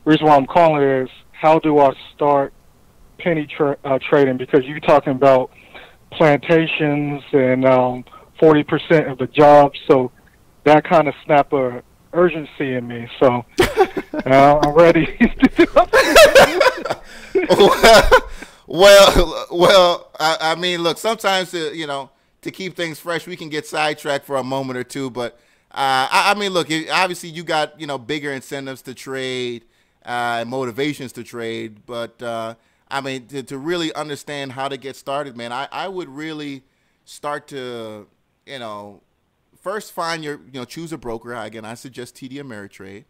the reason why I'm calling is, how do I start penny trading? Because you're talking about plantations and 40% of the jobs, so that kind of snapped a urgency in me. So I'm ready to do it. Well, I mean, look, sometimes to keep things fresh, we can get sidetracked for a moment or two. But I mean, look, obviously you got bigger incentives to trade, and motivations to trade. But I mean, to really understand how to get started, man, I would really start to first find choose a broker. Again, I suggest TD Ameritrade.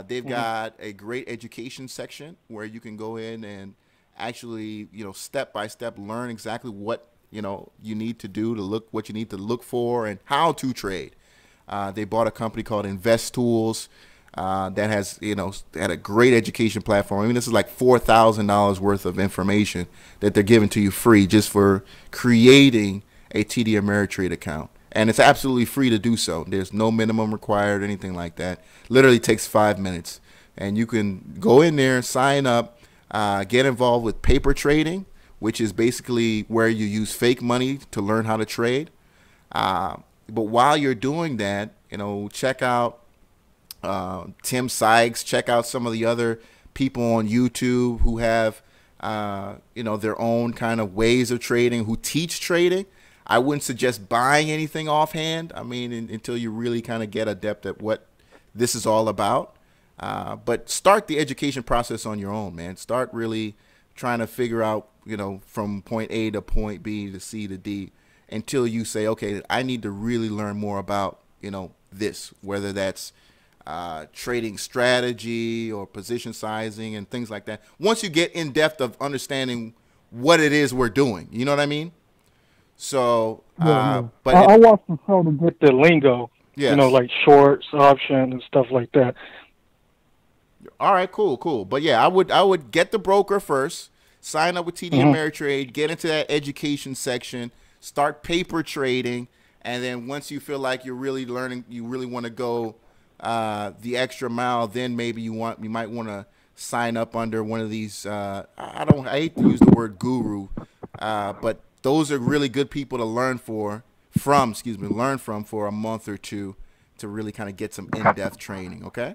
They've got a great education section where you can go in and actually, step by step learn exactly what, you need to do to look, what you need to look for and how to trade. They bought a company called Invest Tools that has, had a great education platform. I mean, this is like $4,000 worth of information that they're giving to you free just for creating a TD Ameritrade account. And it's absolutely free to do so. There's no minimum required, anything like that. Literally takes 5 minutes. And you can go in there, sign up, get involved with paper trading, which is basically where you use fake money to learn how to trade. But while you're doing that, check out Tim Sykes, check out some of the other people on YouTube who have, their own kind of ways of trading, who teach trading. I wouldn't suggest buying anything offhand. I mean, until you really kind of get adept at what this is all about. But start the education process on your own, man. Start really trying to figure out, from point A to point B to C to D until you say, okay, I need to really learn more about, this, whether that's trading strategy or position sizing and things like that. Once you get in depth of understanding what it is we're doing, you know what I mean? So, but I watched the show to get the lingo, yes. Like shorts, option, and stuff like that. All right, cool. But yeah, I would get the broker first, sign up with TD Ameritrade, get into that education section, start paper trading, and then once you feel like you're really learning, you really want to go the extra mile, then maybe you might want to sign up under one of these. I hate to use the word guru, but those are really good people to learn from for a month or two to really kind of get some in-depth training, okay?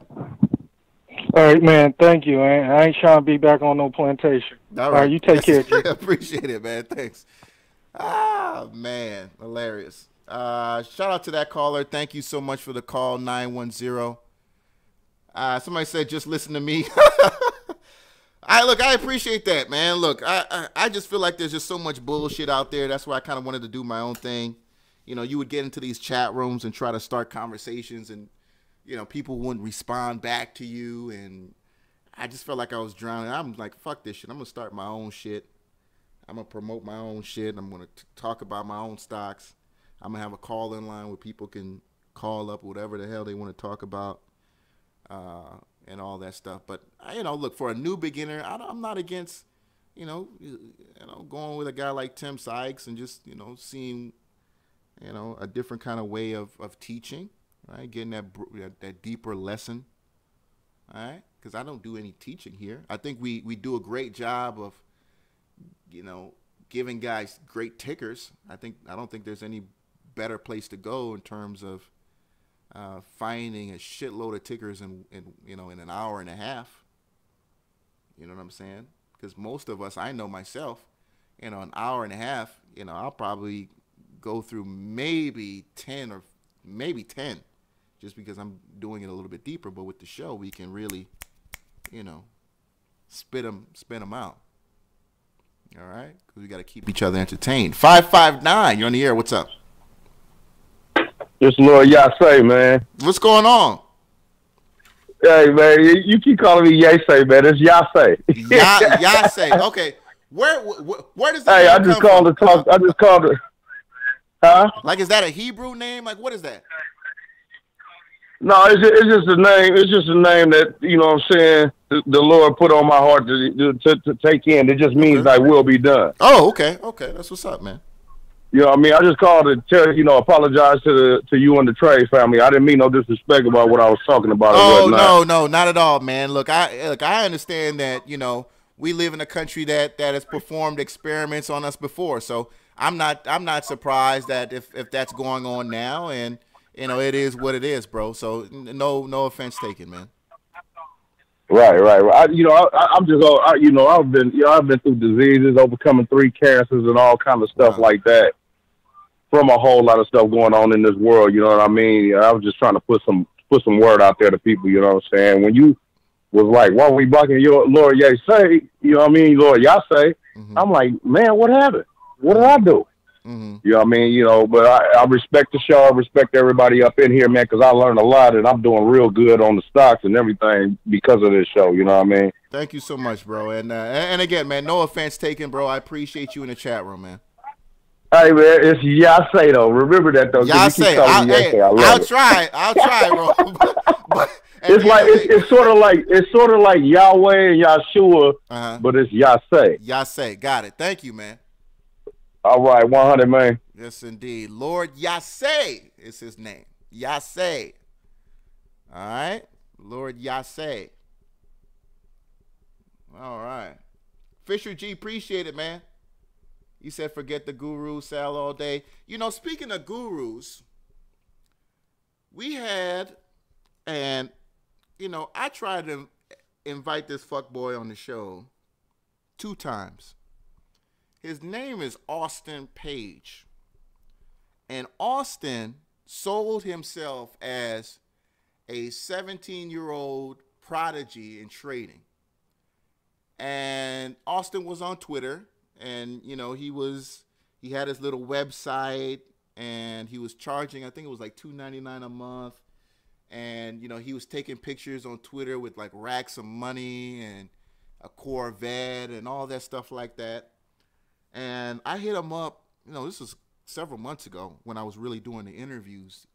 All right, man. Thank you, man. I ain't trying to be back on no plantation. All right. You take care, G. Appreciate it, man. Thanks. Ah, man. Hilarious. Shout out to that caller. Thank you so much for the call, 910. Somebody said, just listen to me. I appreciate that, man. Look, I just feel like there's just so much bullshit out there. That's why I kind of wanted to do my own thing. You know, you would get into these chat rooms and try to start conversations, and, you know, people wouldn't respond back to you, and I just felt like I was drowning. I'm like, fuck this shit. I'm going to start my own shit. I'm going to promote my own shit. I'm going to talk about my own stocks. I'm going to have a call-in line where people can call up whatever the hell they want to talk about, and all that stuff. But, you know, look, for a new beginner, I'm not against, you know, going with a guy like Tim Sykes and just, you know, seeing, you know, a different kind of way of teaching, right? Getting that deeper lesson, all right? Because I don't do any teaching here. I think we do a great job of, you know, giving guys great tickers. I don't think there's any better place to go in terms of finding a shitload of tickers in an hour and a half. You know what I'm saying? Because most of us, I know myself, you know, an hour and a half, you know, I'll probably go through maybe 10 just because I'm doing it a little bit deeper. But with the show, we can really, you know, spit them out. All right? Because we got to keep each other entertained. 559, you're on the air. What's up? Just Lord Yase, man. What's going on? Hey, man, you keep calling me Yase, man. It's Yase. Yase. Okay. Where does that Hey, I just called to talk. I just called to. Huh? Like, is that a Hebrew name? Like, what is that? No, it's just a name. It's just a name that, you know what I'm saying, the Lord put on my heart to take in. It just means thy will be done. Oh, okay. Okay. That's what's up, man. You know what I mean? I just called to tell you know, apologize to you and the Trey family. I didn't mean no disrespect about what I was talking about. Oh, no, not at all, man. Look, I understand that, you know, we live in a country that has performed experiments on us before. So I'm not surprised that if that's going on now, and, you know, it is what it is, bro. So no offense taken, man. Right. I'm just, you know, I've been through diseases, overcoming 3 cancers and all kind of stuff like that. From a whole lot of stuff going on in this world, you know what I mean? I was just trying to put some word out there to people, you know what I'm saying? When you was like, why are we blocking your Lord Yase? You know what I mean? Lord Yase. I'm like, man, what happened? What did I do? You know what I mean? You know, but I respect the show. I respect everybody up in here, man, because I learned a lot, and I'm doing real good on the stocks and everything because of this show, you know what I mean? Thank you so much, bro. And again, man, no offense taken, bro. I appreciate you in the chat room, man. Hey, man, it's Yase, though. Remember that, though. Yase. I'll try, bro. But it's sort of like Yahweh and Yahshua, but it's Yase. Yase. Got it. Thank you, man. All right, 100, man. Yes, indeed. Lord Yase is his name. Yase. All right? Lord Yase. All right. Fisher G, appreciate it, man. He said, forget the guru, Sal all day. You know, speaking of gurus, we had, and, you know, I tried to invite this fuckboy on the show 2 times. His name is Austin Page. And Austin sold himself as a 17-year-old prodigy in trading. And Austin was on Twitter. And, you know, he had his little website, and he was charging, I think it was like $2.99 a month. And, you know, he was taking pictures on Twitter with like racks of money and a Corvette and all that stuff like that. And I hit him up, you know, this was several months ago when I was really doing the interviews,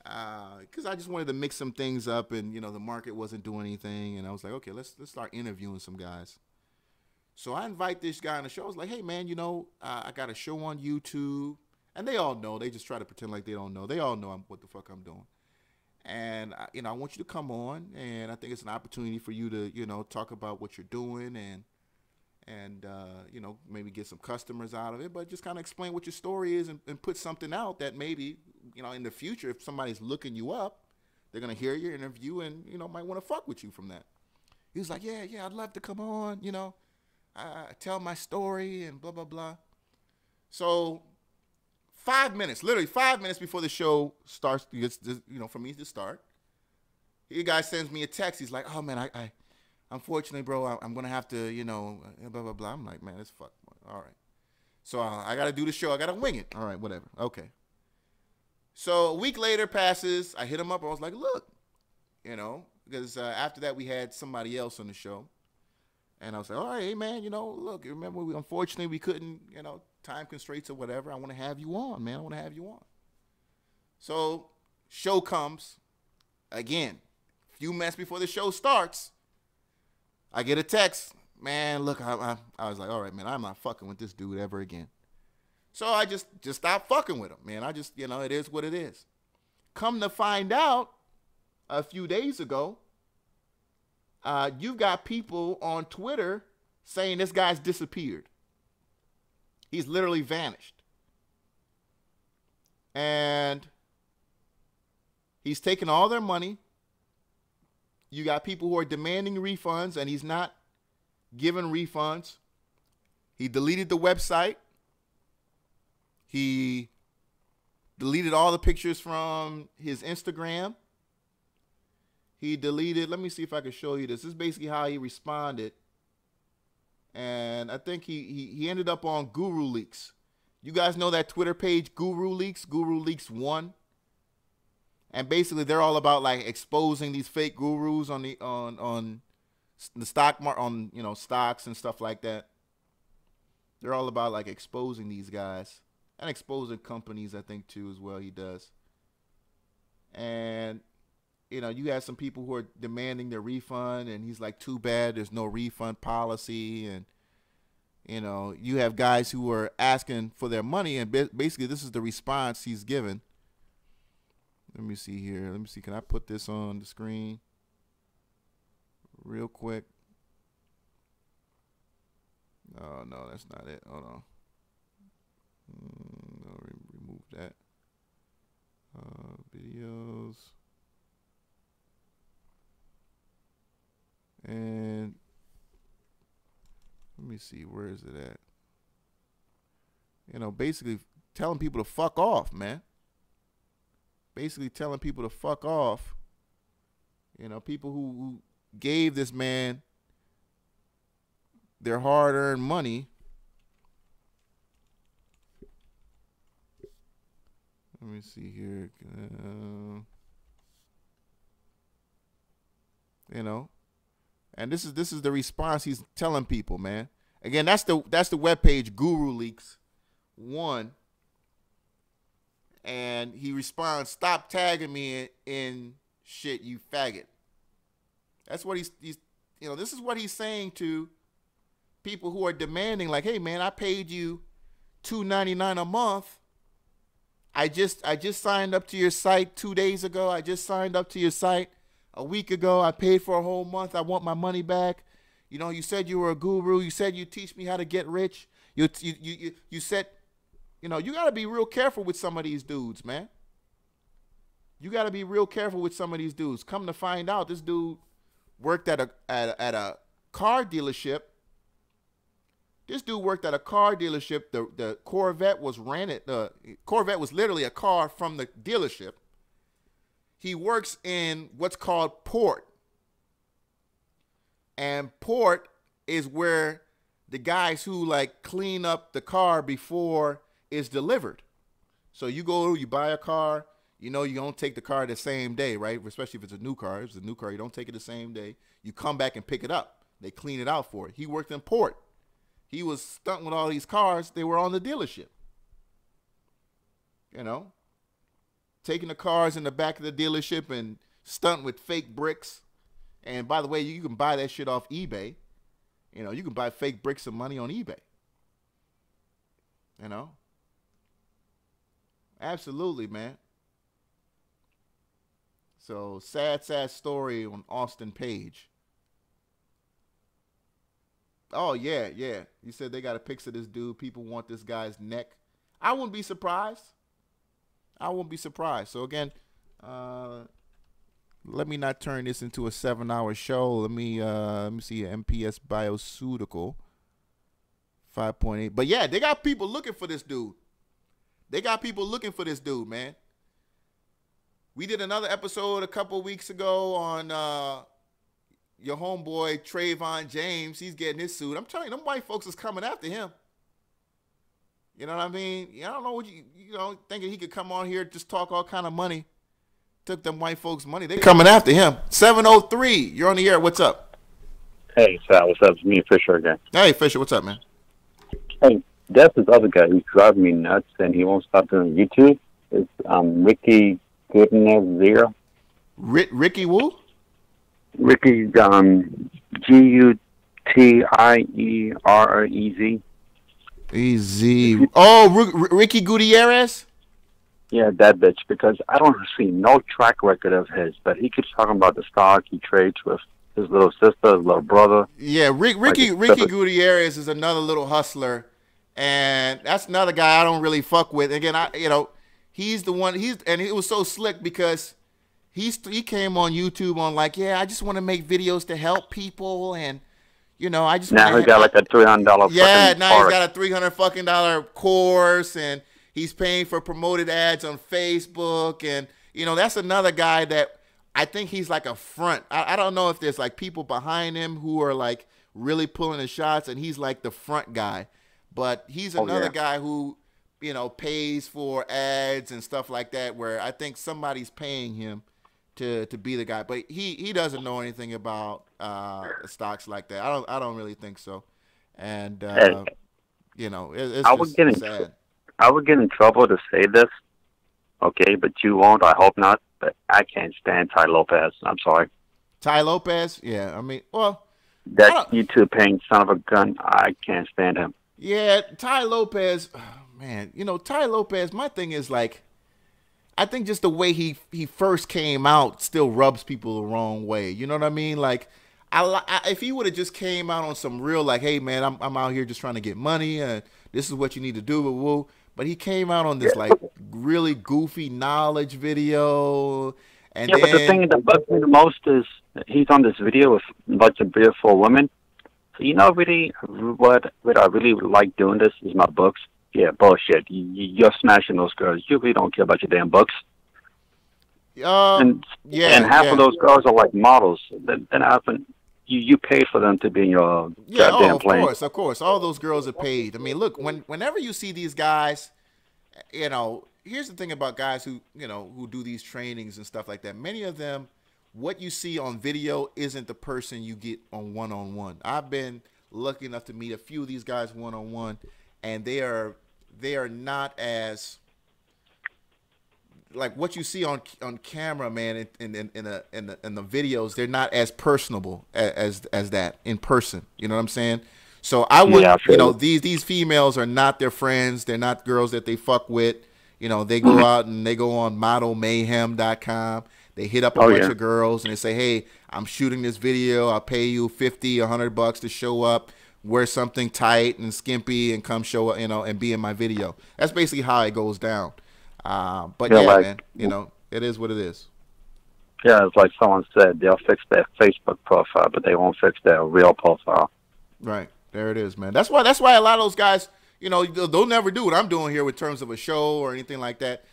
because I just wanted to mix some things up, and, you know, the market wasn't doing anything. And I was like, okay, let's start interviewing some guys. So I invite this guy on the show. I was like, hey, man, you know, I got a show on YouTube. And they all know. They just try to pretend like they don't know. They all know what the fuck I'm doing. And, you know, I want you to come on. And I think it's an opportunity for you to, you know, talk about what you're doing and you know, maybe get some customers out of it. But just kind of explain what your story is and put something out that maybe, you know, in the future, if somebody's looking you up, They're going to hear your interview and, you know, might want to fuck with you from that. He was like, yeah, I'd love to come on, you know, tell my story and blah, blah, blah. So 5 minutes, literally 5 minutes before the show starts, you know, for me to start, the guy sends me a text. He's like, oh, man, I unfortunately, bro, I'm going to have to, you know, blah, blah, blah. I'm like, man, it's fuck. All right. So I got to do the show. I got to wing it. All right, whatever. Okay. So a week later passes. I hit him up. I was like, look, you know, because after that we had somebody else on the show. And I was like, all right, hey, man, you know, look, remember, unfortunately we couldn't, you know, time constraints or whatever. I want to have you on, man. I want to have you on. So show comes. Again, a few minutes before the show starts, I get a text. Man, look, I was like, all right, man, I'm not fucking with this dude ever again. So I just stopped fucking with him, man. I just, you know, it is what it is. Come to find out, a few days ago, you've got people on Twitter saying this guy's disappeared. He's literally vanished. And he's taken all their money. You got people who are demanding refunds, and he's not giving refunds. He deleted the website. He deleted all the pictures from his Instagram. He deleted, let me see if I can show you this. This is basically how he responded. And I think he ended up on Guru Leaks. You guys know that Twitter page, Guru Leaks 1. And basically they're all about like exposing these fake gurus on the stock market, on, you know, stocks and stuff like that. They're all about like exposing these guys and exposing companies, I think, too, as well. He does. And, you know, you have some people who are demanding their refund, and he's like, too bad there's no refund policy. And, you know, you have guys who are asking for their money, and basically this is the response he's given. Let me see here. Let me see. Can I put this on the screen real quick? Oh, no, that's not it. Hold on. No, remove that. Videos. And let me see, where is it at? You know, basically telling people to fuck off, man. Basically telling people to fuck off. You know, people who gave this man their hard-earned money. Let me see here. You know, and this is the response he's telling people, man. Again, that's the webpage, Guru Leaks 1. And he responds, "Stop tagging me in shit, you faggot." That's what he's you know, this is what he's saying to people who are demanding, like, hey man, I paid you $2.99 a month. I just signed up to your site 2 days ago. I just signed up to your site a week ago. I paid for a whole month. I want my money back. You know, you said you were a guru. You said you teach me how to get rich. You said, you know, you got to be real careful with some of these dudes, man. You got to be real careful with some of these dudes. Come to find out, this dude worked at a car dealership. This dude worked at a car dealership. The Corvette was rented. The Corvette was literally a car from the dealership. He works in what's called port. And port is where the guys who like clean up the car before it's delivered. So you go, you buy a car, you know, you don't take the car the same day, right? Especially if it's a new car. If it's a new car, you don't take it the same day. You come back and pick it up. They clean it out for it. He worked in port. He was stunting with all these cars. They were on the dealership. You know, taking the cars in the back of the dealership and stunting with fake bricks. And by the way, you can buy that shit off eBay. You know, you can buy fake bricks of money on eBay. You know? Absolutely, man. So, sad story on Austin Page. Oh, yeah. You said they got a picture of this dude. People want this guy's neck. I wouldn't be surprised. So, again, let me not turn this into a 7-hour show. Let me see, MPS Bioceutical 5.8. But yeah, they got people looking for this dude. Man. We did another episode a couple weeks ago on your homeboy Trayvon James. He's getting his suit. I'm telling you, them white folks is coming after him. You know what I mean? I don't know what you thinking he could come on here, just talk all kind of money. Took them white folks' money. They coming after him. 703, you're on the air. What's up? Hey, Sal, what's up? It's me, Fisher, again. Hey, Fisher, what's up, man? Hey, that's this other guy who's driving me nuts, and he won't stop doing YouTube. It's Ricky Goodner. Ricky Woo? Ricky, Gutierrez. Easy. Oh, Ricky Gutierrez? Yeah, that bitch, because I don't see no track record of his, but he keeps talking about the stock he trades with his little sister, his little brother. Yeah, Ricky Gutierrez is another little hustler, and that's another guy I don't really fuck with. Again, he's the one, and it was so slick because he came on YouTube on like, yeah, I just want to make videos to help people, and I just now he got like a $300. Yeah, now he's got a $300 course, and he's paying for promoted ads on Facebook, and that's another guy that I think he's like a front. I don't know if there's like people behind him who are like really pulling the shots, and he's like the front guy, but he's another guy who pays for ads and stuff like that, where I think somebody's paying him to be the guy, but he doesn't know anything about stocks like that. I don't really think so, and it's just sad. I would get in trouble to say this, okay, but you won't. I hope not. But I can't stand Ty Lopez. I'm sorry. Ty Lopez? Yeah, I mean, well, that YouTube paying son of a gun. I can't stand him. Yeah, Ty Lopez, man. Ty Lopez. My thing is like, I think just the way he first came out still rubs people the wrong way. You know what I mean? Like, if he would have just came out on some real like, hey man, I'm out here just trying to get money, and this is what you need to do, woo. But he came out on this like really goofy knowledge video, and but the thing that bugs me the most is he's on this video with a bunch of beautiful women. So really, what I really would like doing this is my books. Yeah, bullshit. You're smashing those girls. You really don't care about your damn books. And half of those girls are like models. Then you paid for them to be in your goddamn plane. Of course. All those girls are paid. I mean, look, whenever you see these guys, here's the thing about guys who do these trainings and stuff like that. Many of them, what you see on video isn't the person you get on one-on-one. I've been lucky enough to meet a few of these guys one-on-one, and they are not as like what you see on camera, man, in the videos. They're not as personable as that in person. You know what I'm saying? So I would, these females are not their friends. They're not girls that they fuck with. They go out and they go on modelmayhem.com. They hit up a bunch of girls and they say, hey, I'm shooting this video. I'll pay you $50, $100 to show up, wear something tight and skimpy, and come show up, and be in my video. That's basically how it goes down. But man, it is what it is. Yeah, it's like someone said, they'll fix their Facebook profile, but they won't fix their real profile. Right. There it is, man. That's why a lot of those guys, they'll never do what I'm doing here in terms of a show or anything like that,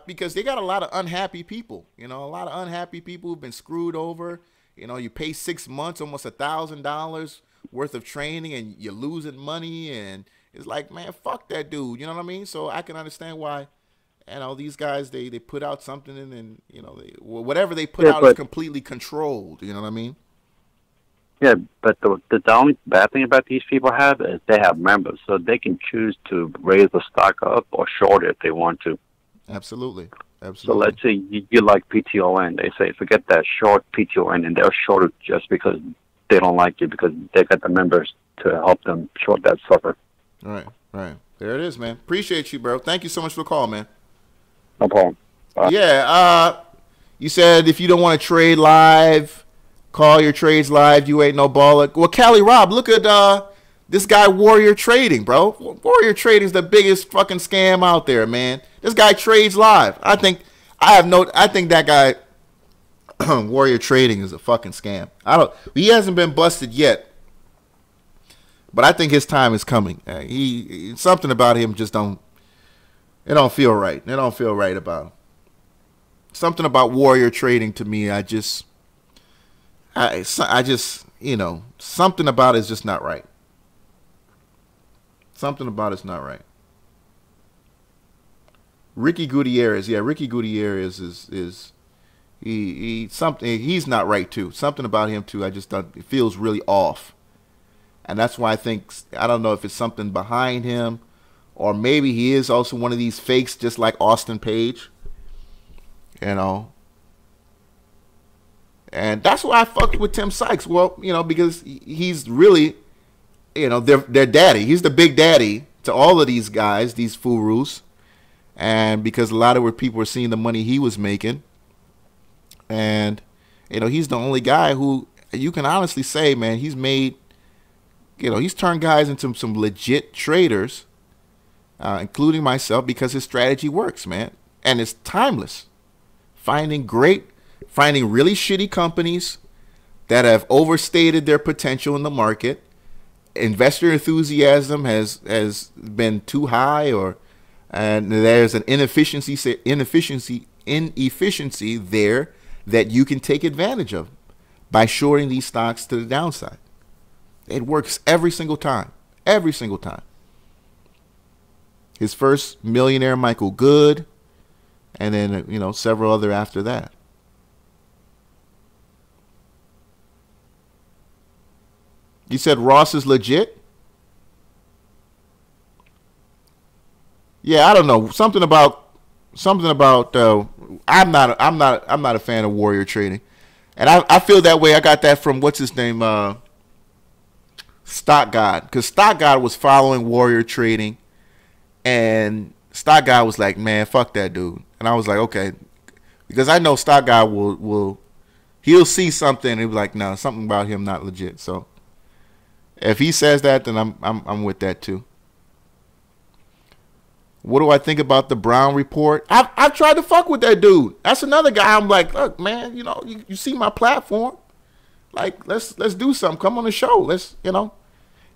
because they got a lot of unhappy people. A lot of unhappy people who've been screwed over. You pay 6 months, almost $1,000 worth of training, and you're losing money, and it's like, man, fuck that dude. You know what I mean? So I can understand why. These guys, they put out something, and whatever they put out is completely controlled. You know what I mean? Yeah, but the only bad thing about these people is they have members, so they can choose to raise the stock up or short it if they want to. Absolutely. So let's say you like PTON. They say forget that, short PTON, and they'll short it just because they don't like you, because they got the members to help them short that sucker. Right. There it is, man. Appreciate you, bro. Thank you so much for the call, man. No problem. Bye. Yeah, you said if you don't want to trade live, call your trades live. You ain't no baller. Well, Cali Rob, look at this guy Warrior Trading, bro. Warrior Trading is the biggest fucking scam out there, man. This guy trades live. I think that guy Warrior Trading is a fucking scam. He hasn't been busted yet, but I think his time is coming. Something about him just don't feel right. It don't feel right about him. Something about Warrior Trading to me, I just, something about it's just not right. Something about it's not right. Ricky Gutierrez, Ricky Gutierrez is he's not right too. Something about him too. I just don't. It feels really off, and that's why I don't know if it's something behind him, or maybe he is also one of these fakes, just like Austin Page. And that's why I fucked with Tim Sykes. Well, because he's really, their daddy. He's the big daddy to all of these guys, these furus. And because a lot of people were seeing the money he was making. And, he's the only guy who you can honestly say, man, he's made, he's turned guys into some legit traders, including myself, because his strategy works, man. And it's timeless. Finding really shitty companies that have overstated their potential in the market. Investor enthusiasm has been too high, and there's an inefficiency there that you can take advantage of by shorting these stocks to the downside. It works every single time. Every single time. His first millionaire, Michael Good, and then, several other after that. You said Ross is legit? Yeah, I don't know. Something about I'm not a fan of Warrior Trading. And I feel that way. I got that from what's his name? Stock God. Because Stock God was following Warrior Trading, and Stock God was like, man, fuck that dude. And I was like, okay. Because I know Stock God he'll see something and he'll be like, no, something about him not legit. So if he says that, then I'm with that too. What do I think about the Brown report? I've tried to fuck with that dude. That's another guy. I'm like, look, man, you see my platform. Like, let's do something. Come on the show.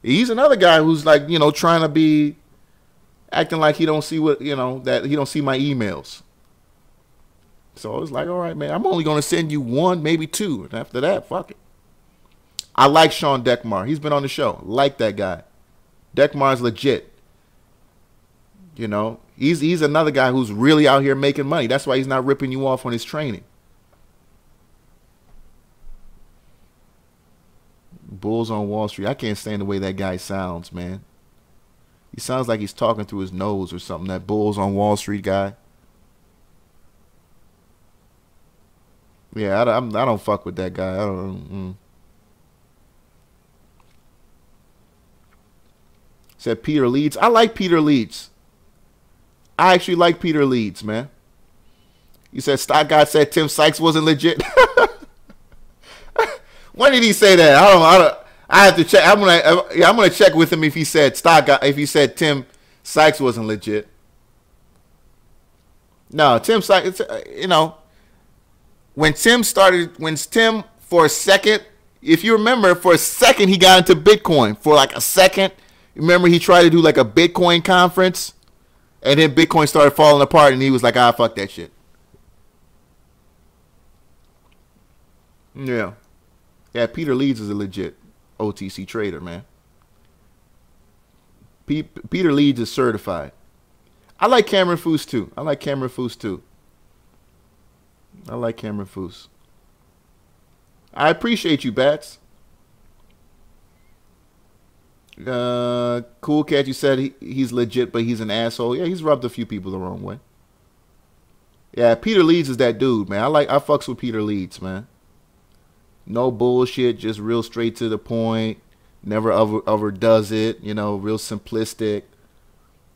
He's another guy who's like, trying to be acting like he don't see that he don't see my emails. So I was like, all right, man, I'm only going to send you one, maybe two. And after that, fuck it. I like Sean Dekmar. He's been on the show. Like that guy. Dekmar's legit. He's another guy who's really out here making money. That's why he's not ripping you off on his training. Bulls on Wall Street. I can't stand the way that guy sounds, man. He sounds like he's talking through his nose or something. That Bulls on Wall Street guy. Yeah, I don't fuck with that guy. I don't. Said Peter Leeds. I like Peter Leeds. I actually like Peter Leeds, man. You said Stock God said Tim Sykes wasn't legit. When did he say that? I have to check. I'm gonna check with him if he said Tim Sykes wasn't legit. No, Tim Sykes. When Tim for a second, if you remember, for a second he got into Bitcoin for like a second. Remember he tried to do like a Bitcoin conference, and then Bitcoin started falling apart, and he was like, fuck that shit. Yeah. Yeah, Peter Leeds is a legit OTC trader, man. Peter Leeds is certified. I like Cameron FUSZ too. I like Cameron FUSZ. I appreciate you, Bats. Cool Cat, you said he's legit, but he's an asshole. Yeah, he's rubbed a few people the wrong way. Yeah, Peter Leeds is that dude, man. I fucks with Peter Leeds, man. No bullshit, just real straight to the point. Never overdoes it, real simplistic.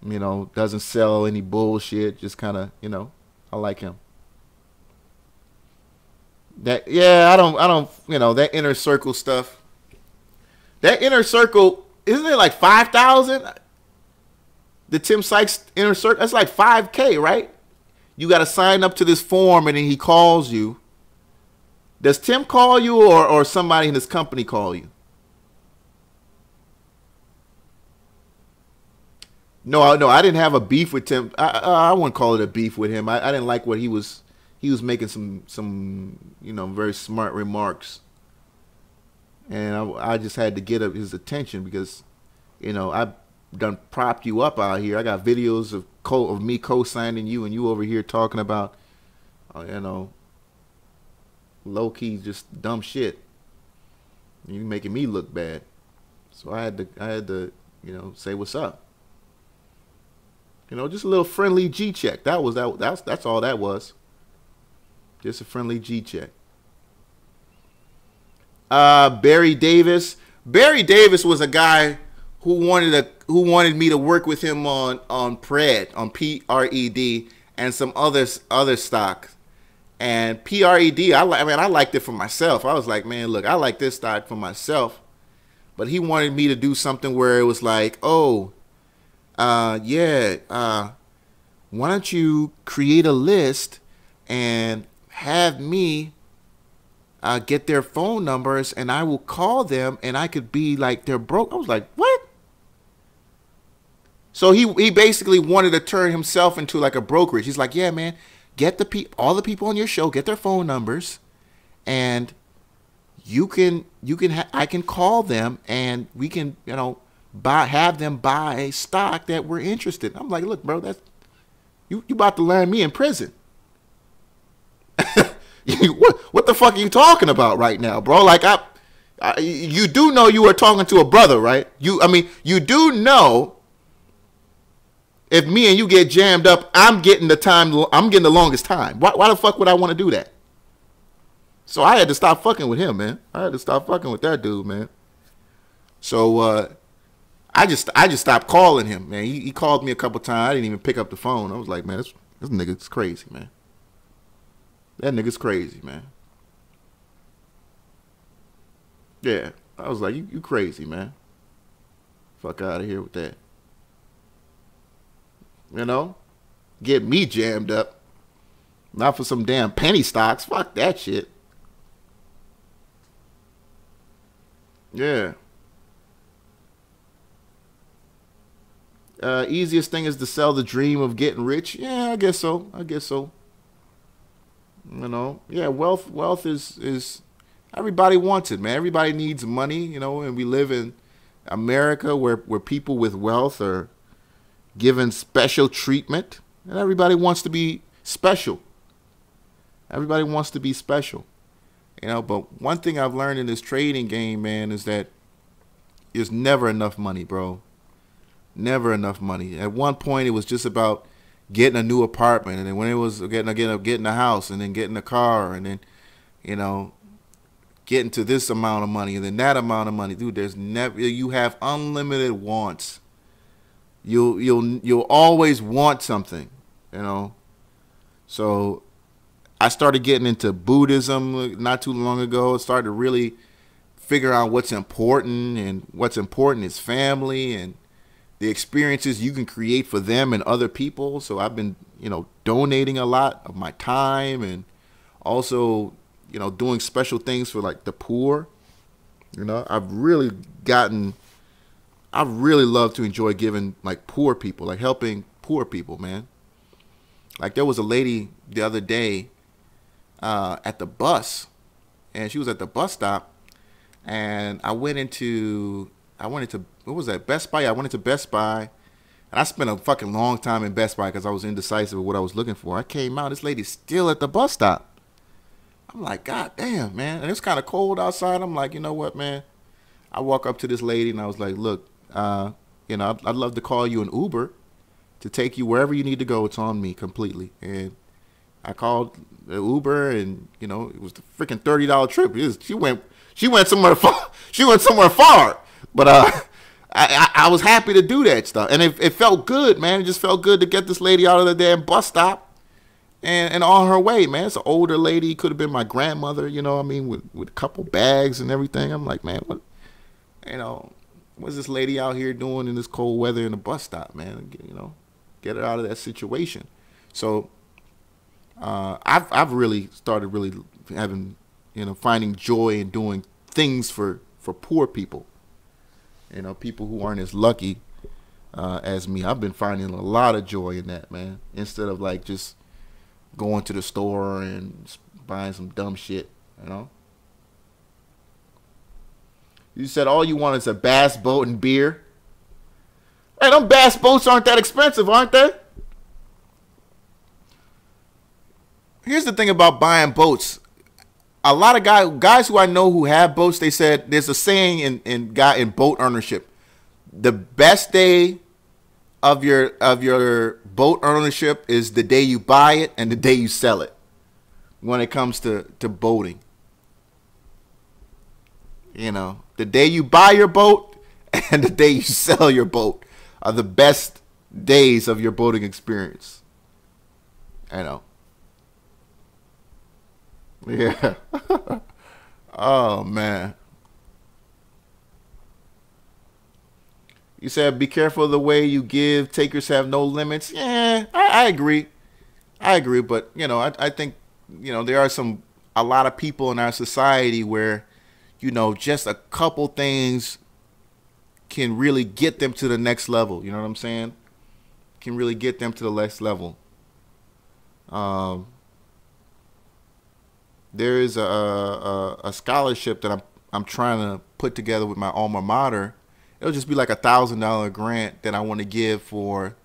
Doesn't sell any bullshit. Just kind of, I like him. I don't, that inner circle stuff. That inner circle, isn't it like 5,000? The Tim Sykes inner circle, that's like 5K, right? You got to sign up to this form, and then he calls you. Does Tim call you or somebody in his company call you? No, I didn't have a beef with Tim. I wouldn't call it a beef with him. I didn't like what he was making some very smart remarks, and I just had to get his attention because, I've done propped you up out here. I got videos of me co-signing you and you over here talking about, low key just dumb shit. You making me look bad, so I had to say what's up. Just a little friendly G check. That's all that was. Just a friendly G check. Barry Davis. Barry Davis was a guy who wanted me to work with him on PRED, on PRED, and some other stocks. And PRED, I liked it for myself. I was like, man, look, I like this stock for myself. But he wanted me to do something where it was like, why don't you create a list and have me get their phone numbers and I will call them and I could be like their broker. I was like, what? So he basically wanted to turn himself into like a brokerage. He's like, yeah, man, get all the people on your show, get their phone numbers, and I can call them and we can, have them buy stock that we're interested in. I'm like, look, bro, that's you about to land me in prison. What the fuck are you talking about right now, bro? Like, you do know you are talking to a brother, right? You do know if me and you get jammed up, I'm getting the longest time. Why the fuck would I want to do that? So I had to stop fucking with him, man. I had to stop fucking with that dude, man. So I just stopped calling him, man. He called me a couple times. I didn't even pick up the phone. I was like, man, this nigga's crazy, man. That nigga's crazy, man. Yeah, I was like, you crazy, man. Fuck out of here with that. Get me jammed up. Not for some damn penny stocks. Fuck that shit. Yeah. Easiest thing is to sell the dream of getting rich. Yeah, I guess so. Yeah, wealth is everybody wants it, man. Everybody needs money, and we live in America where people with wealth are given special treatment, and everybody wants to be special. Everybody wants to be special. But one thing I've learned in this trading game, man, is that there's never enough money, bro. Never enough money. At one point, it was just about getting a new apartment, and then when it was getting a house, and then getting a car, and then, getting to this amount of money, and then that amount of money, dude. You have unlimited wants. You'll always want something, So I started getting into Buddhism not too long ago. I started to really figure out what's important, and what's important is family and the experiences you can create for them and other people. So I've been, donating a lot of my time, and also, doing special things for like the poor. I really love to enjoy giving like poor people, like helping poor people, man. Like there was a lady the other day at the bus, and she was at the bus stop, and I went into what was that, Best Buy? Yeah, I went into Best Buy, and I spent a fucking long time in Best Buy because I was indecisive of what I was looking for. I came out, this lady's still at the bus stop. I'm like, God damn, man. And it's kind of cold outside. I'm like, you know what, man? I walk up to this lady, and I was like, look, I'd love to call you an Uber to take you wherever you need to go. It's on me completely. And I called the Uber, and it was the freaking $30 trip. She went somewhere far. She went somewhere far. But I was happy to do that stuff, and it felt good, man. It just felt good to get this lady out of the damn bus stop and on her way, man. It's an older lady, could have been my grandmother, with a couple bags and everything. I'm like, man, what's this lady out here doing in this cold weather in a bus stop, man? Get her out of that situation. So I've really started having finding joy in doing things for poor people. People who aren't as lucky as me. I've been finding a lot of joy in that, man. Instead of like just going to the store and buying some dumb shit, You said all you want is a bass boat and beer. Hey, them bass boats aren't that expensive, aren't they? Here's the thing about buying boats. A lot of guys who I know who have boats, they said there's a saying in boat ownership. The best day of your boat ownership is the day you buy it and the day you sell it when it comes to boating. The day you buy your boat and the day you sell your boat are the best days of your boating experience. Yeah. Oh, man. You said be careful of the way you give. Takers have no limits. Yeah, I agree. But, I think, there are a lot of people in our society where, just a couple things can really get them to the next level. You know what I'm saying? Can really get them to the next level. There is a scholarship that I'm trying to put together with my alma mater. It'll just be like $1,000 grant that I want to give for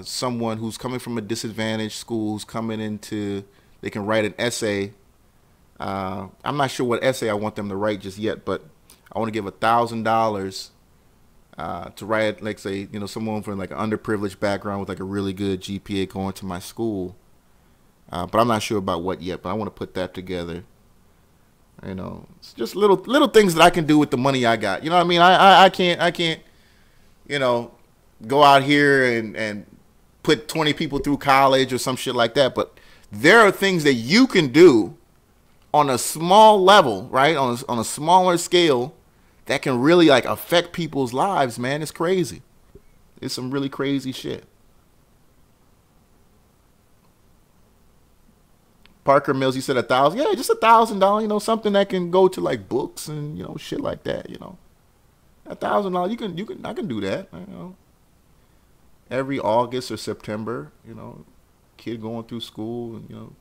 someone who's coming from a disadvantaged school, who's coming into, they can write an essay. I'm not sure what essay I want them to write just yet, but I want to give $1,000 to write, like, say, someone from like an underprivileged background with like a really good GPA going to my school. But I'm not sure about what yet, but I want to put that together. It's just little things that I can do with the money I got. You know what I mean? I can't, go out here and put 20 people through college or some shit like that. But there are things that you can do on a small level, right? On a smaller scale that can really like affect people's lives, man. It's crazy. It's some really crazy shit. Parker Mills, you said $1,000. Yeah, just $1,000. Something that can go to like books and shit like that. $1,000. I can do that. Every August or September. Kid going through school and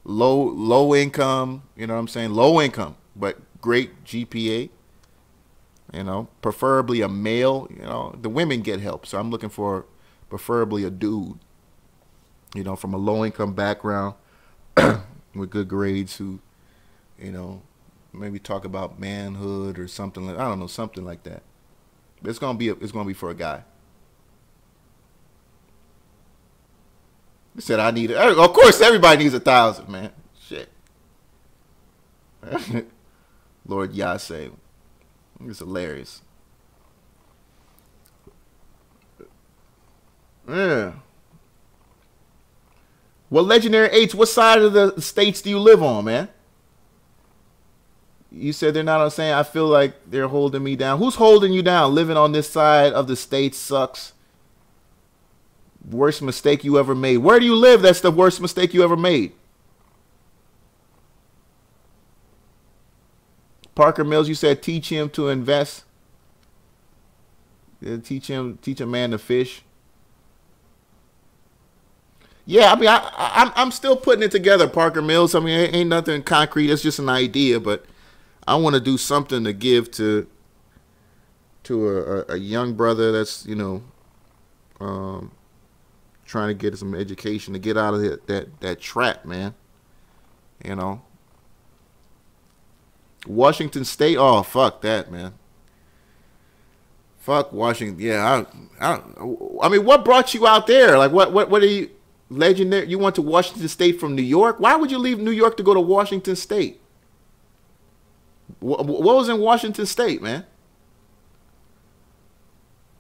low income. You know what I'm saying? Low income, but great GPA. Preferably a male. The women get help, so I'm looking for preferably a dude. From a low income background. With good grades, who, maybe talk about manhood or something like, I don't know, something like that. But it's gonna be for a guy. He said I need it. Of course, everybody needs 1,000, man. Shit. Lord Yase, it's hilarious. Yeah. Well, Legendary H, what side of the states do you live on, man? You said they're not saying, I feel like they're holding me down. Who's holding you down? Living on this side of the state sucks. Worst mistake you ever made. Where do you live? That's the worst mistake you ever made. Parker Mills, you said teach him to invest. Yeah, teach a man to fish. Yeah, I mean, I'm still putting it together, Parker Mills. I mean, it ain't nothing concrete. It's just an idea, but I want to do something to give to a young brother that's, trying to get some education to get out of that trap, man. Washington State, oh, fuck that, man. Fuck Washington. Yeah, I mean, what brought you out there? Like, what are you... Legendary, you went to Washington State from New York? Why would you leave New York to go to Washington State? What was in Washington State, man?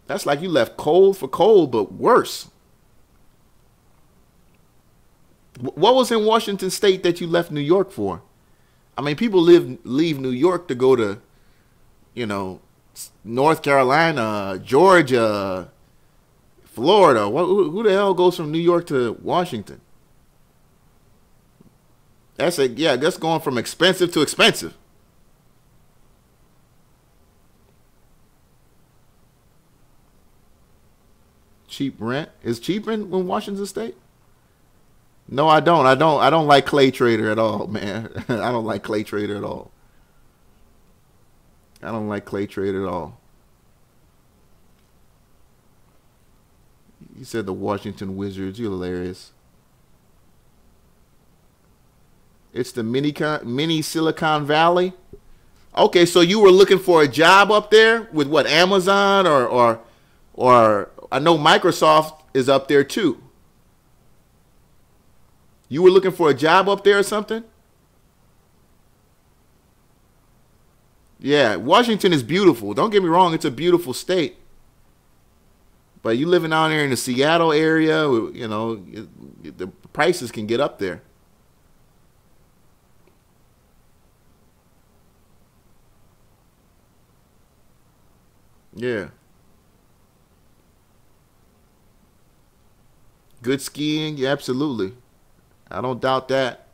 That's like you left cold for cold, but worse. What was in Washington State that you left New York for? I mean, people leave New York to go to, North Carolina, Georgia, Florida. Who the hell goes from New York to Washington? That's going from expensive to expensive. Cheap rent is cheap in Washington State. No, I don't. I don't like Clay Trader at all, man. I don't like Clay Trader at all. I don't like Clay Trader at all. You said the Washington Wizards. You're hilarious. It's the mini Silicon Valley. Okay, so you were looking for a job up there with what, Amazon or I know Microsoft is up there too. You were looking for a job up there or something? Yeah, Washington is beautiful. Don't get me wrong, it's a beautiful state. But you living out there in the Seattle area, you know, the prices can get up there. Yeah. Good skiing, yeah, absolutely. I don't doubt that.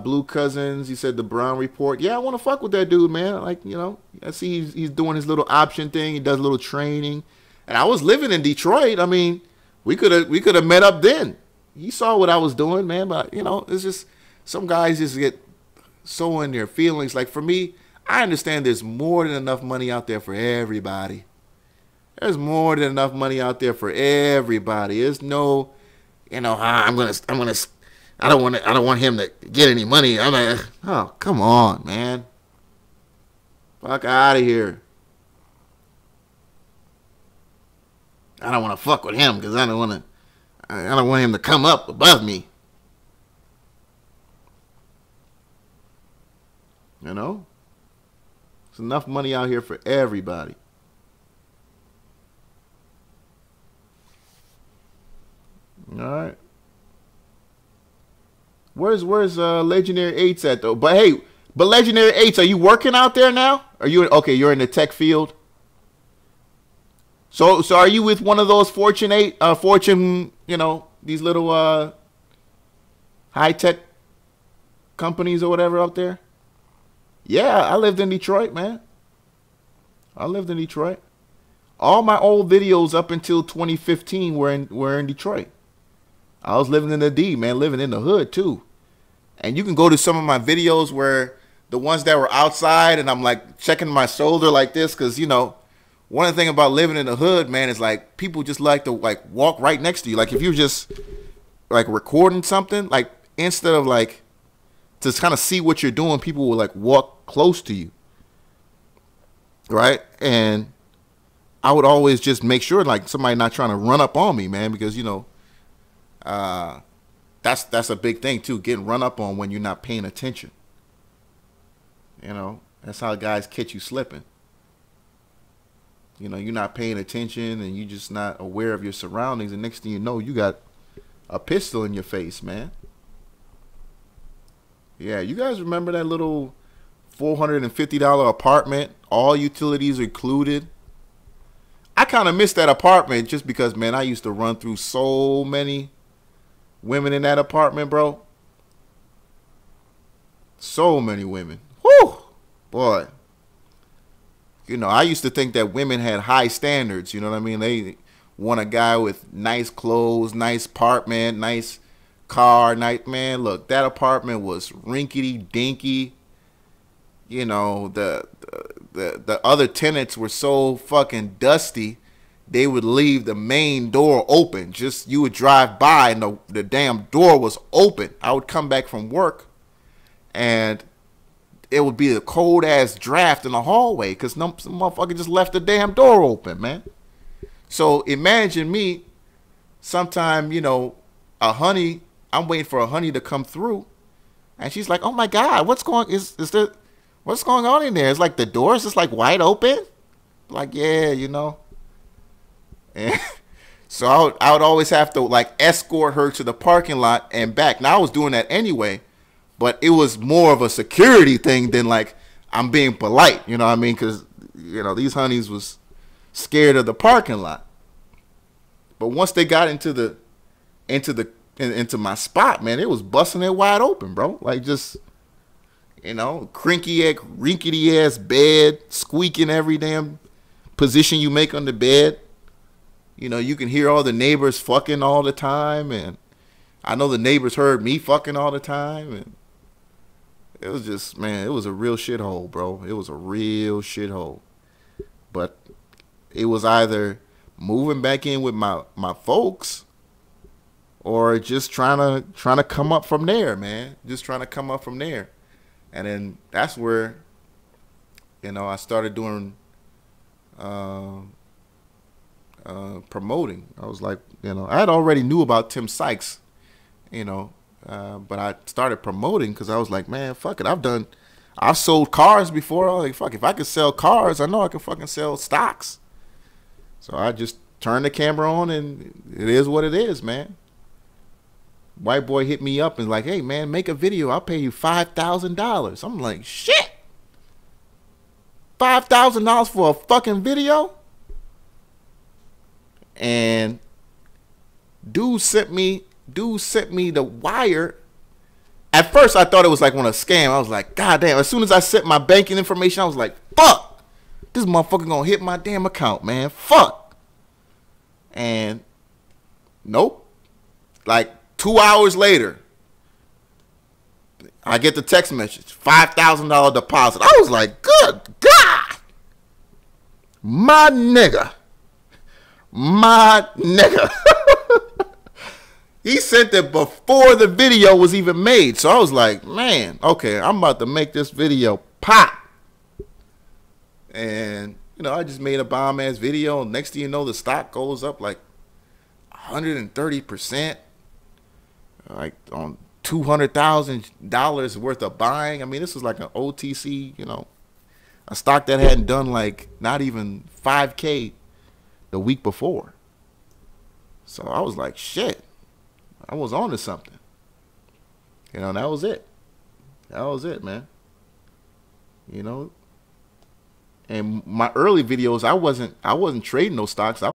Blue Cousins, he said the Brown Report. Yeah, I want to fuck with that dude, man. Like, you know, I see he's doing his little option thing. He does a little training. And I was living in Detroit. I mean, we could have met up then. He saw what I was doing, man. But, you know, it's just some guys just get so in their feelings. Like, for me, I understand there's more than enough money out there for everybody. There's more than enough money out there for everybody. There's no, you know, I don't want him to get any money. I'm like, oh, come on, man. Fuck out of here. I don't want to fuck with him because I don't want him to come up above me. You know? There's enough money out here for everybody. All right. Where's Legendary 8's at though? But hey, Legendary 8's, are you working out there now? Are you okay? You're in the tech field. So are you with one of those Fortune, you know, these little high tech companies or whatever out there? Yeah, I lived in Detroit, man. I lived in Detroit. All my old videos up until 2015 were in Detroit. I was living in the D, man, living in the hood too. And you can go to some of my videos where the ones that were outside and I'm like checking my shoulder like this because, you know, one of the things about living in the hood, man, is like people just like to like walk right next to you. Like if you're just like recording something, like instead of like to kind of see what you're doing, people will like walk close to you. Right? And I would always just make sure like somebody not trying to run up on me, man, because, you know, that's a big thing too, getting run up on when you're not paying attention. You know, that's how guys catch you slipping. You know, you're not paying attention and you're just not aware of your surroundings, and next thing you know, you got a pistol in your face, man. Yeah, you guys remember that little $450 apartment, all utilities included? I kind of missed that apartment just because, man, I used to run through so many women in that apartment, bro. So many women. Whew, boy. You know, I used to think that women had high standards. You know what I mean? They want a guy with nice clothes, nice apartment, nice car. Man, look, that apartment was rinkety dinky. You know, the other tenants were so fucking dusty. They would leave the main door open. Just you would drive by and the damn door was open. I would come back from work and it would be a cold ass draft in the hallway because some motherfucker just left the damn door open, man. So imagine me sometime, you know, I'm waiting for a honey to come through and she's like, oh my God, what's going on in there? It's like the door's just like wide open. Like, yeah, you know. And so I would always have to like escort her to the parking lot and back. Now I was doing that anyway, but it was more of a security thing than like I'm being polite, you know what I mean? Because, you know, these honeys was scared of the parking lot. But once they got into the into my spot, man, it was busting it wide open, bro. Like just, you know, rinkety ass bed, squeaking every damn position you make on the bed. You know, you can hear all the neighbors fucking all the time, and I know the neighbors heard me fucking all the time, and it was just, man, it was a real shithole, bro. It was a real shithole. But it was either moving back in with my folks, or just trying to come up from there, man. Just trying to come up from there. And then that's where, you know, I started doing promoting. I was like, you know, I had already knew about Tim Sykes, you know, but I started promoting because I was like, man, fuck it. I've sold cars before. I was like, fuck, if I could sell cars, I know I can fucking sell stocks. So I just turned the camera on, and it is what it is, man. White boy hit me up and like, hey, man, make a video. I'll pay you $5,000. I'm like, shit. $5,000 for a fucking video? And dude sent me the wire. At first, I thought it was like on a scam. I was like, God damn. As soon as I sent my banking information, I was like, fuck. This motherfucker gonna hit my damn account, man. Fuck. And nope. Like 2 hours later, I get the text message, $5,000 deposit. I was like, good God. My nigga. He sent it before the video was even made. So I was like, man, okay, I'm about to make this video pop. And, you know, I just made a bomb ass video. Next thing you know, the stock goes up like 130%. Like on $200,000 worth of buying. I mean, this was like an OTC, you know, a stock that hadn't done like not even 5K the week before. So I was like, shit, I was on to something. You know, that was it. That was it, man. You know, and my early videos, I wasn't trading those stocks. I